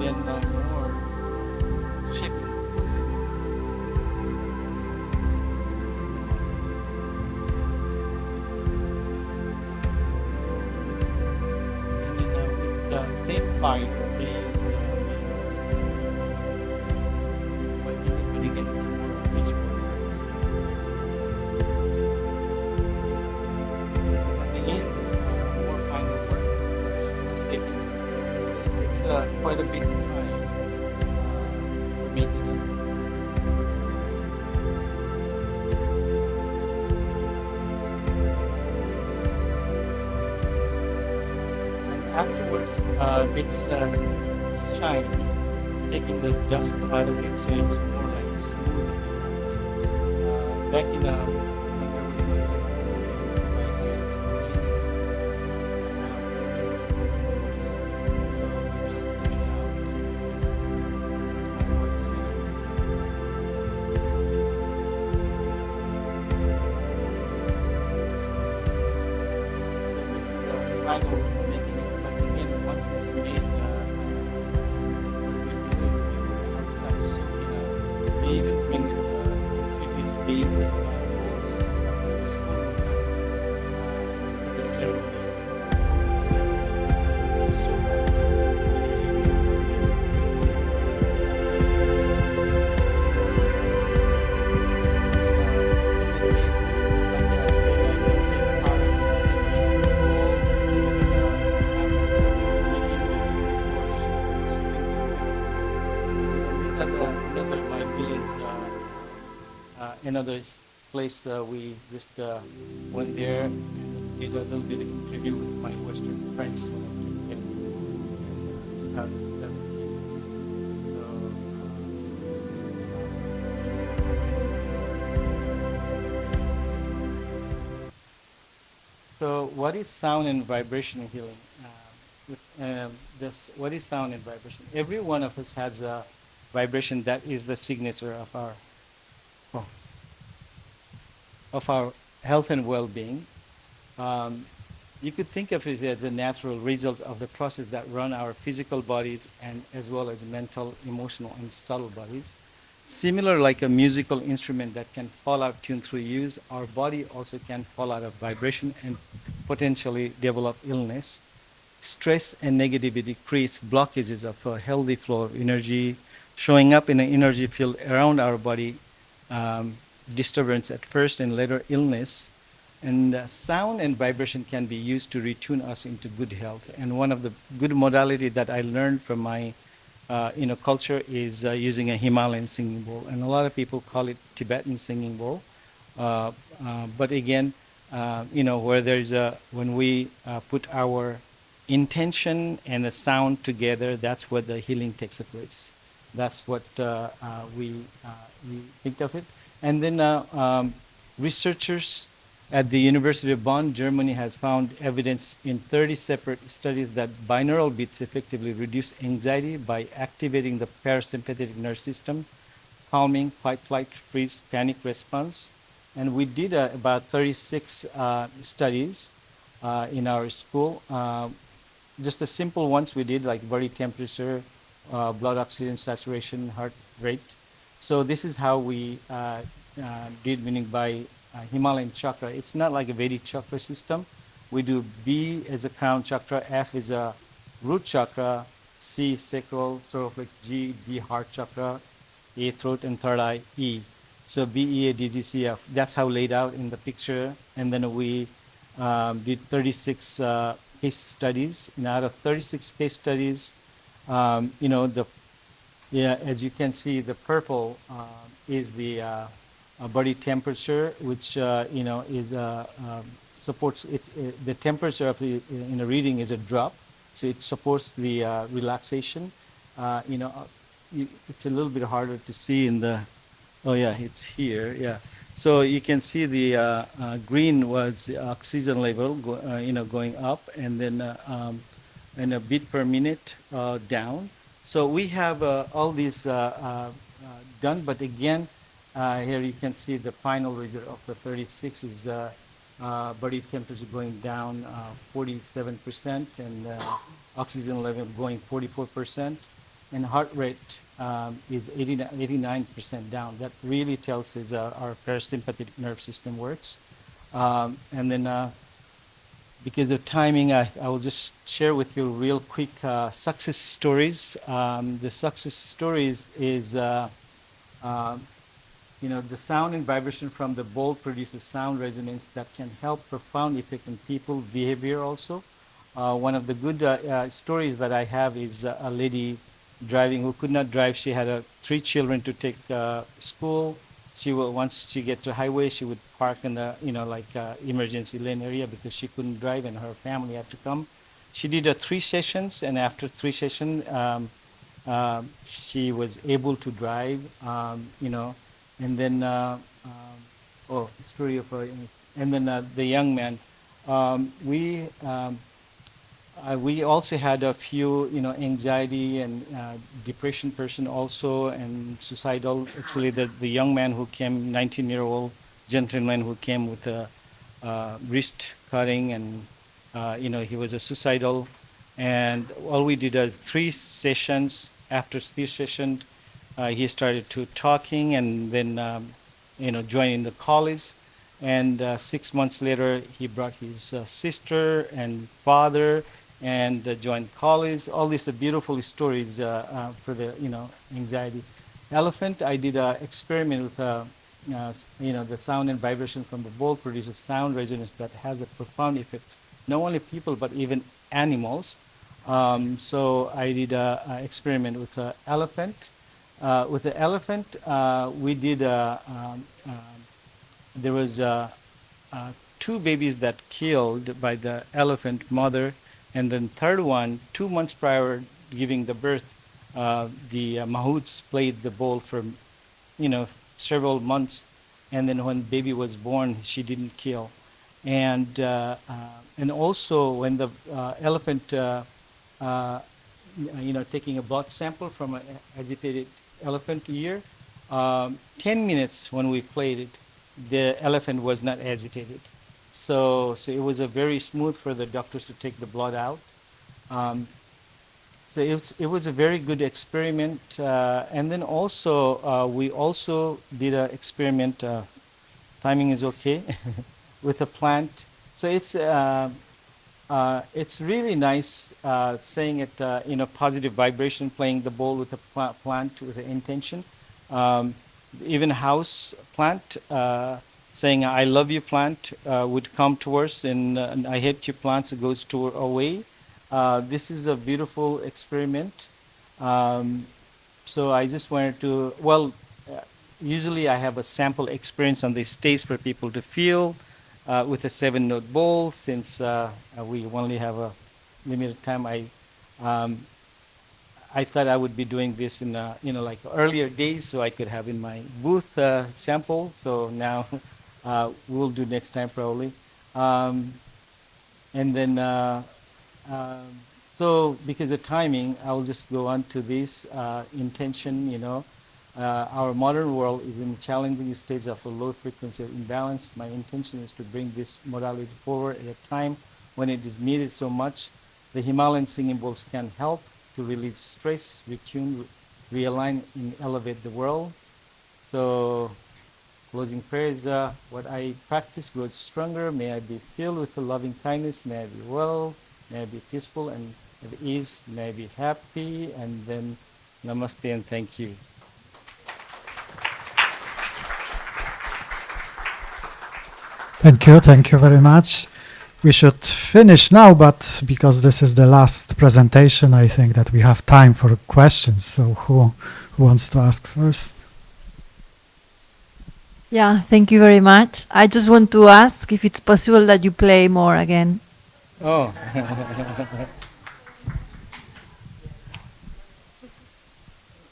then more shaping. And then with the same fire, but again, it's more rich. At the end, more final work, shaping. It's quite a bit time for making it. And afterwards, it's shiny, taking the dust out of it, so it's more like smooth. Back in when there was no right here, so just coming out. That's my voice. So this is the final making it, but again, once it's made, outside, so they even bring previous days, this full night for the ceremony. Another place we just went there and did a little bit of interview with my Western friends when I came in 2017. This is the last. So what is sound and vibration healing? What is sound and vibration? Every one of us has a vibration that is the signature of our health and well-being. You could think of it as a natural result of the process that run our physical bodies and as well as mental, emotional, and subtle bodies. Similar like a musical instrument that can fall out tune through use, our body also can fall out of vibration and potentially develop illness. Stress and negativity creates blockages of a healthy flow of energy, showing up in an energy field around our body, disturbance at first and later illness. And sound and vibration can be used to retune us into good health. And one of the good modality that I learned from my culture is using a Himalayan singing bowl. And a lot of people call it Tibetan singing bowl. But again, where there's when we put our intention and the sound together, that's where the healing takes place. That's what we think of it. And then researchers at the University of Bonn, Germany, has found evidence in 30 separate studies that binaural beats effectively reduce anxiety by activating the parasympathetic nervous system, calming fight, flight, freeze, panic response. And we did about 36 studies in our school. Just the simple ones we did, like body temperature, blood oxygen saturation, heart rate. So this is how we did, meaning by Himalayan chakra. It's not like a Vedic chakra system. We do B as a crown chakra, F is a root chakra, C sacral, solar G, D heart chakra, A throat, and third eye E. So B, E, A, D, G, C, F. That's how laid out in the picture. And then we did 36 case studies. And out of 36 case studies, as you can see, the purple is the body temperature, which supports it. The temperature of in a reading is a drop, so it supports the relaxation. It's a little bit harder to see in the. Oh yeah, it's here. Yeah, so you can see the green was the oxygen level, going up, and then and a beat per minute down. So we have all these done, but again, here you can see the final result of the 36 is body temperature going down 47% and oxygen level going 44%. and heart rate is 89% down. That really tells us our parasympathetic nerve system works. And then because of timing, I will just share with you real quick success stories. The success stories is, the sound and vibration from the bowl produces sound resonance that can help profound effect on people's behavior also. One of the good stories that I have is a lady driving who could not drive. She had 3 children to take school. Once she get to highway, she would park in the emergency lane area because she couldn't drive and her family had to come. She did 3 sessions, and after 3 sessions, she was able to drive. And then story of and then the young man. We also had a few, anxiety and depression person also, and suicidal. Actually, the young man who came, 19-year-old gentleman who came with a wrist cutting, and he was a suicidal. And all we did 3 sessions. After 3 sessions, he started to talking, and then joining the college. And 6 months later, he brought his sister and father, and joined college. All these are beautiful stories for the anxiety. Elephant, I did an experiment with the sound and vibration from the bowl produces sound resonance that has a profound effect, not only people but even animals. So I did an experiment with the elephant. With the elephant, we did there was 2 babies that killed by the elephant mother, and then third one, 2 months prior giving the birth, the mahouts played the bowl for several months, and then when baby was born, she didn't kill. And also when the elephant taking a blood sample from an agitated elephant ear, 10 minutes when we played it, the elephant was not agitated. So it was a very smooth for the doctors to take the blood out. So it was a very good experiment. And then also, we also did an experiment, timing is okay, with a plant. So it's really nice saying it in a positive vibration, playing the bowl with a plant with an intention. Even house plant, saying I love you plant would come towards, and I hate you plants, it goes away. This is a beautiful experiment. So I just wanted to, usually I have a sample experience on the stage for people to feel with a 7-note bowl. Since we only have a limited time, I thought I would be doing this in like earlier days, so I could have in my booth sample. So now we'll do next time probably. And then so because of timing, I'll just go on to this intention. Our modern world is in challenging stage of a low frequency of imbalance. My intention is to bring this modality forward at a time when it is needed so much. The Himalayan singing bowls can help to release stress, retune, realign, and elevate the world. So, closing prayer is what I practice grows stronger. May I be filled with the loving kindness. May I be well. May I be peaceful and at ease. May I be happy. And then namaste and thank you. Thank you very much. We should finish now, but because this is the last presentation, I think that we have time for questions. So who wants to ask first? Yeah, thank you very much. I just want to ask if it's possible that you play more again. Oh.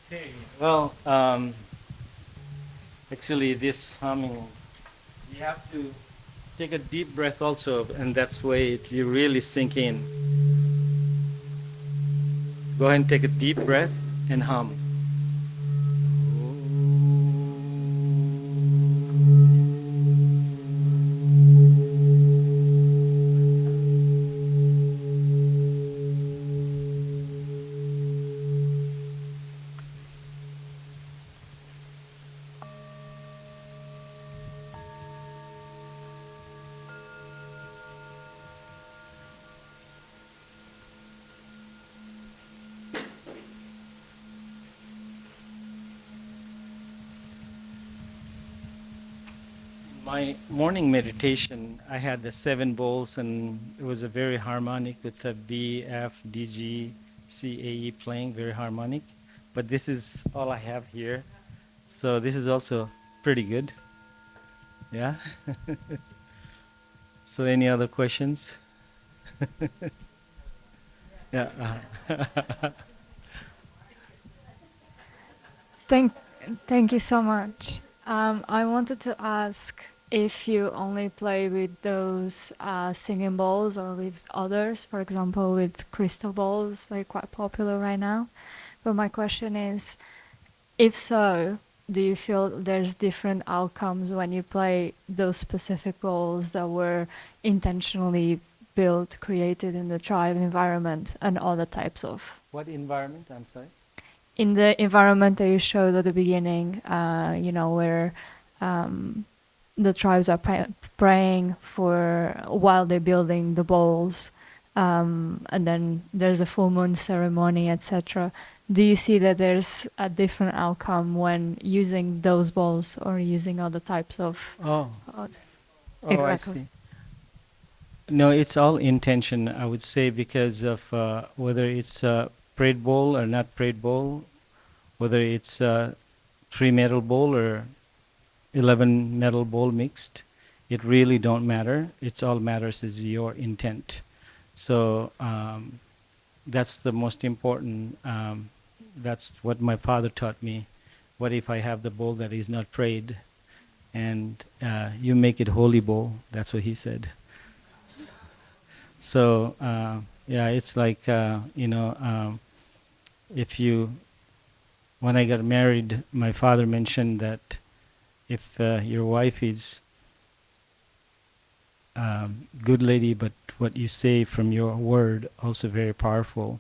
Okay. Well, actually, this humming, you have to take a deep breath also, and that's why you really sink in. Go ahead and take a deep breath and hum. My morning meditation, I had the 7 bowls, and it was a very harmonic with the B, F, D, G, C, A, E playing, very harmonic. But this is all I have here. So this is also pretty good. Yeah? So any other questions? Yeah. Thank, thank you so much. I wanted to ask if you only play with those singing bowls or with others, for example, with crystal balls, they're quite popular right now. But my question is, if so, do you feel there's different outcomes when you play those specific bowls that were intentionally built, created in the tribe environment and other types of? What environment? I'm sorry? In the environment that you showed at the beginning, where the tribes are praying for while they're building the bowls, and then there's a full moon ceremony, etc. Do you see that there's a different outcome when using those bowls or using other types of? Oh, exactly. I see. No, it's all intention, I would say, because of whether it's a prayed bowl or not prayed bowl, whether it's a 3 metal bowl or 11 metal bowl mixed, it really don't matter. It's all matters is your intent. So that's the most important. That's what my father taught me. What if I have the bowl that is not prayed, and you make it holy bowl? That's what he said. So yeah, it's like if you, when I got married, my father mentioned that if your wife is good lady, but what you say from your word also very powerful.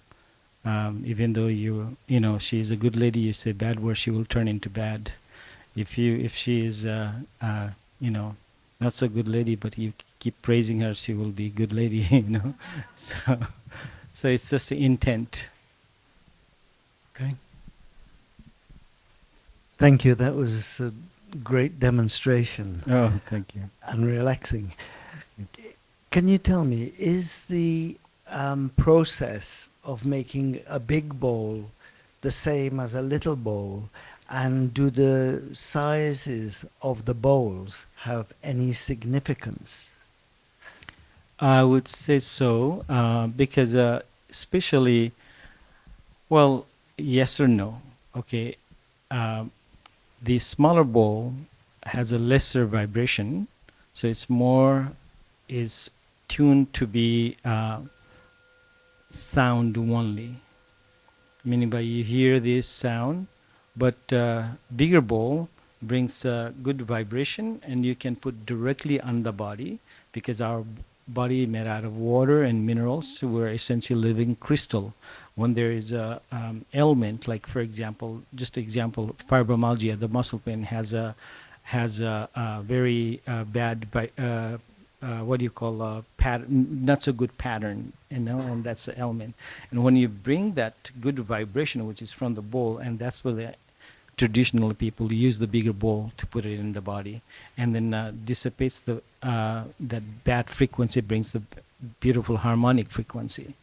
Even though she's a good lady, you say bad words, she will turn into bad. If she is not so good lady, but you keep praising her, she will be good lady. So it's just the intent. Okay. Thank you. That was a great demonstration. Oh, thank you. And relaxing. Can you tell me, is the process of making a big bowl the same as a little bowl, and do the sizes of the bowls have any significance? I would say so, because especially, well, yes or no. Okay, the smaller bowl has a lesser vibration, so it's more is tuned to be sound only, meaning by you hear this sound, but bigger bowl brings good vibration, and you can put directly on the body, because our body made out of water and minerals, so we're essentially living crystal. When there is a ailment, like for example, just example, fibromyalgia, the muscle pain has a very bad what do you call pattern, not so good pattern, and that's the element. And when you bring that good vibration, which is from the bowl, and that's where the traditional people use the bigger bowl to put it in the body, and then dissipates the that bad frequency, brings the beautiful harmonic frequency,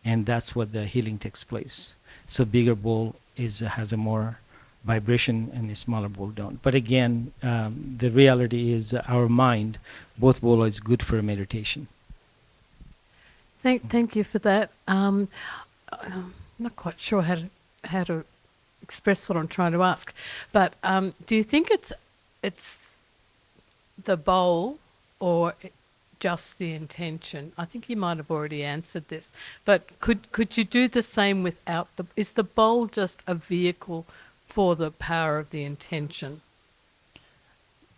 and that's what the healing takes place. So bigger bowl has a more vibration, and the smaller bowl don't. But again, the reality is our mind, both bowl is good for meditation. Thank you for that. I'm not quite sure how to express what I'm trying to ask, but do you think it's the bowl or just the intention? I think you might have already answered this, but could you do the same without the? Is the bowl just a vehicle for the power of the intention?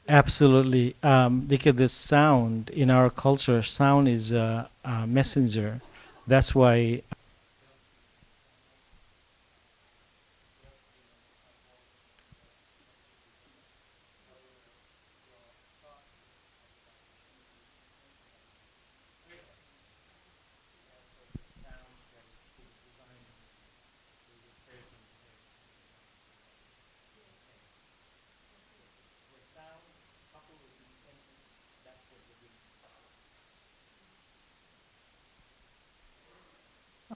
Absolutely, because the sound in our culture, sound is a messenger. That's why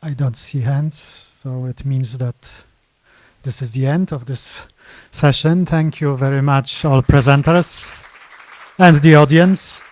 I don't see hands, so it means that this is the end of this session. Thank you very much, all presenters and the audience.